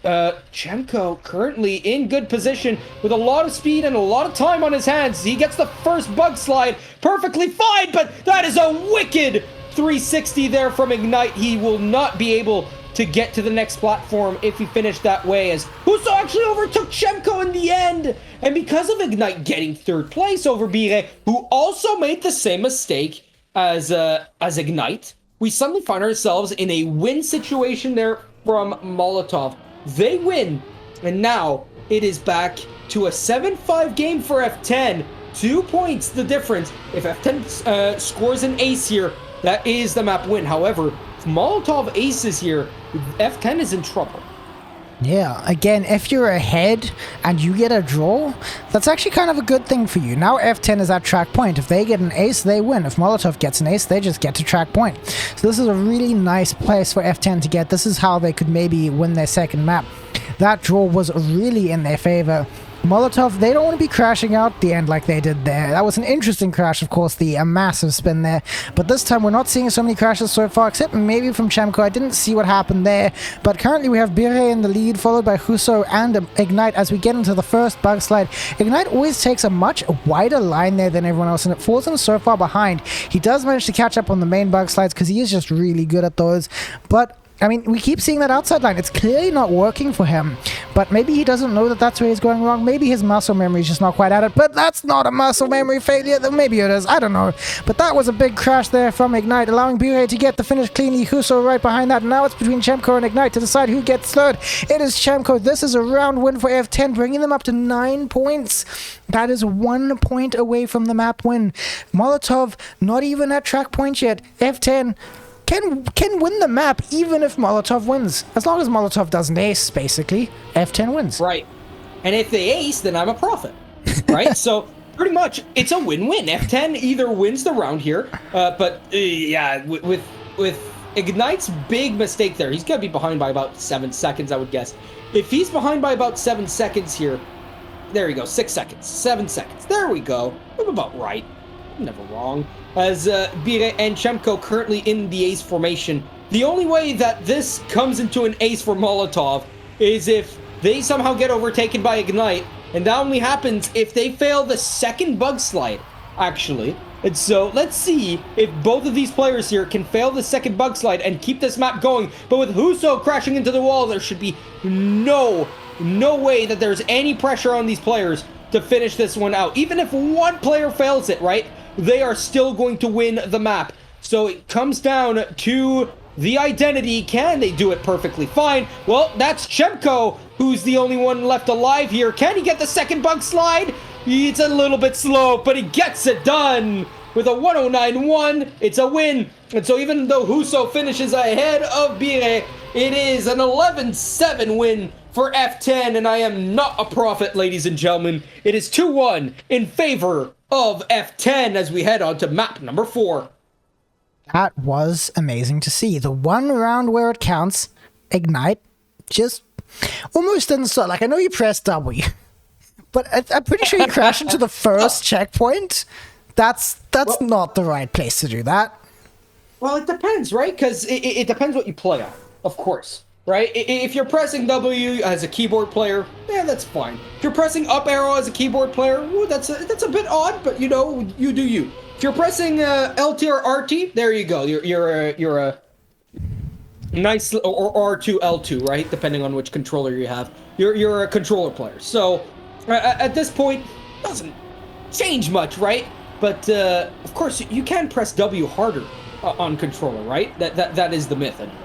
Chemko currently in good position with a lot of speed and a lot of time on his hands. He gets the first bug slide perfectly fine, but that is a wicked 360 there from Ignite. He will not be able to get to the next platform if he finished that way, as Huso actually overtook Chemko in the end. And because of Ignite getting 3rd place over Bire, who also made the same mistake as Ignite, we suddenly find ourselves in a win situation there from Molotov. They win, and now it is back to a 7-5 game for F10. 2 points the difference. If F10 scores an ace here, that is the map win. However, if Molotov aces here, F10 is in trouble. Yeah, again, if you're ahead and you get a draw, that's actually kind of a good thing for you. Now F10 is at track point. If they get an ace, they win. If Molotov gets an ace, they just get to track point. So this is a really nice place for F10 to get. This is how they could maybe win their second map. That draw was really in their favor. Molotov, they don't want to be crashing out the end like they did there. That was an interesting crash, of course, a massive spin there. But this time, we're not seeing so many crashes so far, except maybe from Chemko. I didn't see what happened there. But currently, we have Bire in the lead, followed by Huso and Ignite as we get into the first bug slide. Ignite always takes a much wider line there than everyone else, and it falls him so far behind. He does manage to catch up on the main bug slides because he is just really good at those. But I mean, we keep seeing that outside line. It's clearly not working for him. But maybe he doesn't know that that's where he's going wrong. Maybe his muscle memory is just not quite at it. But that's not a muscle memory failure. Maybe it is. I don't know. But that was a big crash there from Ignite, allowing Bure to get the finish cleanly. Huso right behind that. Now it's between Chemko and Ignite to decide who gets third. It is Chemko. This is a round win for F10, bringing them up to 9 points. That is 1 point away from the map win. Molotov, not even at track point yet. F10 can win the map even if Molotov wins. As long as Molotov doesn't ace, basically, F10 wins. Right. And if they ace, then I'm a prophet. Right? So pretty much it's a win-win. F10 either wins the round here, yeah, with Ignite's big mistake there, he's going to be behind by about 7 seconds, I would guess. If he's behind by about 7 seconds here, there you go, 6 seconds, 7 seconds. There we go. I'm about right. I'm never wrong. As Bire and Chemko currently in the ace formation. The only way that this comes into an ace for Molotov is if they somehow get overtaken by Ignite, and that only happens if they fail the second bug slide, actually. And so let's see if both of these players here can fail the second bug slide and keep this map going. But with Huso crashing into the wall, there should be no way that there's any pressure on these players to finish this one out. Even if one player fails it, right? They are still going to win the map. So it comes down to the identity. Can they do it perfectly fine? Well, that's Chemko, who's the only one left alive here. Can he get the second bug slide? It's a little bit slow, but he gets it done. With a 109.1, it's a win. And so even though Huso finishes ahead of Bire, it is an 11-7 win for F10, and I am not a prophet, ladies and gentlemen. It is 2-1 in favor of F10 as we head on to map number 4. That was amazing to see. The one round where it counts, Ignite, just almost didn't start. Like, I know you pressed W, but I'm pretty sure you crashed into the first checkpoint. That's not the right place to do that. Well, it depends, right? Because it depends what you play on, of course, right? If you're pressing W as a keyboard player, yeah, that's fine. If you're pressing up arrow as a keyboard player, ooh, that's a bit odd, but you know, you do you. If you're pressing LT or RT, there you go. You're a nice, or R2 L2, right? Depending on which controller you have, you're a controller player. So at this point, doesn't change much, right? But of course, you can press W harder on controller, right? That is the myth, anyway,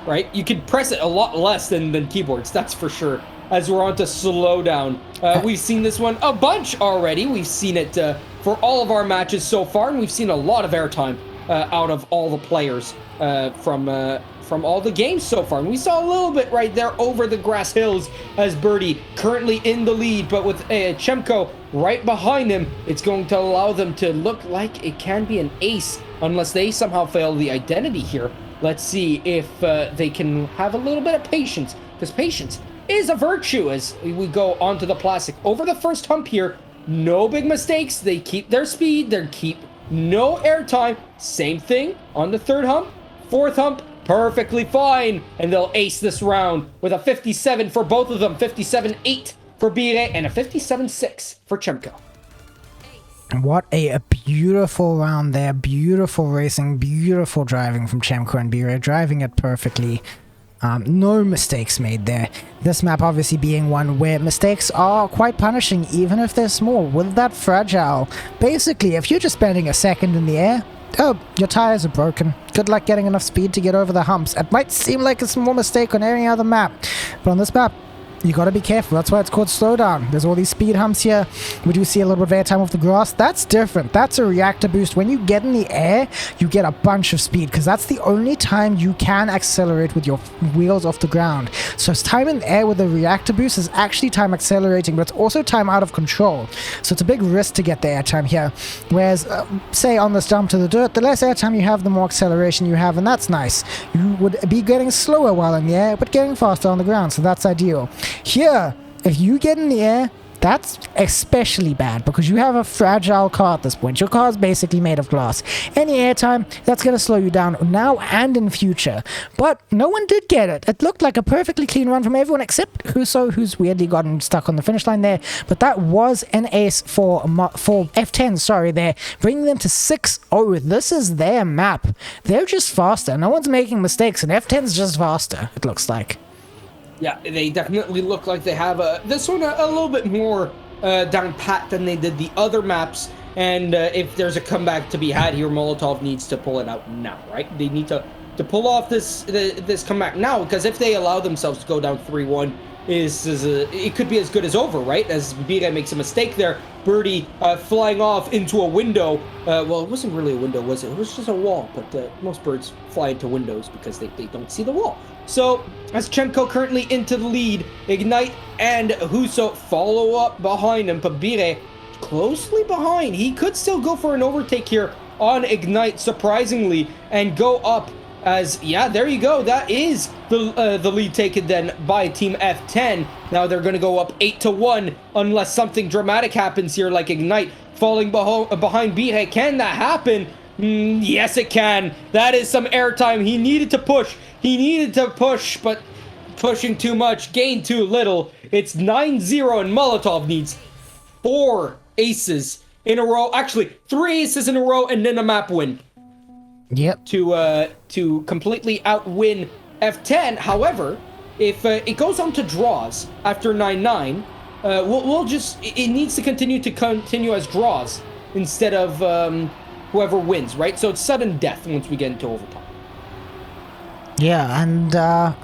right? You can press it a lot less than keyboards, that's for sure. As we're on to slowdown, we've seen this one a bunch already. We've seen it for all of our matches so far, and we've seen a lot of airtime out of all the players from all the games so far. And we saw a little bit right there over the grass hills as Birdie currently in the lead, but with Chemko right behind him, it's going to allow them to look like it can be an ace unless they somehow fail the identity here. Let's see if they can have a little bit of patience, because patience is a virtue as we go onto the plastic. Over the first hump here, no big mistakes. They keep their speed, they keep no airtime. Same thing on the third hump, fourth hump, perfectly fine. And they'll ace this round with a 57 for both of them, 57-8 for Bire and a 57-6 for Chemko. What a beautiful round there. Beautiful racing, beautiful driving from Chemko and Bire, driving it perfectly. No mistakes made there. This map obviously being one where mistakes are quite punishing, even if they're small. With that fragile, basically, if you're just spending a second in the air, oh, your tires are broken. Good luck getting enough speed to get over the humps. It might seem like a small mistake on any other map, but on this map, you gotta be careful. That's why it's called slowdown. There's all these speed humps here. We do see a little bit of airtime off the grass. That's different. That's a reactor boost. When you get in the air, you get a bunch of speed, because that's the only time you can accelerate with your wheels off the ground. So it's time in the air with a reactor boost is actually time accelerating, but it's also time out of control. So it's a big risk to get the airtime here. Whereas, say on this jump to the dirt, the less airtime you have, the more acceleration you have, and that's nice. You would be getting slower while in the air, but getting faster on the ground, so that's ideal. Here, if you get in the air, that's especially bad, because you have a fragile car at this point. Your car is basically made of glass. Any airtime, that's going to slow you down now and in future. But no one did get it. It looked like a perfectly clean run from everyone except Huso, who's weirdly gotten stuck on the finish line there. But that was an ace for F10, sorry, there, bringing them to 6-0. This is their map. They're just faster. No one's making mistakes, and F10's just faster, it looks like. Yeah, they definitely look like they have this one a little bit more down pat than they did the other maps. And if there's a comeback to be had here, Molotov needs to pull it out now, right? They need to pull off this comeback now, because if they allow themselves to go down 3-1, it could be as good as over, right? As Bire makes a mistake there. Birdie flying off into a window. Well, it wasn't really a window, was it? It was just a wall, but most birds fly into windows because they don't see the wall. So, as Chemko currently into the lead, Ignite and Huso follow up behind him, but Bire closely behind. He could still go for an overtake here on Ignite, surprisingly, and go up as, yeah, there you go. That is the lead taken then by Team F10. Now they're going to go up 8-1 unless something dramatic happens here, like Ignite falling behind Bire. Can that happen? Yes, it can. That is some airtime. He needed to push. He needed to push, but pushing too much, gained too little. It's 9-0, and Molotov needs 4 aces in a row. Actually, 3 aces in a row, and then a map win. Yep. To completely outwin F10. However, if it goes on to draws after 9-9, we'll just, it needs to continue as draws instead of whoever wins, right? So it's sudden death once we get into overtime. Yeah, and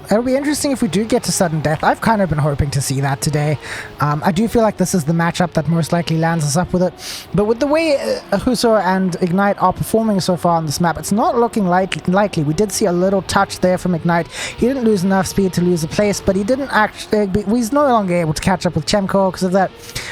it'll be interesting if we do get to sudden death. I've kind of been hoping to see that today. I do feel like this is the matchup that most likely lands us up with it. But with the way Huso and Ignite are performing so far on this map, it's not looking likely. We did see a little touch there from Ignite. He didn't lose enough speed to lose a place, but he didn't actually... He's no longer able to catch up with Chemko because of that.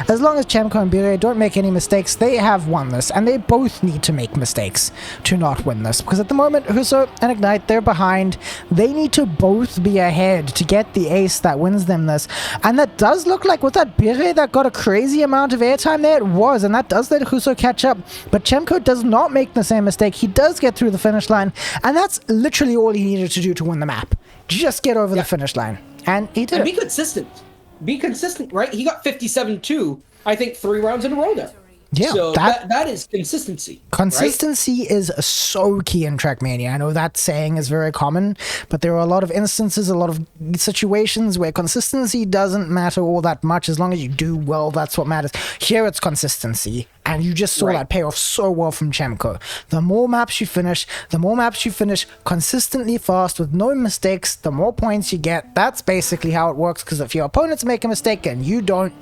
As long as Chemko and Bire don't make any mistakes, they have won this. And they both need to make mistakes to not win this. Because at the moment, Huso and Ignite, they're behind. They need to both be ahead to get the ace that wins them this. And that does look like, with that Bire that got a crazy amount of airtime there, it was, and that does let Huso catch up. But Tmwt does not make the same mistake. He does get through the finish line, and that's literally all he needed to do to win the map. Just get over the finish line. And he did. And be consistent. Be consistent, right? He got 57-2, I think, 3 rounds in a row there. Yeah, so that is consistency. Consistency is so key in Trackmania. I know that saying is very common, but there are a lot of instances, a lot of situations where consistency doesn't matter all that much. As long as you do well, that's what matters. Here it's consistency, and you just saw that pay off so well from Tmwt. The more maps you finish consistently fast with no mistakes, the more points you get. That's basically how it works, because if your opponents make a mistake and you don't,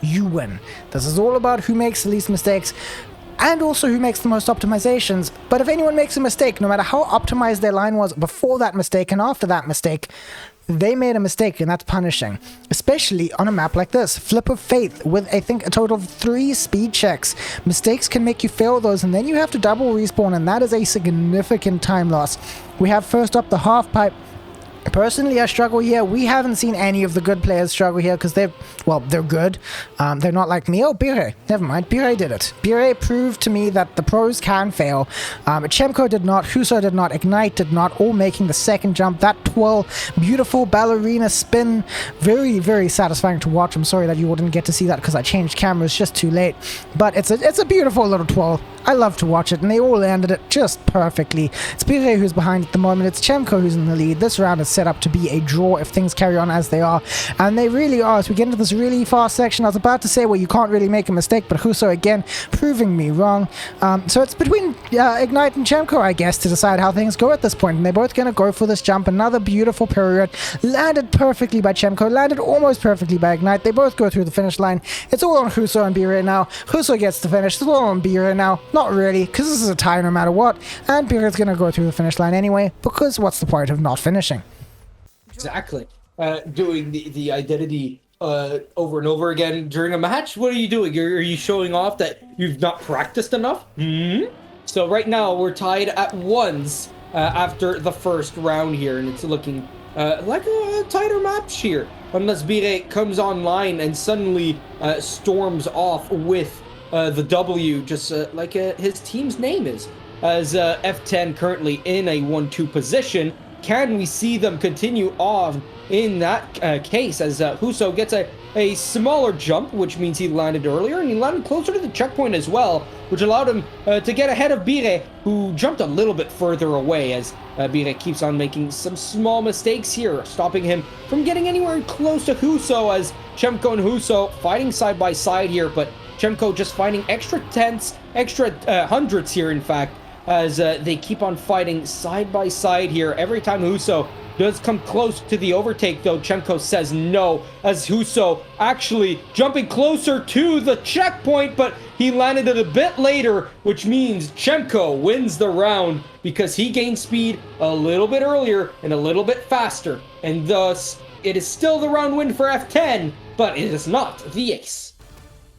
you win. This is all about who makes the least mistakes and also who makes the most optimizations. But if anyone makes a mistake, no matter how optimized their line was before that mistake and after that mistake, they made a mistake, and that's punishing. Especially on a map like this. Flip of Faith with, I think, a total of 3 speed checks. Mistakes can make you fail those, and then you have to double respawn, and that is a significant time loss. We have first up the half pipe. Personally, I struggle here. We haven't seen any of the good players struggle here because they're good. They're not like me. Oh, Bire. Never mind. Bire did it. Bire proved to me that the pros can fail. Tmwt did not. Huso did not. Ignite did not. All making the second jump. That twirl. Beautiful ballerina spin. Very, very satisfying to watch. I'm sorry that you wouldn't get to see that because I changed cameras just too late. But it's a beautiful little twirl. I love to watch it, and they all landed it just perfectly. It's Bire who's behind at the moment. It's Tmwt who's in the lead. This round is set up to be a draw if things carry on as they are, and they really are. As we get into this really fast section, I was about to say, well, you can't really make a mistake, but Huso again proving me wrong. So it's between Ignite and Tmwt, I guess, to decide how things go at this point, and they're both going to go for this jump. Another beautiful period, landed perfectly by Tmwt, landed almost perfectly by Ignite. They both go through the finish line. It's all on Huso and Bire now. Huso gets the finish. It's all on Bire now. Not really, because this is a tie no matter what, and Bire's going to go through the finish line anyway, because what's the point of not finishing? Exactly. Doing the identity over and over again during a match? What are you doing? Are you showing off that you've not practiced enough? So right now we're tied at 1s after the first round here, and it's looking like a tighter match here, unless Bire comes online and suddenly storms off with the W, just like his team's name is, as F10 currently in a 1-2 position. Can we see them continue on in that case, as Huso gets a smaller jump, which means he landed earlier, and he landed closer to the checkpoint as well, which allowed him to get ahead of Bire, who jumped a little bit further away, as Bire keeps on making some small mistakes here, stopping him from getting anywhere close to Huso, as Tmwt and Huso fighting side by side here, but Tmwt just finding extra tenths, extra hundreds here, in fact, as they keep on fighting side by side here. Every time Huso does come close to the overtake, though, Tmwt says no, as Huso actually jumping closer to the checkpoint, but he landed it a bit later, which means Tmwt wins the round because he gained speed a little bit earlier and a little bit faster, and thus it is still the round win for F10, but it is not the ace.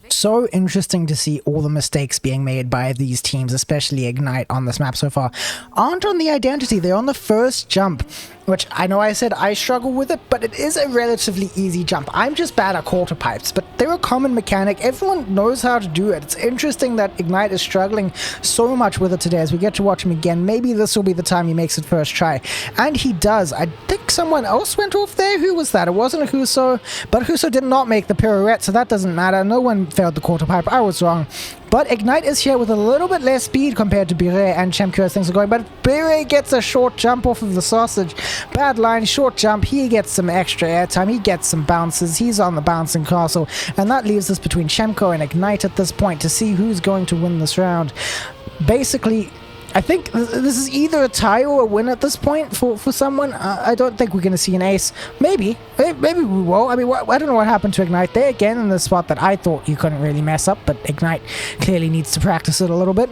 So interesting to see all the mistakes being made by these teams, especially Ignite on this map so far. Aren't on the identity, they're on the first jump, which I know I said I struggle with it, but it is a relatively easy jump. I'm just bad at quarter pipes, but they're a common mechanic. Everyone knows how to do it. It's interesting that Ignite is struggling so much with it today. As we get to watch him again, maybe this will be the time he makes it first try. And he does. I think someone else went off there. Who was that? It wasn't Huso, but Huso did not make the pirouette, so that doesn't matter. No one failed the quarter pipe. I was wrong. But Ignite is here with a little bit less speed compared to Bire and Tmwt as things are going. But Bire gets a short jump off of the sausage. Bad line, short jump. He gets some extra airtime. He gets some bounces. He's on the bouncing castle. And that leaves us between Tmwt and Ignite at this point to see who's going to win this round. Basically, I think this is either a tie or a win at this point for someone. I don't think we're going to see an ace. Maybe we will. I mean, I don't know what happened to Ignite. They're again in the spot that I thought you couldn't really mess up, but Ignite clearly needs to practice it a little bit.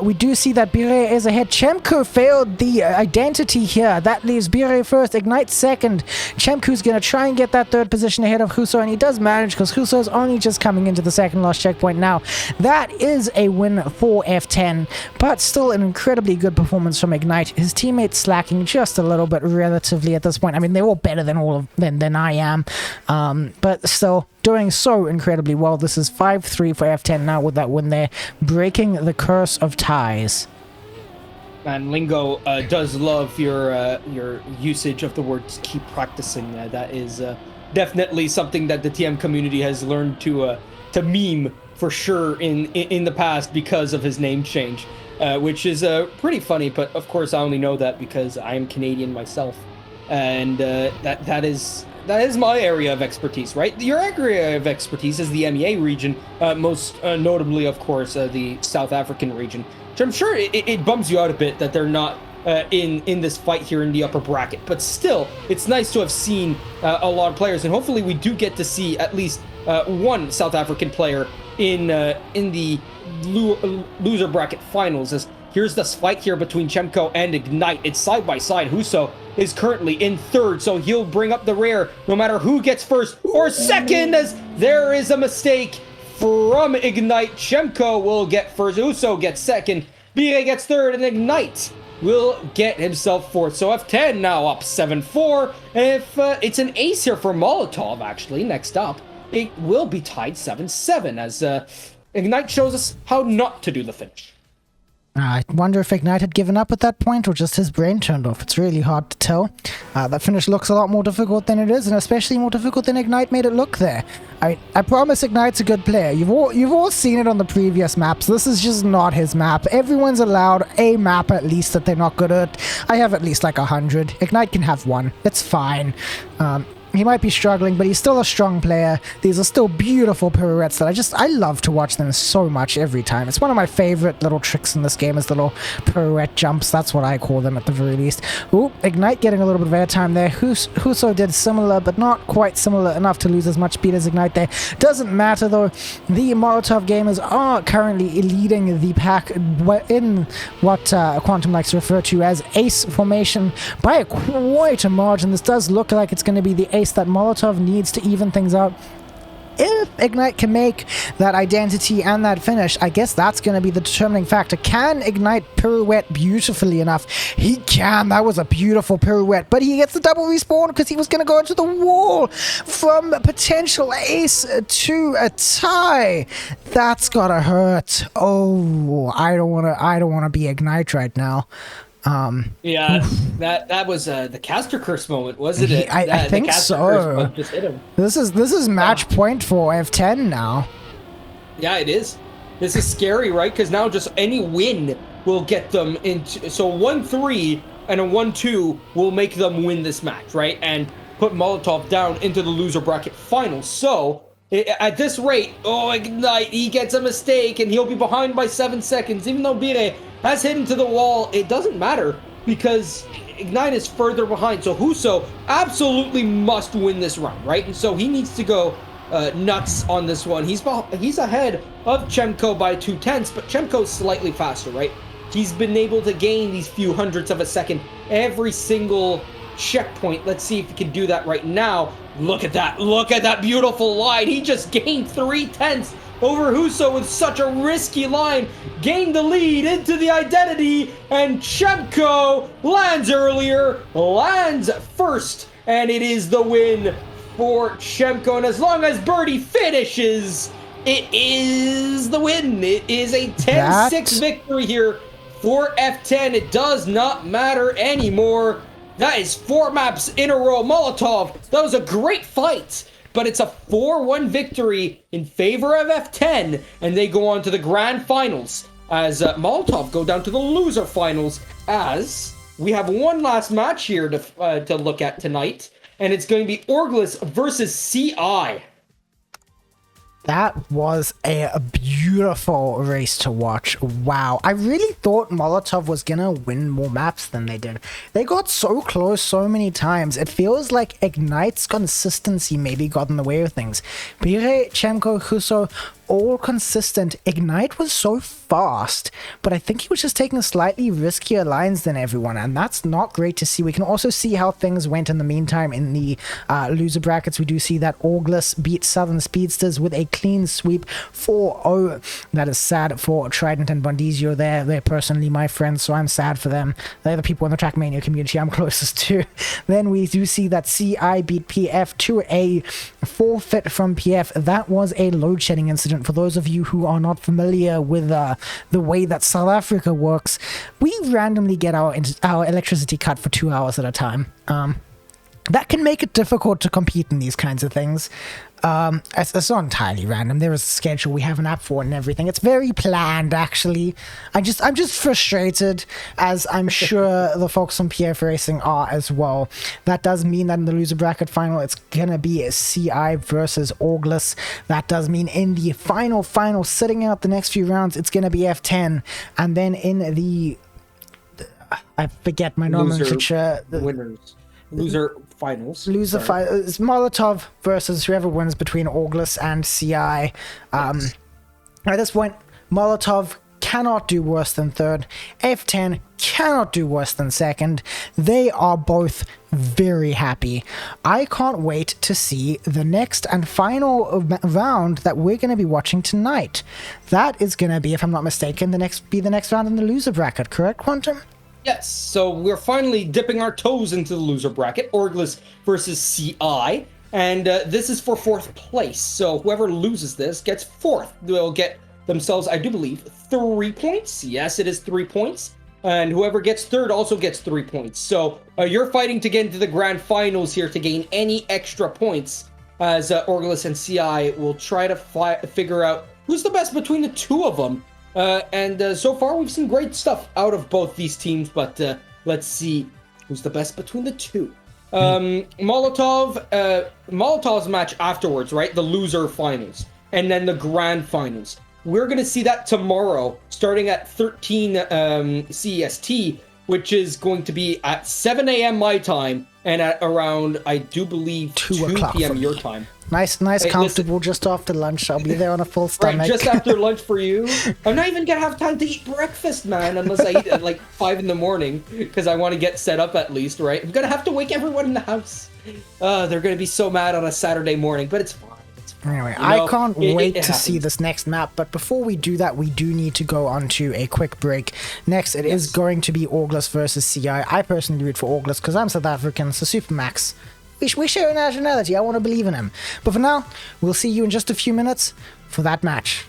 We do see that Bire is ahead. Tmwt failed the identity here. That leaves Bire first, Ignite second. Tmwt's going to try and get that third position ahead of Huso, and he does manage because Huso is only just coming into the second last checkpoint now. That is a win for F10, but still an incredibly good performance from Ignite. His teammates slacking just a little bit relatively at this point. I mean, they're all better than I am, but still doing so incredibly well. This is 5-3 for F10 now with that win there, breaking the curse of ties. And Lingo does love your usage of the words "keep practicing." That is definitely something that the TM community has learned to meme for sure in the past because of his name change, which is pretty funny. But of course, I only know that because I am Canadian myself, and that is my area of expertise, right? Your area of expertise is the MEA region, most notably, of course, the South African region. Which I'm sure it bums you out a bit that they're not in this fight here in the upper bracket. But still, it's nice to have seen a lot of players, and hopefully we do get to see at least one South African player in the loser bracket finals. As here's this fight here between Chemko and Ignite. It's side by side. Huso is currently in third, so he'll bring up the rear no matter who gets first or second, as there is a mistake from Ignite. Chemko will get first, Uso gets second, Bire gets third, and Ignite will get himself fourth. So F10 now up 7-4, and if it's an ace here for Molotov, actually, next up, it will be tied 7-7, as Ignite shows us how not to do the finish. I wonder if Ignite had given up at that point or just his brain turned off. It's really hard to tell. That finish looks a lot more difficult than it is, and especially more difficult than Ignite made it look there. I promise Ignite's a good player. You've all seen it on the previous maps. This is just not his map. Everyone's allowed a map at least that they're not good at. I have at least like 100. Ignite can have one. It's fine. He might be struggling, but he's still a strong player. These are still beautiful pirouettes that I love to watch them so much every time. It's one of my favorite little tricks in this game is the little pirouette jumps. That's what I call them at the very least. Ooh, Ignite getting a little bit of airtime there. Huso did similar, but not quite similar enough to lose as much speed as Ignite there. Doesn't matter though. The Molotov gamers are currently leading the pack in what Quantum likes to refer to as ace formation by quite a margin. This does look like it's going to be the ace that Molotov needs to even things out. If Ignite can make that identity and that finish, I guess that's going to be the determining factor. Can Ignite pirouette beautifully enough? He can. That was a beautiful pirouette, but he gets the double respawn because he was going to go into the wall from potential ace to a tie. That's gotta hurt. Oh, I don't want to be Ignite right now. Yeah, that was the caster curse moment, wasn't it? I think so. Just hit him. This is match point for F10 now. Yeah, it is. This is scary, right? Because now just any win will get them into. So 1-3 and a 1-2 will make them win this match, right? And put Molotov down into the loser bracket finals. So at this rate, Ignite, he gets a mistake and he'll be behind by 7 seconds, even though Bire has hit into the wall. It doesn't matter because Ignite is further behind. So Huso absolutely must win this round, right? And so he needs to go nuts on this one. He's ahead of Chemko by 0.2, but Chemko's slightly faster, right? He's been able to gain these few hundredths of a second every single checkpoint. Let's see if he can do that right now. Look at that. Look at that beautiful line. He just gained 0.3 over Huso with such a risky line. Gained the lead into the identity, and Chemko lands earlier, lands first, and it is the win for Chemko. And as long as Birdie finishes, it is the win. It is a 10-6 victory here for F10. It does not matter anymore. That is 4 maps in a row. Molotov, that was a great fight, but it's a 4-1 victory in favor of F10, and they go on to the grand finals as Molotov go down to the loser finals, as we have one last match here to look at tonight, and it's going to be Orglis versus CI. That was a beautiful race to watch. Wow. I really thought Molotov was gonna win more maps than they did. They got so close so many times. It feels like Ignite's consistency maybe got in the way of things. Bire, Chemko, Huso, all consistent. Ignite was so fast, but I think he was just taking slightly riskier lines than everyone, and that's not great to see. We can also see how things went in the meantime in the loser brackets. We do see that Auglis beat Southern Speedsters with a clean sweep 4-0. That is sad for Trident and Bondizio there. They're personally my friends, so I'm sad for them. They're the people in the Trackmania community I'm closest to. Then we do see that CI beat PF to a forfeit from PF. That was a load shedding incident. For those of you who are not familiar with the way that South Africa works, we randomly get our electricity cut for 2 hours at a time. That can make it difficult to compete in these kinds of things. It's not entirely random. There is a schedule. We have an app for it and everything. It's very planned, actually. I'm just frustrated, as I'm sure the folks on PF Racing are as well. That does mean that in the loser bracket final, it's gonna be a CI versus Auglis. That does mean in the final, sitting out the next few rounds, it's gonna be F10, and then in the I forget my nomenclature. Winners. Loser finals. It's Molotov versus whoever wins between Auglis and CI. At this point, Molotov cannot do worse than third. F10 cannot do worse than second. They are both very happy. I can't wait to see the next and final round that we're going to be watching tonight. That is going to be, if I'm not mistaken, the next round in the loser bracket, correct, Quantum? Yes, so we're finally dipping our toes into the loser bracket, Auglis versus CI, and this is for 4th place, so whoever loses this gets 4th. They'll get themselves, I do believe, 3 points. Yes, it is 3 points, and whoever gets 3rd also gets 3 points. So you're fighting to get into the grand finals here to gain any extra points, as Auglis and CI will try to figure out who's the best between the two of them. So far we've seen great stuff out of both these teams, but let's see who's the best between the two. Molotov's match afterwards, right? The loser finals, and then the grand finals. We're going to see that tomorrow, starting at 13 CEST, which is going to be at 7 a.m. my time, and at around, I do believe, 2 p.m. your time. Nice, hey, comfortable, listen, just after lunch. I'll be there on a full stomach. Right, just after lunch for you. I'm not even going to have time to eat breakfast, man, unless I eat at like 5 in the morning, because I want to get set up at least, right? I'm going to have to wake everyone in the house. They're going to be so mad on a Saturday morning, but it's fine. Anyway, I can't wait to see this next map, but before we do that, we do need to go on to a quick break. Next, it is going to be Auglis versus CI. I personally root for Auglis because I'm South African, so Supermax. We share a nationality. I want to believe in him. But for now, we'll see you in just a few minutes for that match.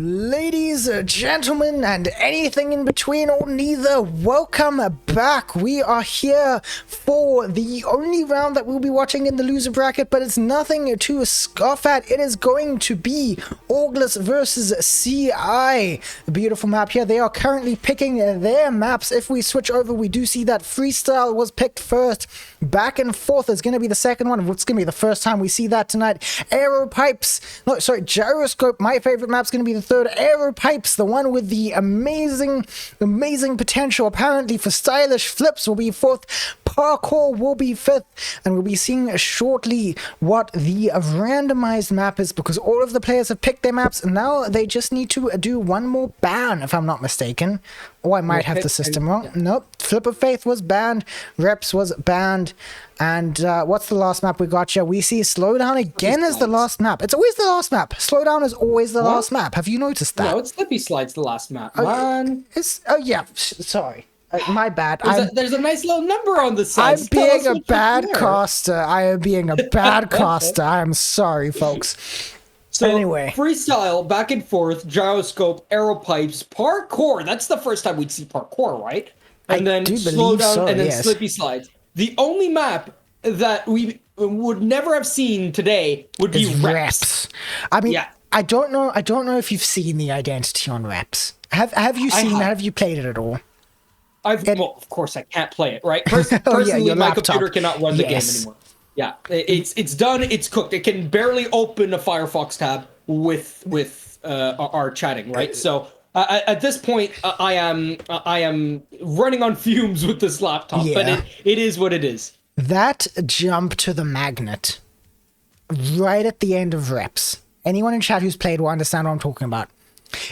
Ladies, gentlemen, and anything in between or neither, welcome back. We are here for the only round that we'll be watching in the loser bracket, but it's nothing to scoff at. It is going to be Auglis versus CI. A beautiful map here. They are currently picking their maps. If we switch over, we do see that Freestyle was picked first. Back and forth is going to be the second one. It's going to be the first time we see that tonight. Aero Pipes, no, sorry, Gyroscope, my favorite map's going to be the third. Aero Pipes, the one with the amazing potential apparently for stylish flips, will be fourth. Parkour will be fifth, and we'll be seeing shortly what the randomized map is, because all of the players have picked their maps, and now they just need to do one more ban, if I'm not mistaken. Or I might have the system wrong. Nope. Flip of Faith was banned. Reps was banned. And what's the last map we got here? We see Slowdown again as the last map. It's always the last map. Slowdown is always the last map. Have you noticed that? No, it's Slippy Slides the last map. Yeah. Sorry. My bad. There's a nice little number on the side. I'm being a bad caster. I am being a bad caster. I'm sorry, folks. So anyway, Freestyle, back and forth, Gyroscope, Aero Pipes, Parkour. That's the first time we'd see Parkour, right? And then Slowdown, and then Slippy Slides. The only map that we would never have seen today would be Reps. I mean, yeah. I don't know if you've seen the identity on Reps. Have you seen that? Have you played it at all? Well, of course I can't play it, right? Personally, my computer cannot run the game anymore. Yeah, it's done. It's cooked. It can barely open a Firefox tab with our chatting, right? So at this point, I am running on fumes with this laptop, but it is what it is. That jump to the magnet right at the end of Reps. Anyone in chat who's played will understand what I'm talking about.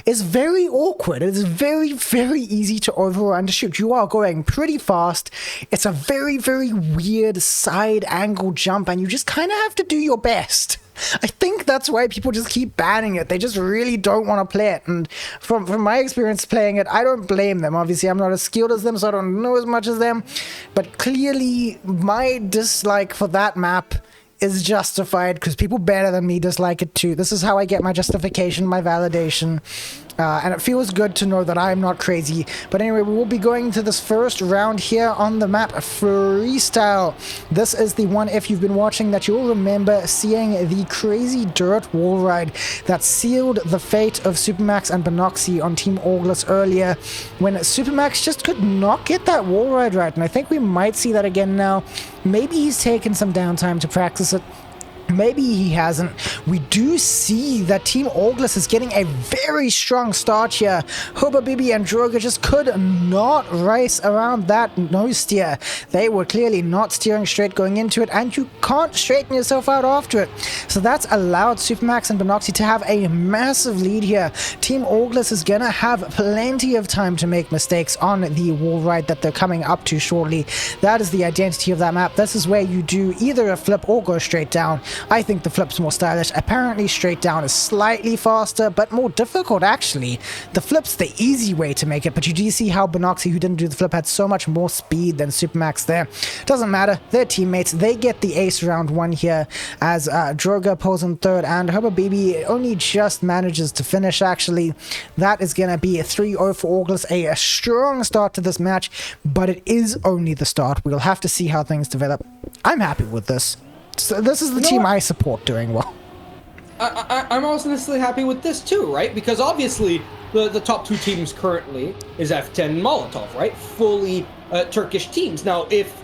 It's very awkward. It's very, very easy to over or undershoot. You are going pretty fast. It's a very, very weird side angle jump, and you just kind of have to do your best. I think that's why people just keep banning it. They just really don't want to play it. And from my experience playing it, I don't blame them. Obviously, I'm not as skilled as them, so I don't know as much as them. But clearly, my dislike for that map is justified because people better than me dislike it too. This is how I get my justification, my validation. And it feels good to know that I'm not crazy. But anyway, we will be going to this first round here on the map, Freestyle. This is the one, if you've been watching, that you'll remember seeing the crazy dirt wall ride that sealed the fate of Supermax and Benoxy on Team Auglis earlier, when Supermax just could not get that wall ride right. And I think we might see that again now. Maybe he's taken some downtime to practice it. Maybe he hasn't. We do see that Team Auglis is getting a very strong start here. Hoba Bibi and Droga just could not race around that nose steer. They were clearly not steering straight going into it, and you can't straighten yourself out after it. So that's allowed Supermax and Benoxy to have a massive lead here. Team Auglis is gonna have plenty of time to make mistakes on the wall ride that they're coming up to shortly. That is the identity of that map. This is where you do either a flip or go straight down. I think the flip's more stylish. Apparently straight down is slightly faster, but more difficult actually. The flip's the easy way to make it, but you do see how Benoxy, who didn't do the flip, had so much more speed than Supermax there. Doesn't matter, they're teammates. They get the ace round one here as Droga pulls in third, and Hoba Bibi only just manages to finish actually. That is going to be a 3-0 for Auglis, a strong start to this match, but it is only the start. We'll have to see how things develop. I'm happy with this. So this is the team I support doing well. I'm honestly happy with this too, right? Because obviously the top two teams currently is F10 and Molotov, right? Fully Turkish teams. Now, if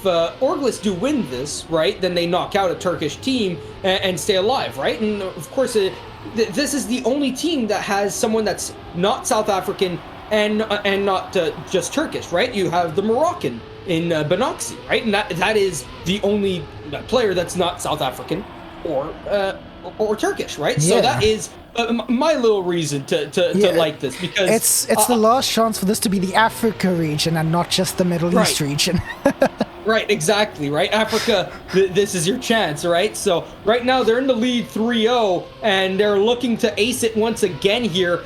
Auglis do win this, right, then they knock out a Turkish team and stay alive, right? And of course, this is the only team that has someone that's not South African and not just Turkish, right? You have the Moroccan in Benoxy, right? And that is the only player that's not South African or Turkish, right? Yeah. So that is my little reason to like this, because it's the last chance for this to be the Africa region and not just the Middle East region. Right, exactly, right? Africa, this is your chance, right? So right now they're in the lead 3-0, and they're looking to ace it once again here.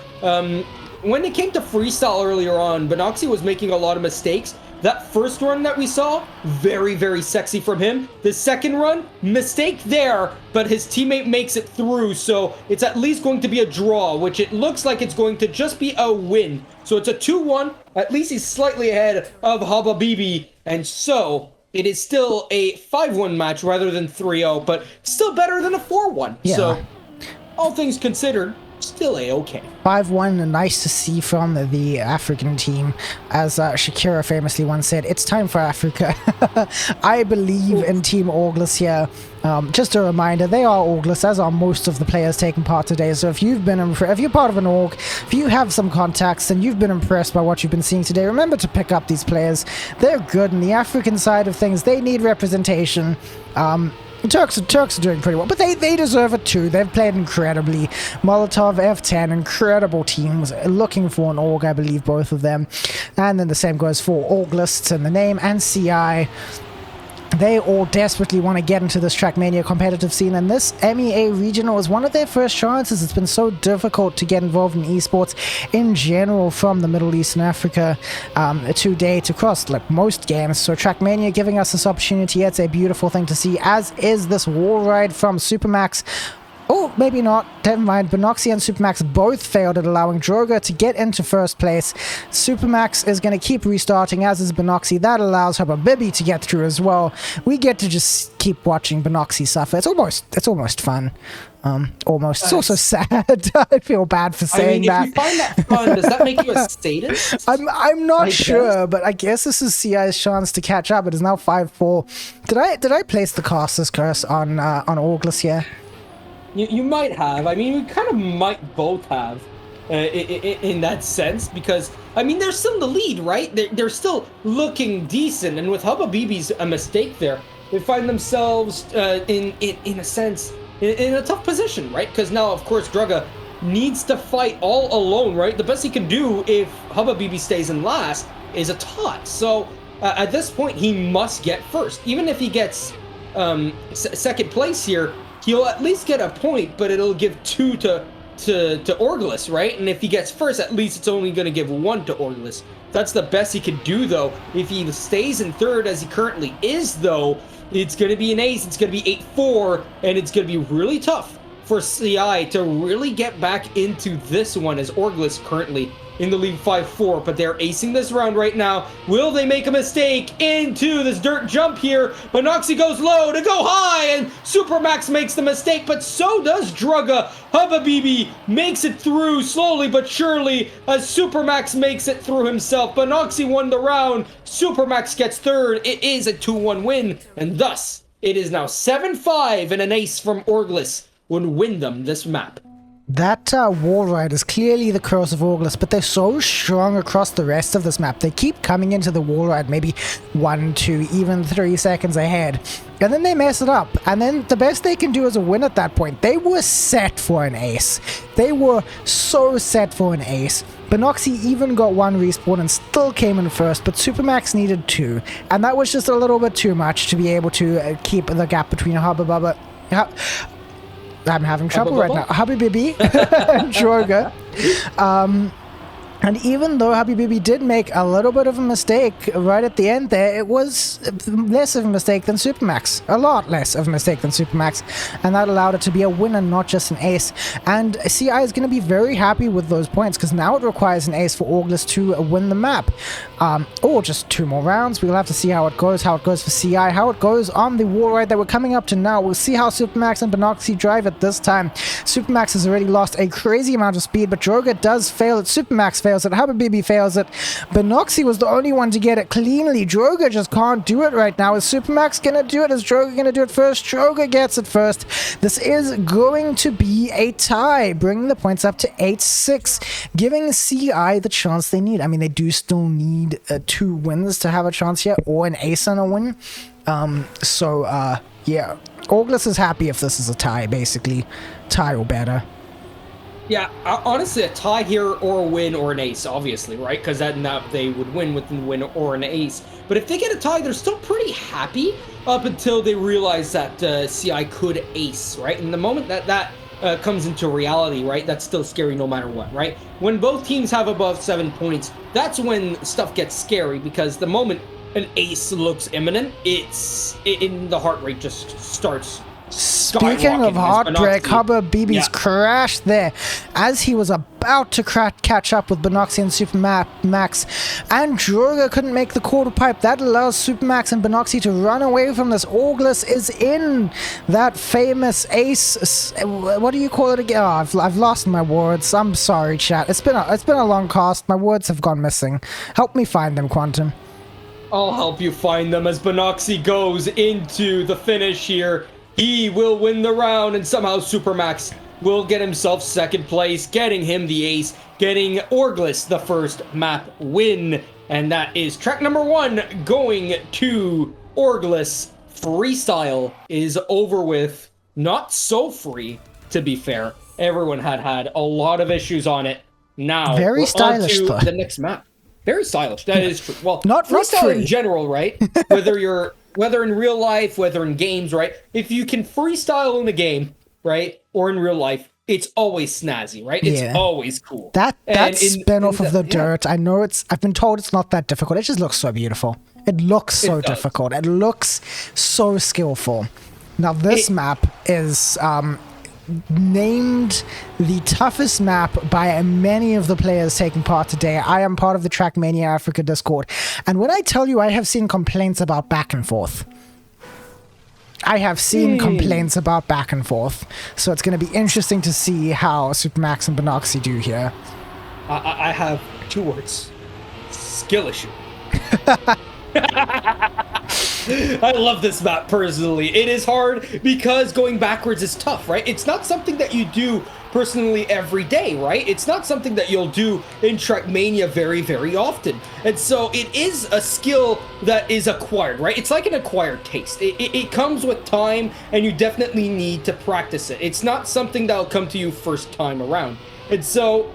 When it came to Freestyle earlier on, Benoxy was making a lot of mistakes, that first run that we saw, very, very sexy from him. The second run, mistake there, but his teammate makes it through, so it's at least going to be a draw, which it looks like it's going to just be a win. So it's a 2-1. At least he's slightly ahead of Habibi, and so it is still a 5-1 match rather than 3-0, but still better than a 4-1. Yeah. So all things considered, still a-okay. 5-1, nice to see from the African team. As Shakira famously once said, it's time for Africa. I believe in Team Orglis here. Just a reminder, they are Orglis, as are most of the players taking part today. So if you've been if you're part of an org, if you have some contacts and you've been impressed by what you've been seeing today, remember to pick up these players. They're good. In the African side of things, they need representation. Turks are doing pretty well, but they deserve it too. They've played incredibly. Molotov, F10, incredible teams. Looking for an org, I believe, both of them. And then the same goes for Orglists in the name, and CI. They all desperately want to get into this Trackmania competitive scene, and this MEA regional is one of their first chances. It's been so difficult to get involved in esports in general from the Middle East and Africa to date across like most games. So Trackmania giving us this opportunity, it's a beautiful thing to see, as is this wall ride from Supermax. Oh, maybe not. Never mind. Benoxy and Supermax both failed at allowing Droga to get into first place. Supermax is going to keep restarting, as is Benoxy. That allows Habibi to get through as well. We get to just keep watching Benoxy suffer. It's almost fun. Almost. It's also sad. I feel bad for saying that. If you find that fun, does that make you a statist? I'm not sure, but I guess this is CI's chance to catch up. It is now 5-4. Did I place the caster's curse on Orglis here? You might have. I mean, we kind of might both have in that sense, because, I mean, they're still in the lead, right? They're still looking decent, and with Habibi's a mistake there, they find themselves, in a sense, in a tough position, right? Because now, of course, Droga needs to fight all alone, right? The best he can do if Habibi stays in last is a tot. So, at this point, he must get first. Even if he gets second place here, he'll at least get a point, but it'll give 2 to Orglis, right? And if he gets first, at least it's only going to give 1 to Orglis. That's the best he can do, though. If he stays in third, as he currently is, though, it's going to be an ace. It's going to be 8-4, and it's going to be really tough for CI to really get back into this one, as Orglis currently in the lead 5-4, but they're acing this round right now. Will they make a mistake into this dirt jump here? Benoxy goes low to go high, and Supermax makes the mistake, but so does Droga. Habibi makes it through slowly but surely, as Supermax makes it through himself. Benoxy won the round. Supermax gets third. It is a 2-1 win, and thus it is now 7-5, and an ace from Orglis would win them this map. That wall ride is clearly the curse of Orglis, but they're so strong across the rest of this map. They keep coming into the wall ride maybe 1, 2, even 3 seconds ahead, and then they mess it up, and then the best they can do is a win at that point. They were set for an ace. They were so set for an ace. Benoxy even got 1 respawn and still came in first, but Supermax needed 2, and that was just a little bit too much to be able to keep the gap between I'm having trouble right now. Habibi and Droga. And even though Habibi did make a little bit of a mistake right at the end there, it was less of a mistake than Supermax. A lot less of a mistake than Supermax. And that allowed it to be a win and not just an ace. And CI is going to be very happy with those points, because now it requires an ace for Orglis to win the map. Or just 2 more rounds. We'll have to see how it goes for CI, how it goes on the wall ride that we're coming up to now. We'll see how Supermax and Benoxy drive it this time. Supermax has already lost a crazy amount of speed, but Droga does fail it. Supermax fails it. Habibi fails it. Benoxy was the only one to get it cleanly. Droga just can't do it right now. Is Supermax gonna do it? Is Droga gonna do it first? Droga gets it first. This is going to be a tie, bringing the points up to 8-6, giving CI the chance they need. I mean, they do still need 2 wins to have a chance here, or an ace and a win. Yeah. Orglis is happy if this is a tie, basically. Tie or better. Yeah, honestly, a tie here or a win or an ace, obviously, right? Because that they would win with a win or an ace. But if they get a tie, they're still pretty happy up until they realize that CI could ace, right? And the moment that comes into reality, right? That's still scary no matter what, right? When both teams have above 7 points, that's when stuff gets scary, because the moment an ace looks imminent, the heart rate just starts. Speaking of heartbreak, Habibi's crashed there as he was about to catch up with Binoxi and Supermax, and Droga couldn't make the quarter pipe. That allows Supermax and Binoxi to run away from this. Orgless is in that famous ace. What do you call it again? Oh, I've lost my words. I'm sorry, chat. It's been a long cast. My words have gone missing. Help me find them, Quantum. I'll help you find them as Binoxi goes into the finish here. He will win the round, and somehow Supermax will get himself second place, getting him the ace, getting Orgless the first map win. And that is track number 1 going to Orgless. Freestyle is over with. Not so free, to be fair. Everyone had a lot of issues on it. Now, very stylish, on to the next map. Very stylish. That is true. Well, not freestyle in general, right? Whether in real life, whether in games, right? If you can freestyle in a game, right, or in real life, it's always snazzy, right? It's always cool. That spin off of the dirt, I know I've been told it's not that difficult. It just looks so beautiful. It looks so difficult. It looks so skillful. Now this map is named the toughest map by many of the players taking part today. I am part of the Trackmania Africa Discord, and when I tell you I have seen complaints about back and forth, I have seen complaints about back and forth, so it's going to be interesting to see how Supermax and Binoxi do here. I have 2 words: skill issue. I love this map personally. It is hard because going backwards is tough, right? It's not something that you do personally every day, right? It's not something that you'll do in Trackmania very, very often. And so it is a skill that is acquired, right? It's like an acquired taste. It comes with time, and you definitely need to practice it. It's not something that'll come to you first time around. And so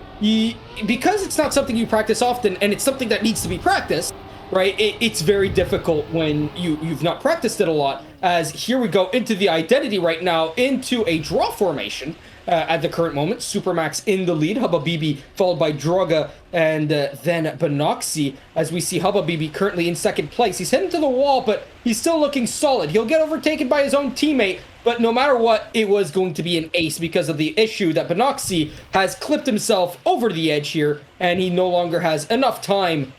because it's not something you practice often, and it's something that needs to be practiced, right, it's very difficult when you've not practiced it a lot. As here we go into the identity right now, into a draw formation at the current moment. Supermax in the lead, Habibi followed by Droga, and then Binoxi, as we see Habibi currently in second place. He's heading to the wall, but he's still looking solid. He'll get overtaken by his own teammate, but no matter what, it was going to be an ace because of the issue that Binoxi has clipped himself over the edge here, and he no longer has enough time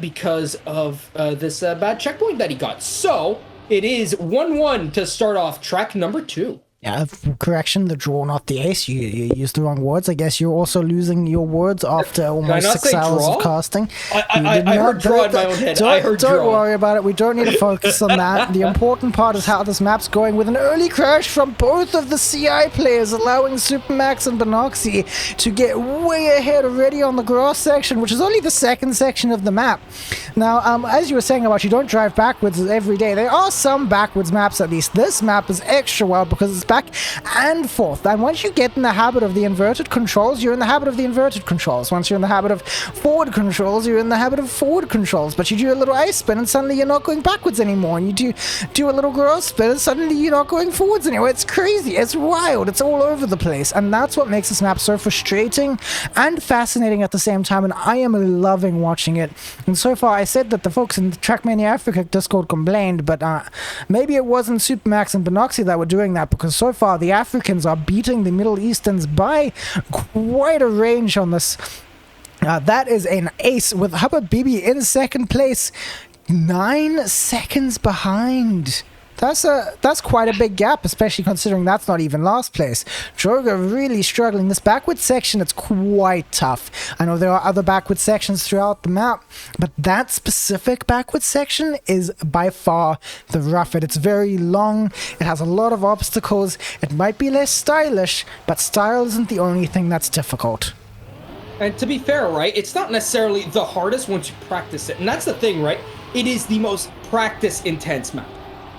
because of this bad checkpoint that he got. So it is 1-1 to start off track number 2. Yeah, correction, the draw, not the ace. You used the wrong words. I guess you're also losing your words after almost 6 hours of casting. I heard draw in my own head. Don't worry about it. We don't need to focus on that. The important part is how this map's going, with an early crash from both of the CI players, allowing Supermax and Binoxi to get way ahead already on the grass section, which is only the second section of the map. Now, as you were saying about you don't drive backwards every day, there are some backwards maps at least. This map is extra well because it's back and forth, and once you get in the habit of the inverted controls, you're in the habit of the inverted controls. Once you're in the habit of forward controls, you're in the habit of forward controls. But you do a little ice spin and suddenly you're not going backwards anymore, and you do a little grass spin and suddenly you're not going forwards anymore. It's crazy, it's wild, it's all over the place, and that's what makes this map so frustrating and fascinating at the same time, and I am loving watching it. And so far, I said that the folks in the Trackmania Africa Discord complained, but maybe it wasn't Supermax and Binoxi that were doing that, because so far the Africans are beating the Middle Easterns by quite a range on this. That is an ace, with Habibi in second place, 9 seconds behind. That's quite a big gap, especially considering that's not even last place. Droga really struggling. This backward section, it's quite tough. I know there are other backward sections throughout the map, but that specific backward section is by far the roughest. It's very long. It has a lot of obstacles. It might be less stylish, but style isn't the only thing that's difficult. And to be fair, right, it's not necessarily the hardest once you practice it. And that's the thing, right? It is the most practice-intense map,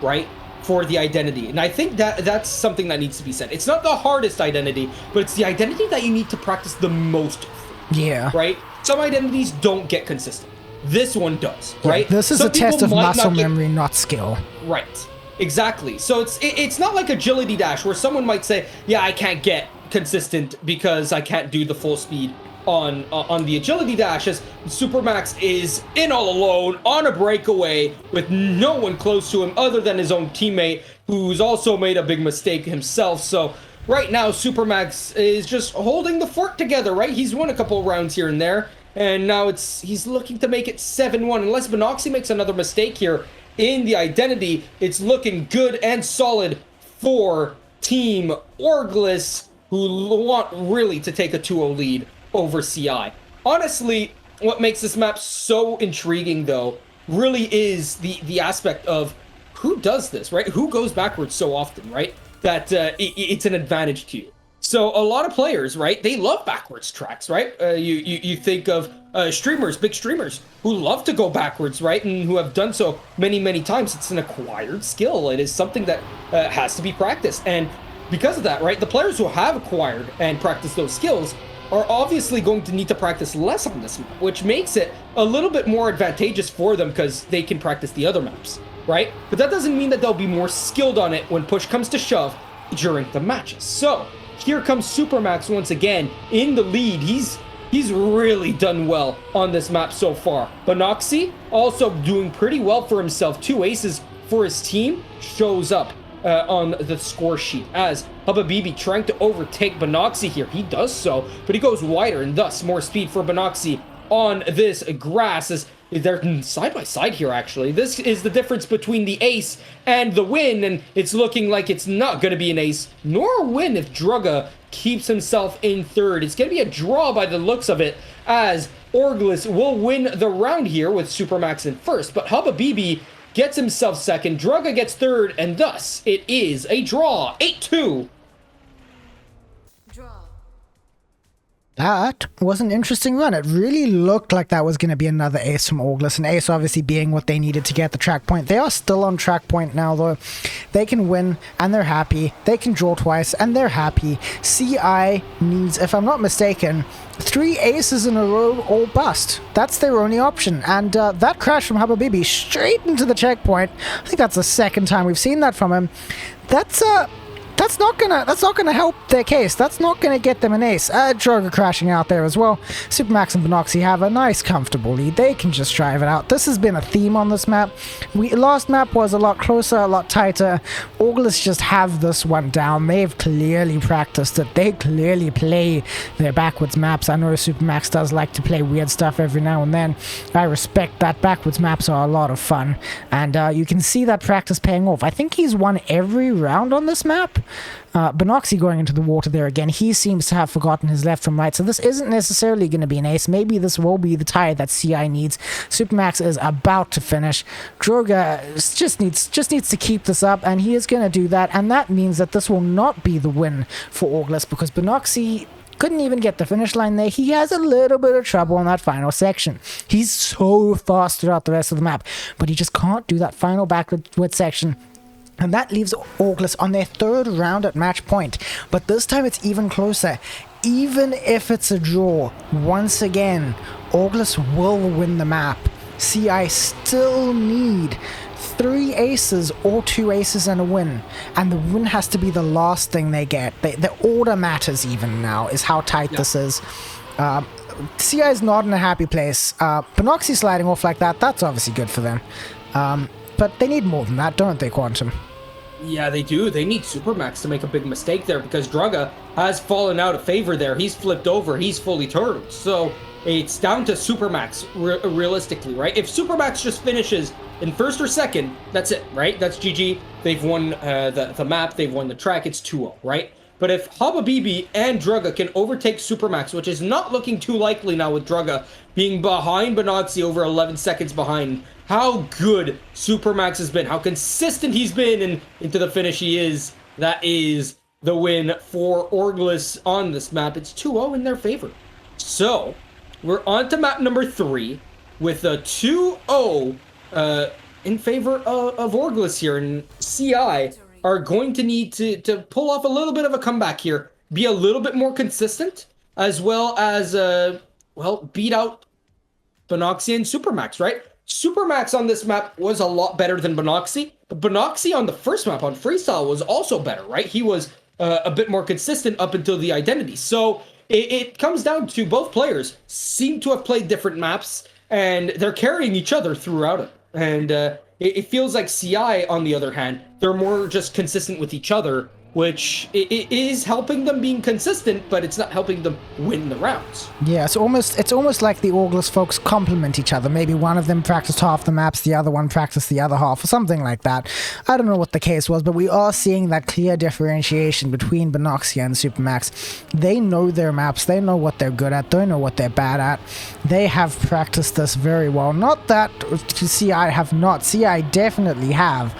right, for the identity. And I think that's something that needs to be said. It's not the hardest identity, but it's the identity that you need to practice the most. Yeah. Right? Some identities don't get consistent. This one does, right? Yeah, this is a test of muscle memory, not skill. Right. Exactly. So it's not like agility dash where someone might say, yeah, I can't get consistent because I can't do the full speed on the agility dash, as Supermax is in all alone on a breakaway with no one close to him other than his own teammate, who's also made a big mistake himself. So right now Supermax is just holding the fort together, right? He's won a couple rounds here and there, and now he's looking to make it 7-1. Unless Benoxy makes another mistake here in the identity, it's looking good and solid for Team Orglis, who want really to take a 2-0 lead over CI. Honestly, what makes this map so intriguing, though, really is the aspect of who does this, right? Who goes backwards so often, right? That it's an advantage to you. So a lot of players, right, they love backwards tracks, right? You think of streamers, big streamers, who love to go backwards, right? And who have done so many times. It's an acquired skill. It is something that has to be practiced. And because of that, right, the players who have acquired and practiced those skills are obviously going to need to practice less on this map, which makes it a little bit more advantageous for them because they can practice the other maps, right? But that doesn't mean that they'll be more skilled on it when push comes to shove during the matches. So here comes Supermax once again in the lead. He's really done well on this map so far. Benoxy also doing pretty well for himself. 2 aces for his team shows up on the score sheet, as Habibi trying to overtake Benoxy here. He does so, but he goes wider, and thus more speed for Benoxy on this grass, as they're side by side here. Actually, this is the difference between the ace and the win, and it's looking like it's not going to be an ace nor a win if Drugga keeps himself in third. It's going to be a draw by the looks of it, as Orglis will win the round here with Supermax in first, but Habibi gets himself second, Drugga gets third, and thus it is a draw. 8-2. That was an interesting run. It really looked like that was going to be another ace from Orglis, and ace obviously being what they needed to get the track point. They are still on track point now, though. They can win, and they're happy. They can draw twice, and they're happy. CI needs, if I'm not mistaken, 3 aces in a row or bust. That's their only option. And that crash from Habibi straight into the checkpoint, I think that's the second time we've seen that from him. That's not gonna help their case. That's not gonna get them an ace. Drugga crashing out there as well. Supermax and Benoxy have a nice, comfortable lead. They can just drive it out. This has been a theme on this map. Last map was a lot closer, a lot tighter. Orglis just have this one down. They've clearly practiced it. They clearly play their backwards maps. I know Supermax does like to play weird stuff every now and then. I respect that. Backwards maps are a lot of fun, and you can see that practice paying off. I think he's won every round on this map. Benoxy going into the water there again. He seems to have forgotten his left from right, so this isn't necessarily going to be an ace. Maybe this will be the tie that CI needs. Supermax is about to finish. Drugga just needs to keep this up, and he is going to do that, and that means that this will not be the win for Orglis, because Benoxy couldn't even get the finish line there. He has a little bit of trouble on that final section. He's so fast throughout the rest of the map, but he just can't do that final backward section. And that leaves Orglis on their 3rd round at match point. But this time it's even closer. Even if it's a draw, once again, Orglis will win the map. CI still need 3 aces or 2 aces and a win. And the win has to be the last thing they get. The order matters even now, is how tight this is. CI is not in a happy place. Benoxy sliding off like that, that's obviously good for them. But they need more than that, don't they, Quantum? Yeah, they do. They need Supermax to make a big mistake there, because Drugga has fallen out of favor there. He's flipped over. He's fully turtled. So it's down to Supermax, realistically, right? If Supermax just finishes in first or second, that's it, right? That's GG. They've won the map. They've won the track. It's 2-0, right? But if Habibi and Drugga can overtake Supermax, which is not looking too likely now with Drugga being behind Benoxy, over 11 seconds behind, how good Supermax has been, how consistent he's been, and into the finish he is. That is the win for Orglis on this map. It's 2-0 in their favor. So we're on to map number 3 with a 2-0 in favor of Orglis here, and CI are going to need to pull off a little bit of a comeback here, be a little bit more consistent, as well as beat out Benoxy and Supermax, right? Supermax on this map was a lot better than Benoxy, but Benoxy on the first map on Freestyle was also better, right? He was a bit more consistent up until the identity. So it comes down to both players seem to have played different maps, and they're carrying each other throughout it. And it feels like CI, on the other hand, they're more just consistent with each other, which it is helping them being consistent, but it's not helping them win the rounds. Yeah, it's almost like the August folks complement each other. Maybe one of them practiced half the maps, the other one practiced the other half, or something like that. I don't know what the case was, but we are seeing that clear differentiation between Binoxia and Supermax. They know their maps, they know what they're good at, they know what they're bad at. They have practiced this very well. Not that CI have not. CI definitely have.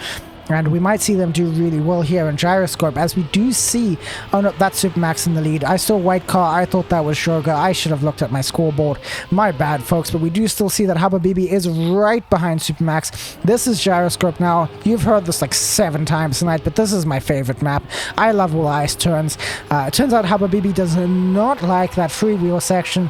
And we might see them do really well here in Gyroscope, as we do see... Oh no, that's Supermax in the lead. I saw white car, I thought that was Shoga. I should have looked at my scoreboard. My bad, folks, but we do still see that Hababibi is right behind Supermax. This is Gyroscope now. You've heard this like 7 times tonight, but this is my favorite map. I love all ice turns. It turns out Hababibi does not like that freewheel section.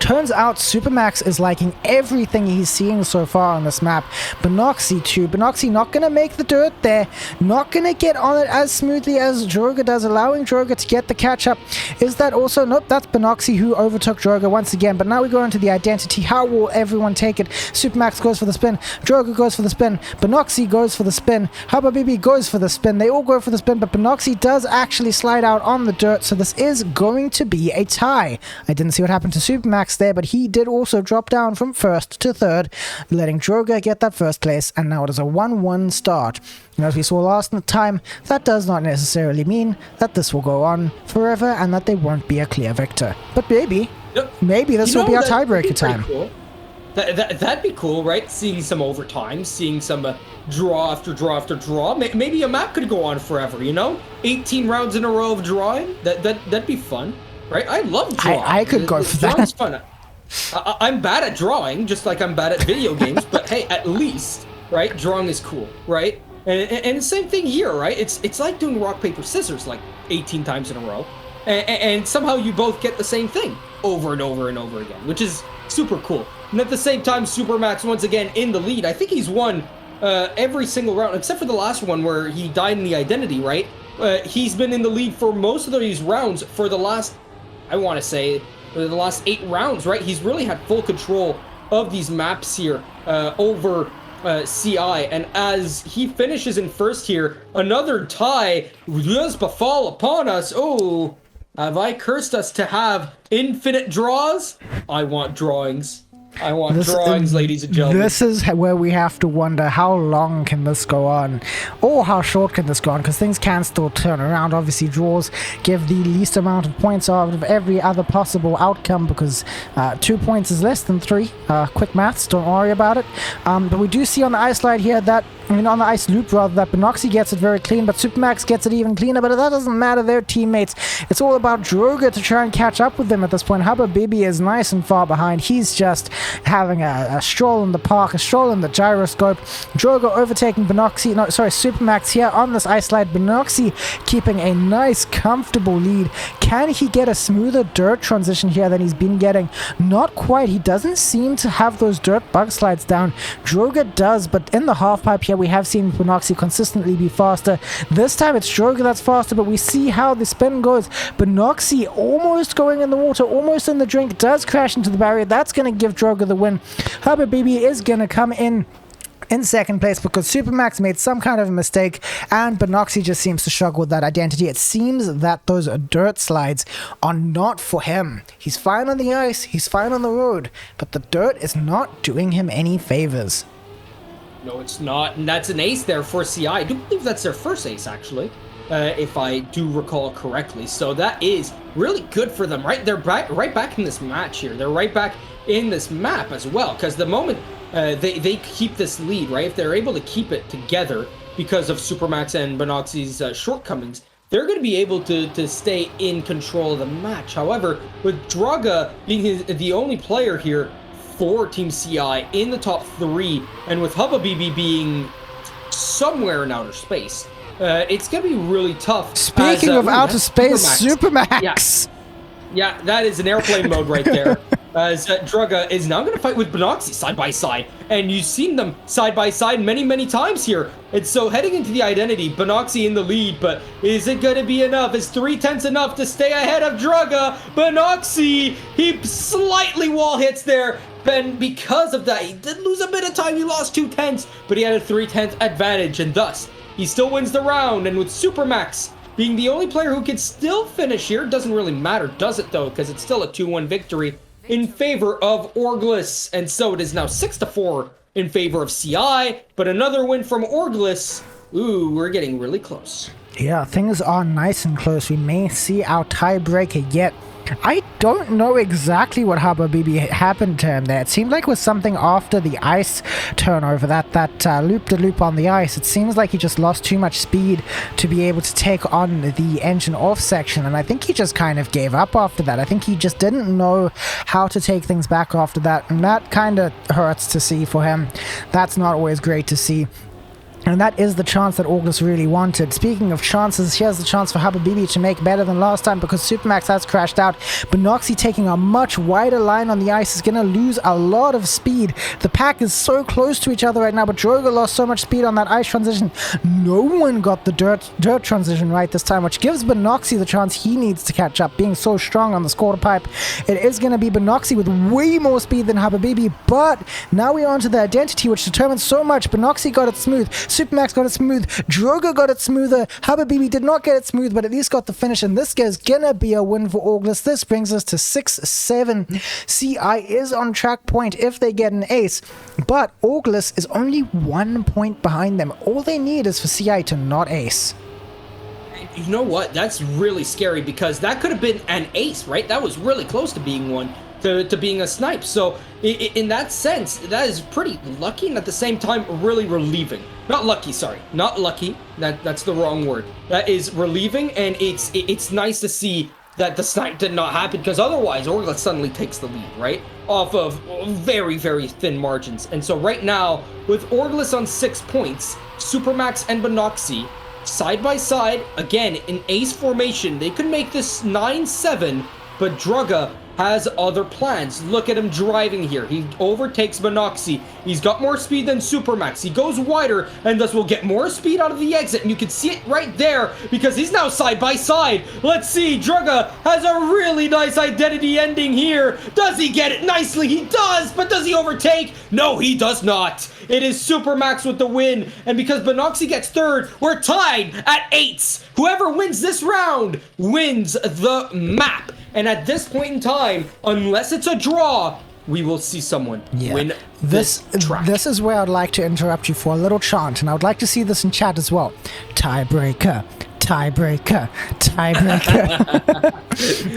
Turns out Supermax is liking everything he's seeing so far on this map. Binoxi too. Binoxi not going to make the dirt there. Not going to get on it as smoothly as Droga does, allowing Droga to get the catch up. Is that also... Nope, that's Binoxi who overtook Droga once again. But now we go into the identity. How will everyone take it? Supermax goes for the spin. Droga goes for the spin. Binoxi goes for the spin. Hababibi goes for the spin. They all go for the spin, but Binoxi does actually slide out on the dirt. So this is going to be a tie. I didn't see what happened to Supermax there, but he did also drop down from first to third, letting Droga get that first place, and now it is a 1-1 start. And as we saw last time, that does not necessarily mean that this will go on forever and that they won't be a clear victor. But maybe this will be our tiebreaker time. Cool. That'd be cool, right? Seeing some overtime, seeing some draw after draw after draw. Maybe a map could go on forever, you know? 18 rounds in a row of drawing. That'd be fun. Right, I love drawing. I could go for that. Drawing's fun. I'm bad at drawing, just like I'm bad at video games. But hey, at least, right, drawing is cool, right? And the same thing here, right? It's like doing rock paper scissors like 18 times in a row, and somehow you both get the same thing over and over and over again, which is super cool. And at the same time, Supermax once again in the lead. I think he's won every single round except for the last one where he died in the identity, right? He's been in the lead for most of these rounds for the last, I want to say, the last 8 rounds, right? He's really had full control of these maps here over CI. And as he finishes in first here, another tie does befall upon us. Oh, have I cursed us to have infinite draws? I want drawings. I want drawings, ladies and gentlemen. This is where we have to wonder how long can this go on, or how short can this go on, because things can still turn around. Obviously, draws give the least amount of points out of every other possible outcome, because 2 points is less than 3. Quick maths, don't worry about it. But we do see on the ice slide here that, on the ice loop rather, that Binoxi gets it very clean, but Supermax gets it even cleaner, but that doesn't matter. They're teammates. It's all about Droga to try and catch up with them at this point. Hababibi is nice and far behind. He's just having a stroll in the park, a stroll in the Gyroscope. Droga overtaking Supermax here on this ice slide. Binoxi keeping a nice, comfortable lead. Can he get a smoother dirt transition here than he's been getting? Not quite. He doesn't seem to have those dirt bug slides down. Droga does, but in the half pipe here, we have seen Binoxi consistently be faster. This time it's Droga that's faster, but we see how the spin goes. Binoxi almost going in the water, almost in the drink, does crash into the barrier. That's going to give Droga the win. Hababibi is going to come in second place because Supermax made some kind of a mistake and Binoxi just seems to struggle with that identity. It seems that those dirt slides are not for him. He's fine on the ice, he's fine on the road, but the dirt is not doing him any favors. No, it's not, and that's an ace there for CI. I do believe that's their first ace, actually, if I do recall correctly. So that is really good for them, right? They're right back in this match here. They're right back in this map as well, because the moment they keep this lead, right? If they're able to keep it together because of Supermax and Binoxi's shortcomings, they're going to be able to stay in control of the match. However, with Droga being the only player here for Team CI in the top 3, and with Hababibi being somewhere in outer space, it's going to be really tough. Speaking of outer space, Supermax. Yeah, that is an airplane mode right there. as Drugga is now going to fight with Benoxy side by side. And you've seen them side by side many, many times here. And so heading into the identity, Benoxy in the lead, but is it going to be enough? Is 3/10 enough to stay ahead of Drugga? Benoxy, he slightly wall hits there. And because of that, he did lose a bit of time. He lost 2/10, but he had a 3/10 advantage, and thus he still wins the round. And with Supermax being the only player who can still finish here, doesn't really matter, does it though? Because it's still a 2-1 victory in favor of Orglis. And so it is now 6-4 in favor of CI, but another win from Orglis. Ooh, we're getting really close. Yeah, things are nice and close. We may see our tiebreaker yet. I don't know exactly what Habibi happened to him there. It seemed like it was something after the ice turnover, that loop-de-loop on the ice. It seems like he just lost too much speed to be able to take on the engine off section, and I think he just kind of gave up after that. I think he just didn't know how to take things back after that, and that kind of hurts to see for him. That's not always great to see. And that is the chance that Orglis really wanted. Speaking of chances, here's the chance for Habibi to make better than last time because Supermax has crashed out. Benoxy taking a much wider line on the ice is going to lose a lot of speed. The pack is so close to each other right now, but Droga lost so much speed on that ice transition. No one got the dirt transition right this time, which gives Benoxy the chance he needs to catch up, being so strong on this quarter pipe. It is going to be Benoxy with way more speed than Habibi, but now we're on to the identity, which determines so much. Benoxy got it smooth. Supermax got it smooth. Droga got it smoother. Habibi did not get it smooth, but at least got the finish, and this is gonna be a win for Orglis. This brings us to 6-7. CI is on track point if they get an ace, but Orglis is only 1 point behind them. All they need is for CI to not ace. You know what? That's really scary because that could have been an ace, right? That was really close to being one. To being a snipe. So in that sense, that is pretty lucky and at the same time really relieving. Not lucky, sorry. Not lucky. That's the wrong word. That is relieving, and it's nice to see that the snipe did not happen because otherwise Orglis suddenly takes the lead, right? Off of very, very thin margins. And so right now, with Orglis on 6 points, Supermax and Benoxy side by side, again, in ace formation, they could make this 9-7, but Drugga has other plans. Look at him driving here. He overtakes Benoxy. He's got more speed than Supermax. He goes wider and thus will get more speed out of the exit. And you can see it right there because he's now side by side. Let's see. Drugga has a really nice identity ending here. Does he get it nicely? He does, but does he overtake? No, he does not. It is Supermax with the win. And because Benoxy gets third, we're tied at 8s. Whoever wins this round wins the map. And at this point in time, unless it's a draw, we will see someone win this track. This is where I'd like to interrupt you for a little chant, and I would like to see this in chat as well. Tiebreaker. Tiebreaker, tiebreaker.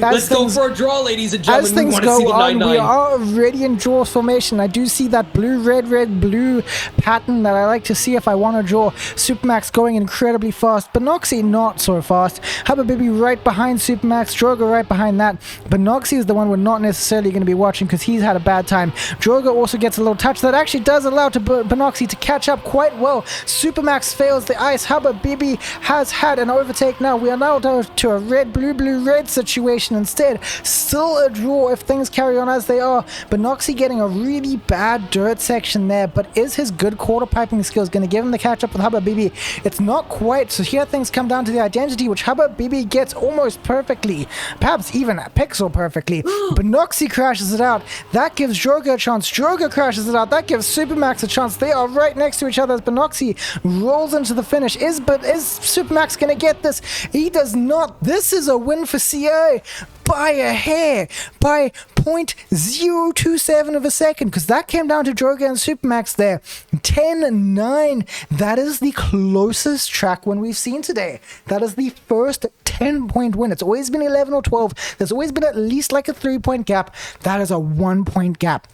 Let's go for a draw, ladies and gentlemen. As things go on, we are already in draw formation. I do see that blue, red, blue pattern that I like to see if I want to draw. Supermax going incredibly fast. Benoxy not so fast. Habibi right behind Supermax. Droga right behind that. Benoxy is the one we're not necessarily going to be watching because he's had a bad time. Droga also gets a little touch that actually does allow Benoxy to catch up quite well. Supermax fails the ice. Habibi has had an overtake now. We are now down to a red, blue, red situation instead. Still a draw if things carry on as they are. Benoxy getting a really bad dirt section there, but is his good quarter piping skills going to give him the catch up with Habibi? It's not quite, so here things come down to the identity, which Habibi gets almost perfectly, perhaps even a pixel perfectly. Benoxy crashes it out. That gives Droga a chance. Droga crashes it out. That gives Supermax a chance. They are right next to each other as Benoxy rolls into the finish. Is Supermax going to get this? He does not. This is a win for CA by a hair, by 0.027 of a second, because that came down to Droga and Supermax there. 10-9. That is the closest track win we've seen today. That is the first 10-point win. It's always been 11 or 12. There's always been at least like a 3-point gap. That is a 1-point gap.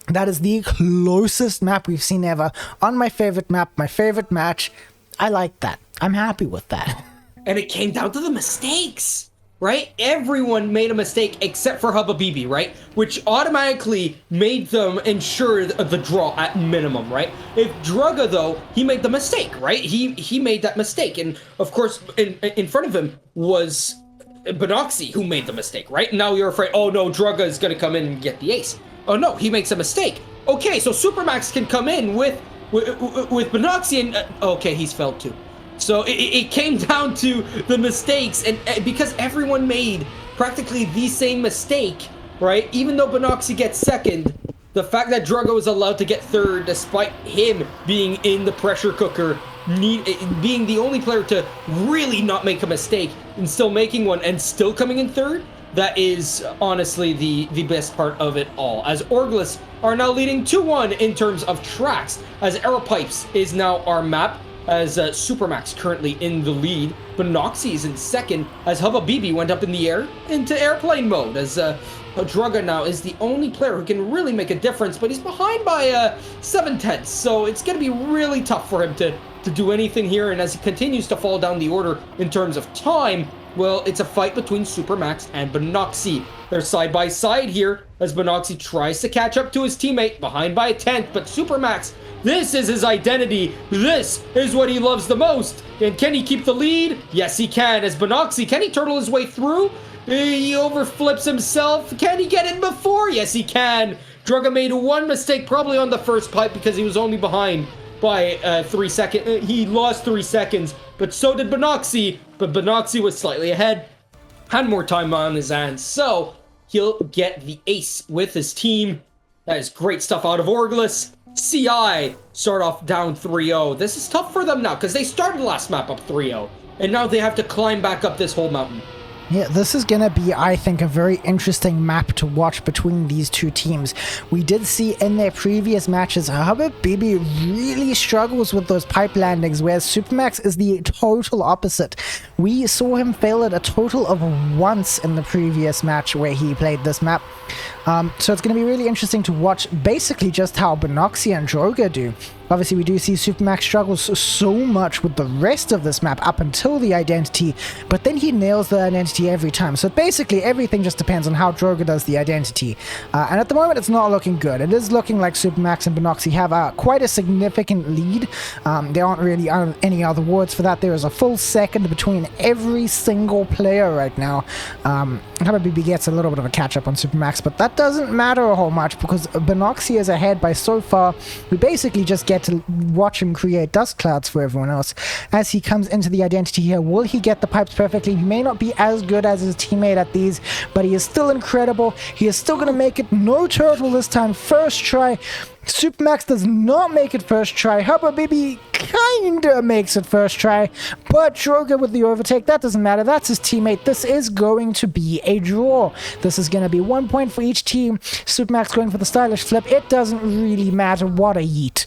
That is the closest map we've seen ever on my favorite map, my favorite match. I like that. I'm happy with that. And it came down to the mistakes, right? Everyone made a mistake except for Habibi, right? Which automatically made them ensure the draw at minimum, right? If Droga, though, he made the mistake, right? He made that mistake. And, of course, in front of him was Benoxy who made the mistake, right? Now you're afraid, oh no, Drugga is going to come in and get the ace. Oh no, he makes a mistake. Okay, so Supermax can come in with Benoxy and... okay, he's failed too. So it came down to the mistakes, and because everyone made practically the same mistake, right? Even though Benoxy gets second, the fact that Drugga was allowed to get third, despite him being in the pressure cooker, being the only player to really not make a mistake and still making one and still coming in third, that is honestly the best part of it all. As Orglis are now leading 2-1 in terms of tracks, as Aero Pipes is now our map, as Supermax currently in the lead. Benoxy is in second, as Hubba BB went up in the air into airplane mode, as Drugga now is the only player who can really make a difference, but he's behind by 7/10, so it's going to be really tough for him to do anything here, and as he continues to fall down the order in terms of time, well, it's a fight between Supermax and Benoxy. They're side by side here, as Benoxy tries to catch up to his teammate, behind by a 10th, but Supermax, this is his identity. This is what he loves the most. And can he keep the lead? Yes, he can. As Benoxy, can he turtle his way through? He overflips himself. Can he get in before? Yes, he can. Drugga made one mistake, probably on the first pipe, because he was only behind by 3 seconds. He lost 3 seconds, but so did Benoxy. But Benoxy was slightly ahead, had more time on his hands, so he'll get the ace with his team. That is great stuff out of Orglis. CI start off down 3-0. This is tough for them now, because they started the last map up 3-0, and now they have to climb back up this whole mountain. Yeah, this is going to be, I think, a very interesting map to watch between these two teams. We did see in their previous matches, Hubba BB really struggles with those pipe landings, whereas Supermax is the total opposite. We saw him fail it a total of once in the previous match where he played this map. So it's going to be really interesting to watch basically just how Benoxy and Drugga do. Obviously, we do see Supermax struggles so much with the rest of this map up until the identity, but then he nails the identity every time. So basically, everything just depends on how Drugga does the identity. And at the moment, it's not looking good. It is looking like Supermax and Benoxy have quite a significant lead. There aren't really any other words for that. There is a full second between every single player right now. Hubba BB gets a little bit of a catch-up on Supermax, but that doesn't matter a whole much because Benoxy is ahead by so far. We basically just get to watch him create dust clouds for everyone else as he comes into the identity here. Will he get the pipes perfectly? He may not be as good as his teammate at these, but he is still incredible. He is still going to make it. No turtle this time. First try. Supermax does not make it first try. Hubba BB kinda makes it first try, but Drugga with the overtake, that doesn't matter. That's his teammate. This is going to be a draw. This is going to be 1 point for each team. Supermax going for the stylish flip. It doesn't really matter what I eat.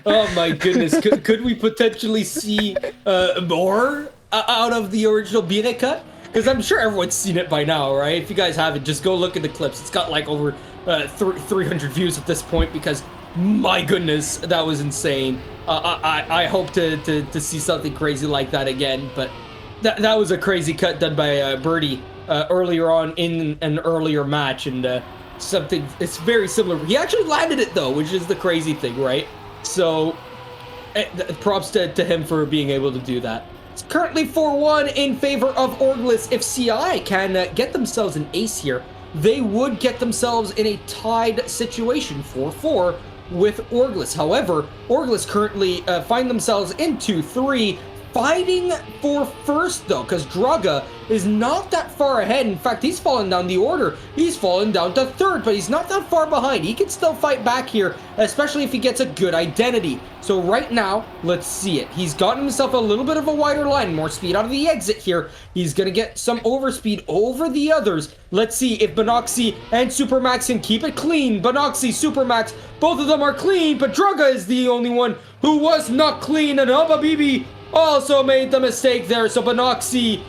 Oh my goodness. Could we potentially see more out of the original Bina cut? Because I'm sure everyone's seen it by now, right? If you guys haven't, just go look at the clips. It's got like over 300 views at this point because, my goodness, that was insane. I hope to see something crazy like that again, but that was a crazy cut done by Birdie earlier on in an earlier match, and something, it's very similar. He actually landed it though, which is the crazy thing, right? So props to him for being able to do that. It's currently 4-1 in favor of Orglis. If CI can get themselves an ace here, they would get themselves in a tied situation, 4-4 with Orglis. However, Orglis currently find themselves in 2-3, fighting for first though, because Drugga is not that far ahead. In fact, he's fallen down the order. He's fallen down to third, but he's not that far behind. He can still fight back here, especially if he gets a good identity. So right now, let's see it. He's gotten himself a little bit of a wider line, more speed out of the exit here. He's gonna get some overspeed over the others. Let's see if Benoxy and Supermax can keep it clean. Benoxy, Supermax, both of them are clean, but Drugga is the only one who was not clean, and Hubba BB also made the mistake there. So Benoxy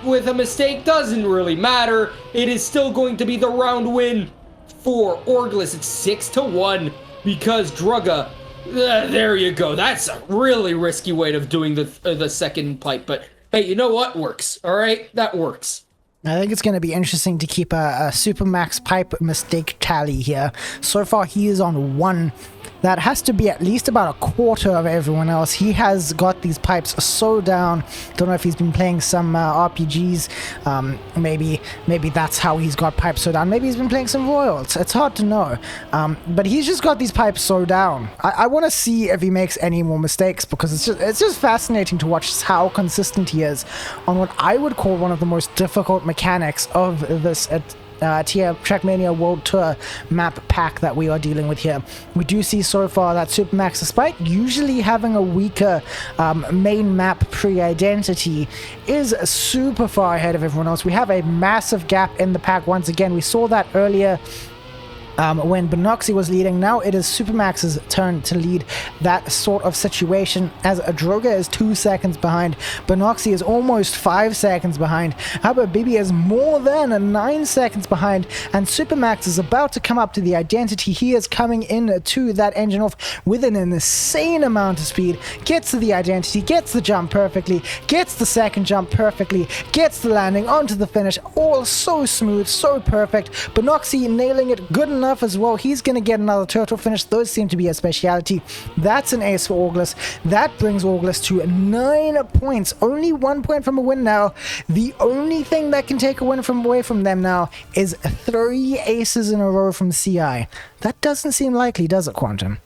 with a mistake doesn't really matter. It is still going to be the round win for Orglis. It's 6-1 because Drugga, there you go. That's a really risky way of doing the second pipe, but hey, you know what? Works. All right, that works. I think it's going to be interesting to keep a Supermax pipe mistake tally here. So far, he is on 1 that has to be at least about a quarter of everyone else. He has got these pipes so down. Don't know if he's been playing some RPGs. Maybe that's how he's got pipes so down. Maybe he's been playing some Royals. It's hard to know. But he's just got these pipes so down. I want to see if he makes any more mistakes, because it's just fascinating to watch how consistent he is on what I would call one of the most difficult mechanics of this Trackmania World Tour map pack that we are dealing with here. We do see so far that Supermax, despite usually having a weaker main map pre-identity, is super far ahead of everyone else. We have a massive gap in the pack once again. We saw that earlier when Benoxy was leading. Now it is Supermax's turn to lead that sort of situation, as Droga is 2 seconds behind. Benoxy is almost 5 seconds behind. However, Bibi is more than 9 seconds behind, and Supermax is about to come up to the identity. He is coming in to that engine off with an insane amount of speed, gets to the identity, gets the jump perfectly, gets the second jump perfectly, gets the landing onto the finish, all so smooth, so perfect. Benoxy nailing it good enough as well. He's going to get another turtle finish. Those seem to be a speciality. That's an ace for Auglis. That brings Auglis to 9 points. Only 1 point from a win now. The only thing that can take a win away from them now is 3 aces in a row from CI. That doesn't seem likely, does it, Quantum?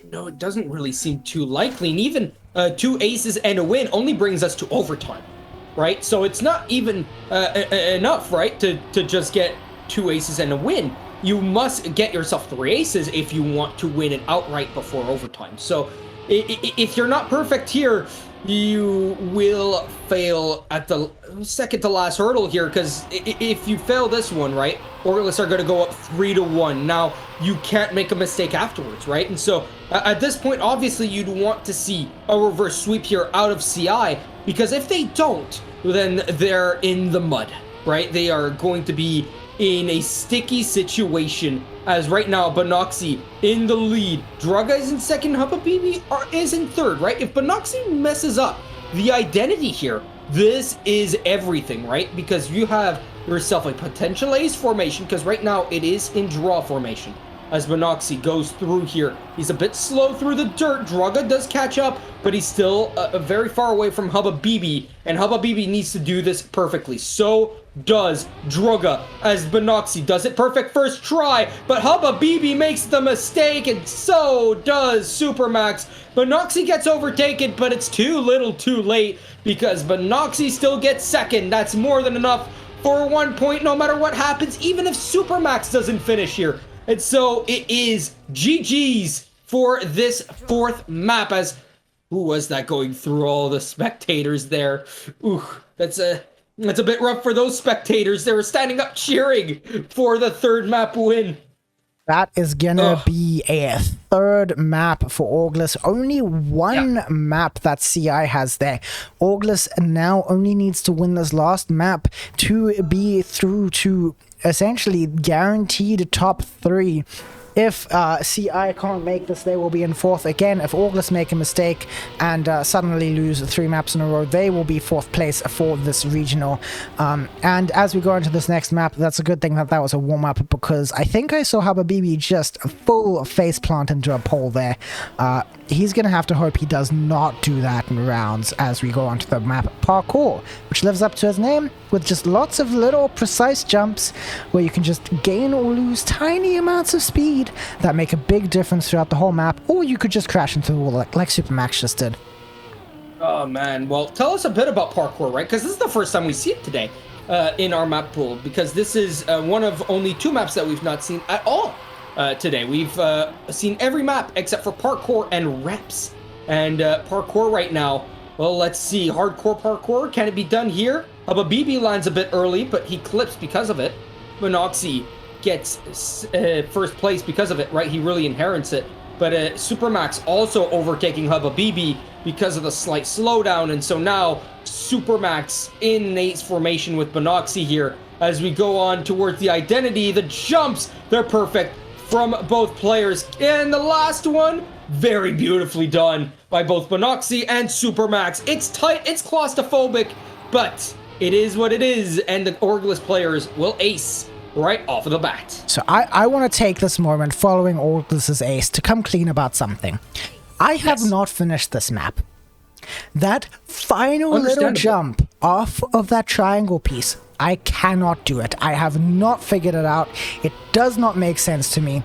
No, it doesn't really seem too likely. And even 2 aces and a win only brings us to overtime, right? So it's not even enough, right, to just get 2 aces and a win. You must get yourself 3 aces if you want to win it outright before overtime. So if you're not perfect here, you will fail at the second to last hurdle here, because if you fail this one, right, Orlis are going to go up 3-1. Now, you can't make a mistake afterwards, right? And so at this point, obviously, you'd want to see a reverse sweep here out of CI, because if they don't, then they're in the mud, right? They are going to be in a sticky situation, as right now Benoxy in the lead. Druga is in second, Habibi is in third, right? If Benoxy messes up the identity here, this is everything, right? Because you have yourself a potential ace formation, because right now it is in draw formation. As Benoxy goes through here, he's a bit slow through the dirt. Druga does catch up, but he's still very far away from Habibi, and Habibi needs to do this perfectly. So does Druga, as Benoxy does it perfect first try, but Habibi makes the mistake, and so does Supermax. Benoxy gets overtaken, but it's too little too late, because Benoxy still gets second. That's more than enough for 1 point, no matter what happens, even if Supermax doesn't finish here. And so it is GG's for this 4th map, as who was that going through all the spectators there? Ooh, that's a bit rough for those spectators. They were standing up cheering for the 3rd map win. That is gonna be a 3rd map for Auglis. Only one map that CI has there. Auglis now only needs to win this last map to be through to essentially guaranteed top 3. If CI can't make this, they will be in 4th. Again, if Auglis make a mistake and suddenly lose 3 maps in a row, they will be 4th place for this regional. And as we go into this next map, that's a good thing that was a warm-up, because I think I saw Habibi just full face plant into a pole there. He's going to have to hope he does not do that in rounds as we go onto the map Parkour, which lives up to his name, with just lots of little precise jumps where you can just gain or lose tiny amounts of speed that make a big difference throughout the whole map, or you could just crash into the wall like Supermax just did. Oh man, well, tell us a bit about Parkour, right? Because this is the first time we see it today in our map pool, because this is one of only 2 maps that we've not seen at all today. We've seen every map except for Parkour and Reps. And Parkour right now, well, let's see. Hardcore Parkour, can it be done here? Habibi lands a bit early, but he clips because of it. Benoxy gets first place because of it, right? He really inherits it. But Supermax also overtaking Habibi because of the slight slowdown, and so now Supermax in ace formation with Benoxy here. As we go on towards the identity, the jumps, they're perfect from both players. And the last one, very beautifully done by both Benoxy and Supermax. It's tight, it's claustrophobic, but it is what it is, and the Orglis players will ace right off of the bat. So I want to take this moment following Augus's ace to come clean about something. I have not finished this map. That final little jump off of that triangle piece, I cannot do it. I have not figured it out. It does not make sense to me.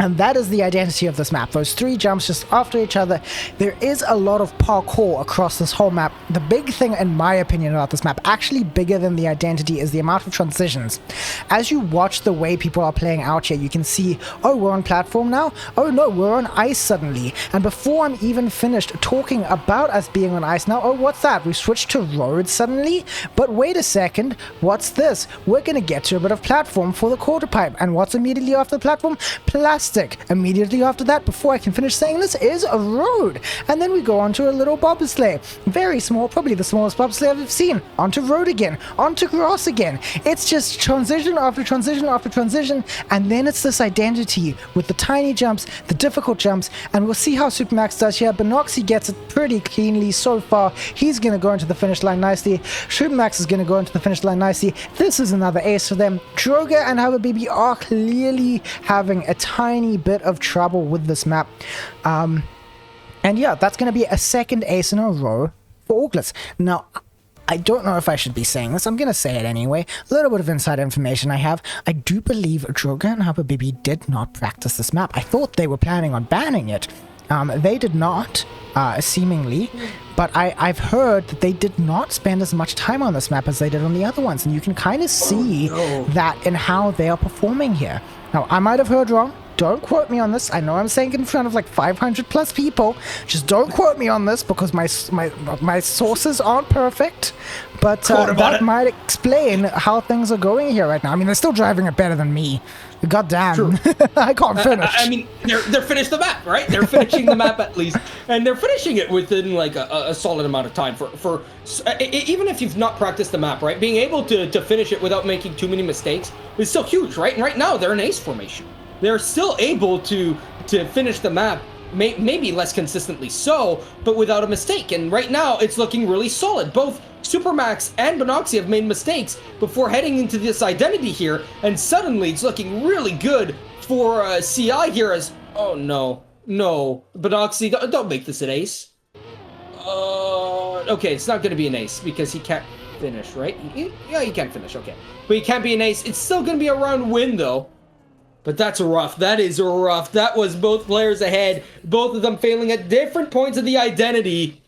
And that is the identity of this map. Those 3 jumps just after each other. There is a lot of parkour across this whole map. The big thing, in my opinion, about this map, actually bigger than the identity, is the amount of transitions. As you watch the way people are playing out here, you can see, oh, we're on platform now? Oh no, we're on ice suddenly. And before I'm even finished talking about us being on ice now, oh, what's that? We switched to roads suddenly? But wait a second, what's this? We're gonna get to a bit of platform for the quarter pipe. And what's immediately after the platform? Plastic. Immediately after that, before I can finish saying this, is a road. And then we go on to a little bobsleigh. Very small, probably the smallest bobsleigh I've seen. Onto road again. Onto grass again. It's just transition after transition after transition. And then it's this identity with the tiny jumps, the difficult jumps. And we'll see how Supermax does here. Benoxy gets it pretty cleanly so far. He's going to go into the finish line nicely. Supermax is going to go into the finish line nicely. This is another ace for them. Droga and Habibi are clearly having a tiny bit of trouble with this map. And yeah, that's going to be a second ace in a row for August. Now, I don't know if I should be saying this. I'm going to say it anyway. A little bit of inside information I have. I do believe Droga and Habibi did not practice this map. I thought they were planning on banning it. They did not, seemingly, but I've heard that they did not spend as much time on this map as they did on the other ones, and you can kind of see that in how they are performing here. Now, I might have heard wrong. Don't quote me on this. I know I'm saying it in front of like 500 plus people. Just don't quote me on this because my sources aren't perfect. But that might explain how things are going here right now. I mean, they're still driving it better than me. God damn. I can't finish. I mean, they're finished the map, right? They're finishing the map at least. And they're finishing it within like a solid amount of time. For even if you've not practiced the map, right? Being able to finish it without making too many mistakes is still huge, right? And right now, they're in ace formation. They're still able to finish the map, maybe less consistently so, but without a mistake. And right now, it's looking really solid. Both Supermax and Benoxy have made mistakes before heading into this identity here, and suddenly it's looking really good for CI here as, oh no, Benoxy, don't make this an ace. Okay, it's not going to be an ace because he can't finish, right? Yeah, he can't finish, okay. But he can't be an ace. It's still going to be a round win, though. But that's rough. That is rough. That was both players ahead. Both of them failing at different points of the identity.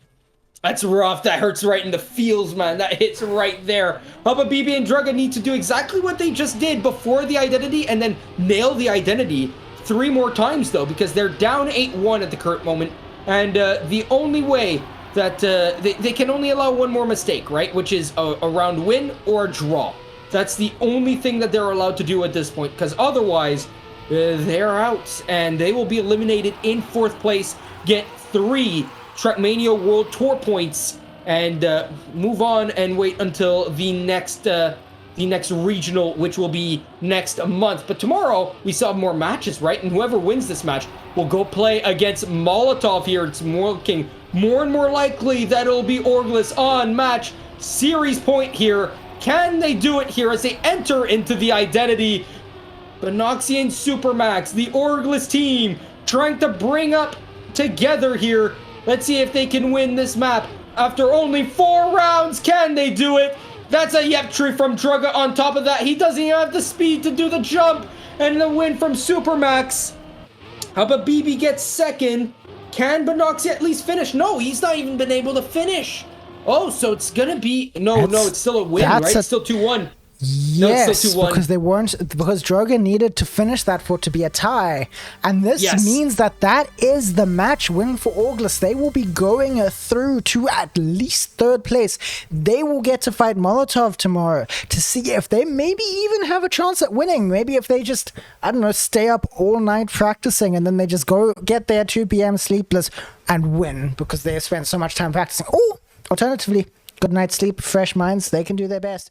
That's rough. That hurts right in the feels, man. That hits right there. Habibi and Droga need to do exactly what they just did before the identity and then nail the identity 3 more times, though, because they're down 8-1 at the current moment. And the only way that they can only allow 1 more mistake, right? Which is a round win or a draw. That's the only thing that they're allowed to do at this point, because otherwise, they're out, and they will be eliminated in 4th place, get 3 Trackmania World Tour points, and move on and wait until the next regional, which will be next month. But tomorrow, we still have more matches, right? And whoever wins this match will go play against Molotov here. It's looking more and more likely that it'll be Orglis on match series point here. Can they do it here as they enter into the identity? Benoxy and Supermax, the Orglis team, trying to bring up together here. Let's see if they can win this map. After only 4 rounds, can they do it? That's a yep tree from Droga on top of that. He doesn't even have the speed to do the jump. And the win from Supermax. Habibi gets 2nd. Can Benoxy at least finish? No, he's not even been able to finish. Oh, so it's gonna be no, it's still a win, right? It's still 2-1. Yes, no, still 2-1. because Droga needed to finish that for it to be a tie, and this means that is the match win for Orglis. They will be going through to at least 3rd place. They will get to fight Molotov tomorrow to see if they maybe even have a chance at winning. Maybe if they just, I don't know, stay up all night practicing and then they just go get there 2 p.m. sleepless and win because they spent so much time practicing. Oh. Alternatively, good night's sleep, fresh minds, they can do their best.